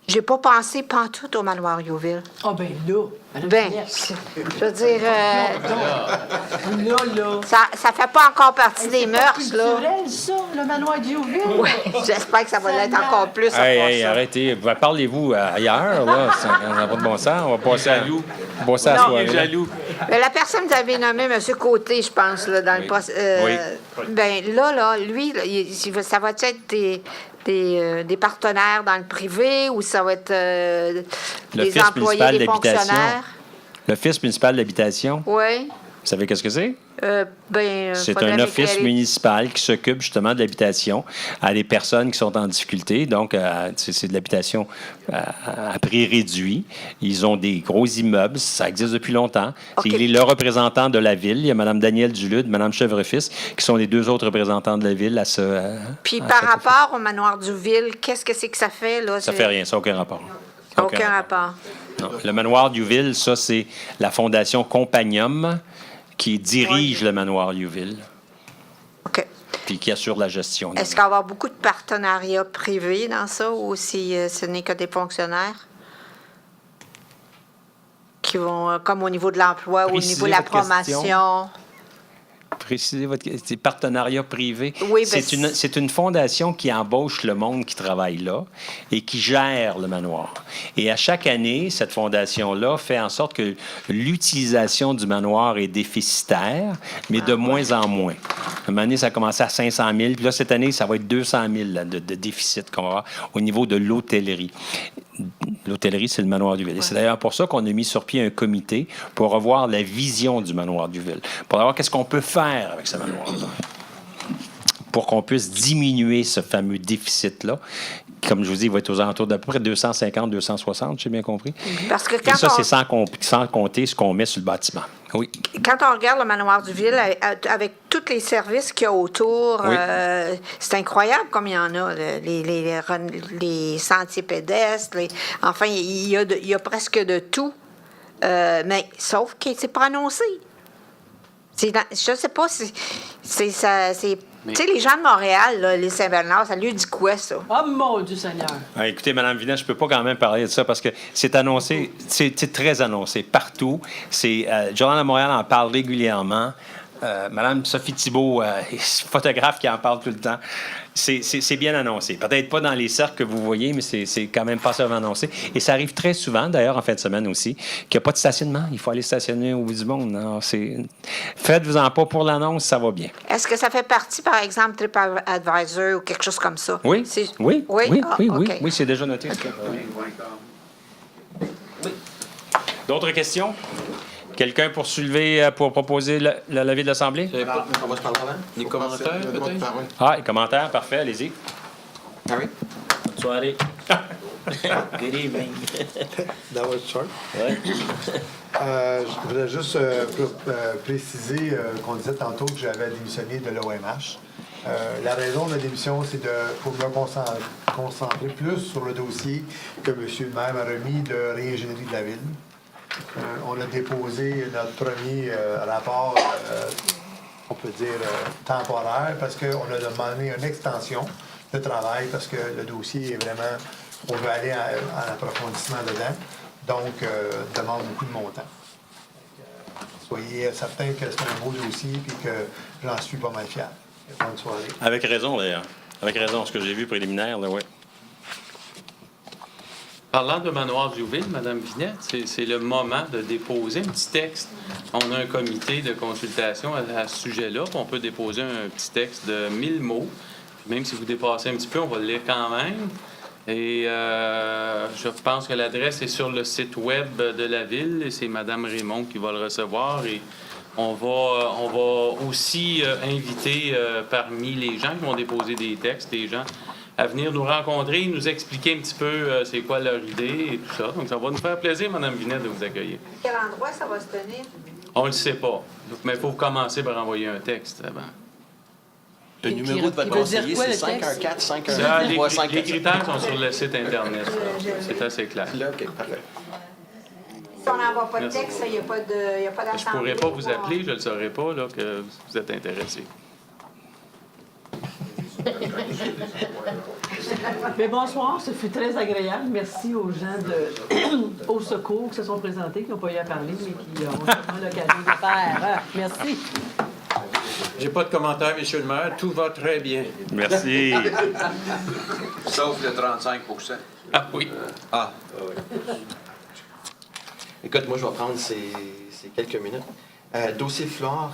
J'ai pas pensé pantoute au manoir Youville. Ah, ben là. Ben, je veux dire, ça fait pas encore partie des mœurs, là. Culturel, ça, le manoir du Youville. Oui, j'espère que ça va l'être encore plus. Hey, arrêtez. Parlez-vous ailleurs, là. Ça n'a pas de bon sens. On va passer à la soirée. Jaloux. Mais la personne que vous avez nommée, M. Côté, je pense, là, dans le poste. Ben là, lui, là, ça va être des partenaires dans le privé ou ça va être des employés, des fonctionnaires? L'Office municipal d'habitation. Oui. Vous savez qu'est-ce que c'est? C'est un office municipal qui s'occupe justement de l'habitation à des personnes qui sont en difficulté. Donc, c'est de l'habitation à prix réduit. Ils ont des gros immeubles. Ça existe depuis longtemps. Okay. Il est le représentant de la ville. Il y a Mme Danielle Dulude, Mme Chevrefils, qui sont les deux autres représentants de la ville à ce... Puis par rapport au manoir du Ville, qu'est-ce que c'est que ça fait? Là? Ça fait rien. Ça n'a aucun rapport. Aucun rapport. Non. Le manoir Youville, ça, c'est la fondation Compagnum qui dirige le manoir Youville. OK. Puis qui assure la gestion. Est-ce qu'il va y avoir beaucoup de partenariats privés dans ça ou si ce n'est que des fonctionnaires qui vont, comme au niveau de l'emploi ou au niveau de la promotion? Précisez votre question. Partenariat privé. Oui, c'est une fondation qui embauche le monde qui travaille là et qui gère le manoir. Et à chaque année, cette fondation-là fait en sorte que l'utilisation du manoir est déficitaire, mais de moins en moins. À un moment donné, ça a commencé à 500 000, puis là, cette année, ça va être 200 000 là, de déficit qu'on va avoir au niveau de l'hôtellerie. L'hôtellerie, c'est le manoir du Ville. Et c'est d'ailleurs pour ça qu'on a mis sur pied un comité pour revoir la vision du manoir du Ville, pour voir qu'est-ce qu'on peut faire avec ce manoir-là, pour qu'on puisse diminuer ce fameux déficit-là. Comme je vous dis, il va être aux alentours d'à peu près 250, 260, j'ai bien compris. Parce que et ça, c'est sans compter ce qu'on met sur le bâtiment. Oui. Quand on regarde le manoir du Ville, avec tous les services qu'il y a autour, oui. C'est incroyable comme il y en a. Les sentiers pédestres, enfin, il y a presque de tout. Mais sauf que c'est pas annoncé. Je ne sais pas si c'est tu sais, les gens de Montréal, là, les Saint-Bernard, ça lui dit quoi, ça? Oh, mon Dieu Seigneur! Écoutez, Mme Vinette, je ne peux pas quand même parler de ça parce que c'est annoncé, c'est très annoncé partout. Le Journal de Montréal en parle régulièrement. Mme Sophie Thibault, photographe qui en parle tout le temps. C'est bien annoncé. Peut-être pas dans les cercles que vous voyez, mais c'est quand même pas seulement annoncé. Et ça arrive très souvent, d'ailleurs, en fin de semaine aussi, qu'il n'y a pas de stationnement. Il faut aller stationner au bout du monde. Alors, faites-vous-en pas pour l'annonce, ça va bien. Est-ce que ça fait partie, par exemple, TripAdvisor ou quelque chose comme ça? Oui. Oui, okay. C'est déjà noté. Okay. D'autres questions? Quelqu'un pour proposer l'avis de l'Assemblée? On va se parler avant. Les commentaires, peut-être? Ah, les commentaires, parfait, allez-y. Harry? Bonne soirée. Good evening. That was short. Ouais. Je voulais juste préciser qu'on disait tantôt que j'avais démissionné de l'OMH. La raison de la démission, c'est pour me concentrer plus sur le dossier que M. le maire m'a remis de réingénierie de la ville. On a déposé notre premier rapport, on peut dire temporaire, parce qu'on a demandé une extension de travail parce que le dossier est vraiment, on veut aller en approfondissement dedans, donc demande beaucoup de montant. Soyez certains que c'est un beau dossier et que j'en suis pas mal fier. Bonne soirée. Avec raison, d'ailleurs. Avec raison, ce que j'ai vu préliminaire, là, oui. Parlant de Manoir Diouville, Mme Vinette, c'est le moment de déposer un petit texte. On a un comité de consultation à ce sujet-là, puis on peut déposer un petit texte de 1000 mots. Puis même si vous dépassez un petit peu, on va le lire quand même. Et je pense que l'adresse est sur le site web de la Ville, et c'est Mme Raymond qui va le recevoir. Et on va aussi inviter parmi les gens qui vont déposer des textes, des gens à venir nous rencontrer, nous expliquer un petit peu c'est quoi leur idée et tout ça. Donc, ça va nous faire plaisir, Mme Vinette, de vous accueillir. À quel endroit ça va se tenir? On ne le sait pas. Donc, mais il faut commencer par envoyer un texte avant. Le numéro de votre conseiller, c'est 514-513-354. Les critères sont sur le site Internet. C'est assez clair. Là, OK, parfait. Si on n'envoie pas de texte, il n'y a pas d'assemblée. Je ne pourrais pas vous appeler, je ne le saurais pas, là, que vous êtes intéressé. Mais bonsoir, ce fut très agréable. Merci aux gens au secours qui se sont présentés, qui n'ont pas eu à parler, mais qui ont sûrement l'occasion de faire. Merci. J'ai pas de commentaire, M. le maire. Tout va très bien. Merci. Sauf le 35 %. Ah oui. Écoute, moi, je vais prendre ces quelques minutes. Dossier Flore,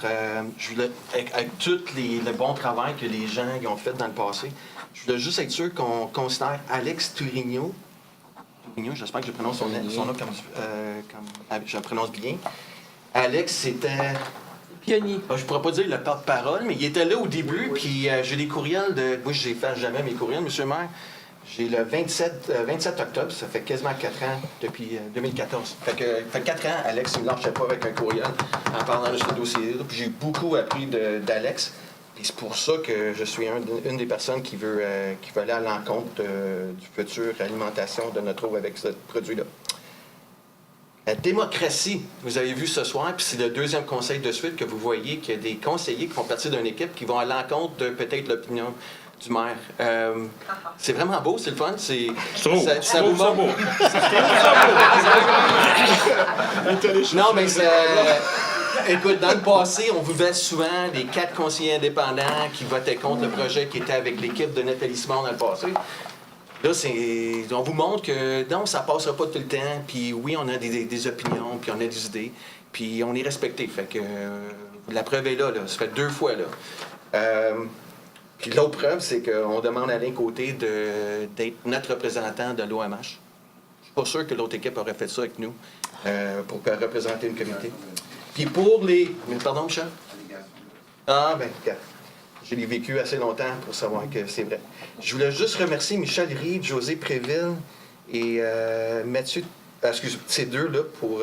je voulais, avec tout le bon travail que les gens ont fait dans le passé, je voulais juste être sûr qu'on considère Alex Tourigno, j'espère que je prononce son nom comme je le prononce bien. Alex, c'était... Pionnier. Je ne pourrais pas dire le porte-parole, mais il était là au début, puis j'ai des courriels de... Moi, je n'efface jamais mes courriels, M. le maire. J'ai le 27 octobre, ça fait quasiment 4 ans, depuis 2014. Fait 4 ans, Alex, il ne lâchait pas avec un courriel en parlant de ce dossier-là. Puis j'ai beaucoup appris d'Alex. Et c'est pour ça que je suis une des personnes qui veut aller à l'encontre du futur alimentation de notre eau avec ce produit-là. La démocratie, vous avez vu ce soir, puis c'est le deuxième conseil de suite que vous voyez qu'il y a des conseillers qui font partie d'une équipe qui vont à l'encontre de peut-être l'opinion du maire. C'est vraiment beau, c'est le fun. Ça vous montre. Non, mais écoute, dans le passé, on vivait souvent les 4 conseillers indépendants qui votaient contre le projet qui était avec l'équipe de Nathalie Simon dans le passé. Là, on vous montre que non, ça passera pas tout le temps. Puis oui, on a des opinions, puis on a des idées, puis on est respecté. Fait que la preuve est là. Ça fait 2 fois là. Puis l'autre preuve, c'est qu'on demande à Alain Côté d'être notre représentant de l'OMH. Je suis pas sûr que l'autre équipe aurait fait ça avec nous pour représenter une comité. Puis pour les... Pardon, Michel? Ah, ben, je l'ai vécu assez longtemps pour savoir que c'est vrai. Je voulais juste remercier Michel Rive, José Préville et Mathieu, ces deux-là pour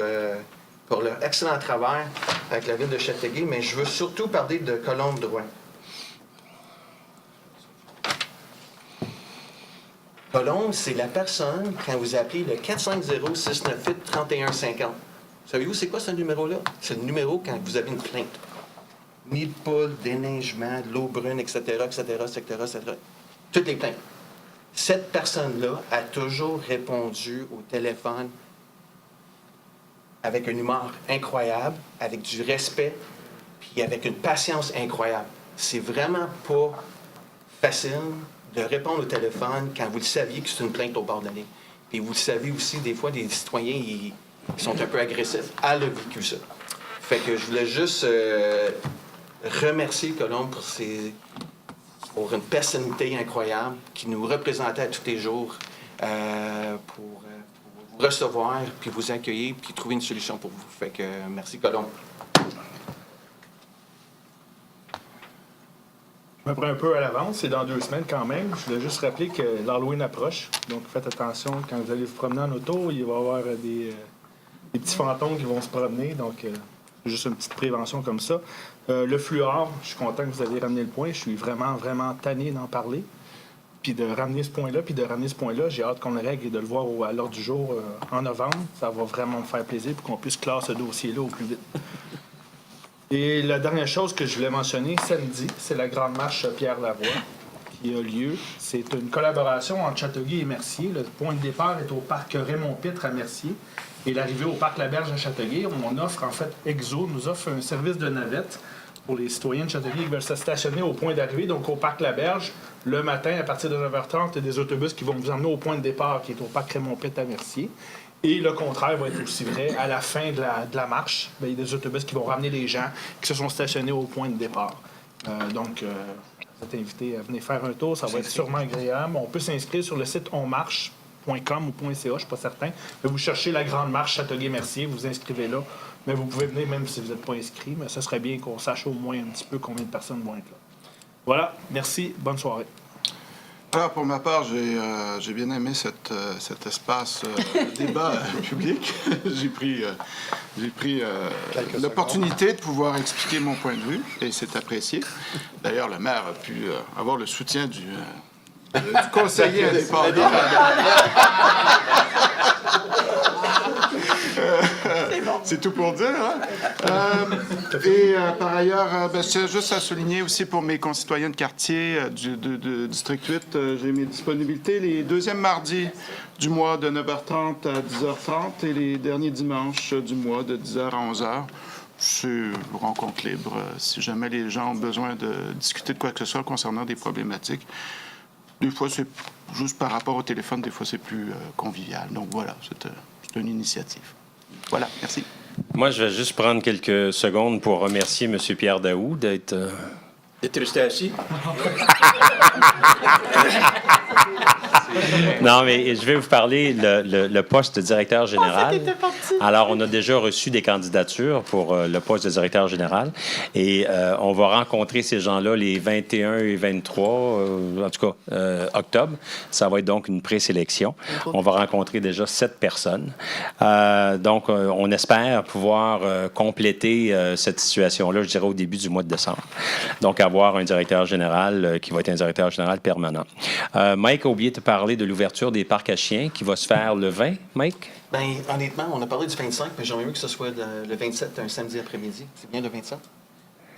leur excellent travail avec la ville de Châteauguay, mais je veux surtout parler de Colombe Drouin. Colombe, c'est la personne, quand vous appelez le 450-698-3150. Savez-vous c'est quoi ce numéro-là? C'est le numéro quand vous avez une plainte. Nid de poule, déneigement, de l'eau brune, etc., etc., etc., etc. Toutes les plaintes. Cette personne-là a toujours répondu au téléphone avec un humour incroyable, avec du respect, puis avec une patience incroyable. C'est vraiment pas facile de répondre au téléphone quand vous le saviez que c'est une plainte au bord de la ligne. Puis vous le savez aussi, des fois, des citoyens, ils sont un peu agressifs. Elle a vécu ça. Fait que je voulais juste remercier Colombe pour une personnalité incroyable qui nous représentait à tous les jours pour vous recevoir, puis vous accueillir, puis trouver une solution pour vous. Fait que merci Colombe. Je me prends un peu à l'avance, c'est dans 2 semaines quand même. Je voulais juste rappeler que l'Halloween approche, donc faites attention quand vous allez vous promener en auto, il va y avoir des petits fantômes qui vont se promener, donc juste une petite prévention comme ça. Le fluor, je suis content que vous ayez ramené le point, je suis vraiment, vraiment tanné d'en parler, puis de ramener ce point-là, j'ai hâte qu'on le règle et de le voir à l'ordre du jour en novembre. Ça va vraiment me faire plaisir pour qu'on puisse classer ce dossier-là au plus vite. Et la dernière chose que je voulais mentionner, samedi, c'est la grande marche Pierre Lavoie, qui a lieu. C'est une collaboration entre Châteauguay et Mercier. Le point de départ est au parc Raymond-Pitre à Mercier et l'arrivée au parc Laberge à Châteauguay. On offre, en fait, EXO nous offre un service de navette pour les citoyens de Châteauguay qui veulent se stationner au point d'arrivée, donc au parc Laberge. Le matin, à partir de 9h30, il y a des autobus qui vont vous emmener au point de départ qui est au parc Raymond-Pitre à Mercier. Et le contraire va être aussi vrai. À la fin de la marche, bien, il y a des autobus qui vont ramener les gens qui se sont stationnés au point de départ. Donc, vous êtes invité à venir faire un tour. Ça va être sûrement agréable. On peut s'inscrire sur le site onmarche.com ou .ca, je ne suis pas certain. Mais vous cherchez la Grande Marche Châteauguay-Mercier, vous vous inscrivez là. Mais vous pouvez venir même si vous n'êtes pas inscrit. Mais ce serait bien qu'on sache au moins un petit peu combien de personnes vont être là. Voilà. Merci. Bonne soirée. Alors, pour ma part, j'ai bien aimé cet espace débat public. J'ai pris l'opportunité de pouvoir expliquer mon point de vue et c'est apprécié. D'ailleurs, le maire a pu avoir le soutien du conseiller indépendant. C'est tout pour dire. Hein? Et par ailleurs, je tiens juste à souligner aussi pour mes concitoyens de quartier de District 8, j'ai mes disponibilités les deuxièmes mardis du mois de 9h30 à 10h30 et les derniers dimanches du mois de 10h à 11h. C'est rencontre libre. Si jamais les gens ont besoin de discuter de quoi que ce soit concernant des problématiques, des fois, c'est juste par rapport au téléphone, des fois, c'est plus convivial. Donc voilà, c'est une initiative. Voilà, merci. Moi, je vais juste prendre quelques secondes pour remercier M. Pierre Daou d'être... D'être resté assis? Non, mais je vais vous parler le poste de directeur général. Alors, on a déjà reçu des candidatures pour le poste de directeur général et on va rencontrer ces gens-là les 21 et 23, en tout cas, octobre. Ça va être donc une présélection. On va rencontrer déjà 7 personnes. Donc, on espère pouvoir compléter cette situation-là, je dirais, au début du mois de décembre. Donc, avoir un directeur général qui va être un directeur général permanent. Mike a oublié de parler de l'ouverture des parcs à chiens qui va se faire le 20, Mike? Bien, honnêtement, on a parlé du 25, mais j'aimerais mieux que ce soit le 27, un samedi après-midi. C'est bien le 27?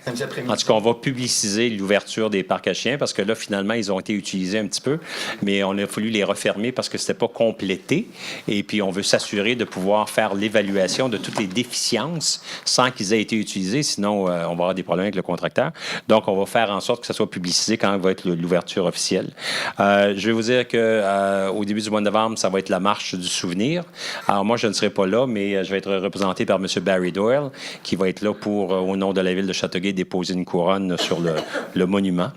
Samedi après-midi. En tout cas, on va publiciser l'ouverture des parcs à chiens parce que là, finalement, ils ont été utilisés un petit peu, mais on a fallu les refermer parce que c'était pas complété. Et puis, on veut s'assurer de pouvoir faire l'évaluation de toutes les déficiences sans qu'ils aient été utilisés. Sinon, on va avoir des problèmes avec le contracteur. Donc, on va faire en sorte que ça soit publicisé quand va être l'ouverture officielle. Je vais vous dire qu'au début du mois de novembre, ça va être la marche du souvenir. Alors, moi, je ne serai pas là, mais je vais être représenté par M. Barry Doyle, qui va être là pour, au nom de la ville de Châteauguay, déposer une couronne sur le monument.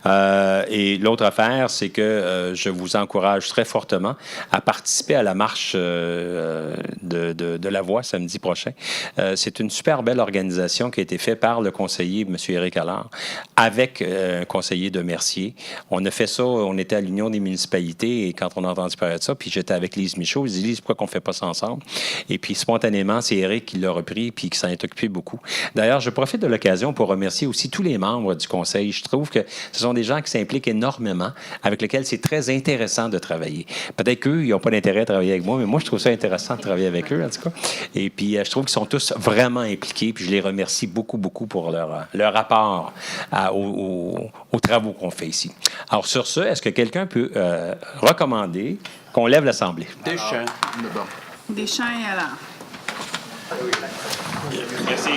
Et l'autre affaire, c'est que je vous encourage très fortement à participer à la marche de la Voix samedi prochain. C'est une super belle organisation qui a été faite par le conseiller, M. Éric Allard, avec un conseiller de Mercier. On a fait ça, on était à l'Union des municipalités et quand on a entendu parler de ça, puis j'étais avec Lise Michaud, je dis, Lise, pourquoi qu'on ne fait pas ça ensemble? Et puis spontanément, c'est Éric qui l'a repris puis qui s'en est occupé beaucoup. D'ailleurs, je profite de l'occasion pour remercier aussi tous les membres du conseil. Je trouve que ce sont des gens qui s'impliquent énormément, avec lesquels c'est très intéressant de travailler. Peut-être qu'eux, ils n'ont pas d'intérêt à travailler avec moi, mais moi, je trouve ça intéressant de travailler avec eux, en tout cas. Et puis, je trouve qu'ils sont tous vraiment impliqués, puis je les remercie beaucoup, beaucoup pour leur apport aux travaux qu'on fait ici. Alors, sur ce, est-ce que quelqu'un peut recommander qu'on lève l'Assemblée? Deschamps. Deschamps et Allard. Merci.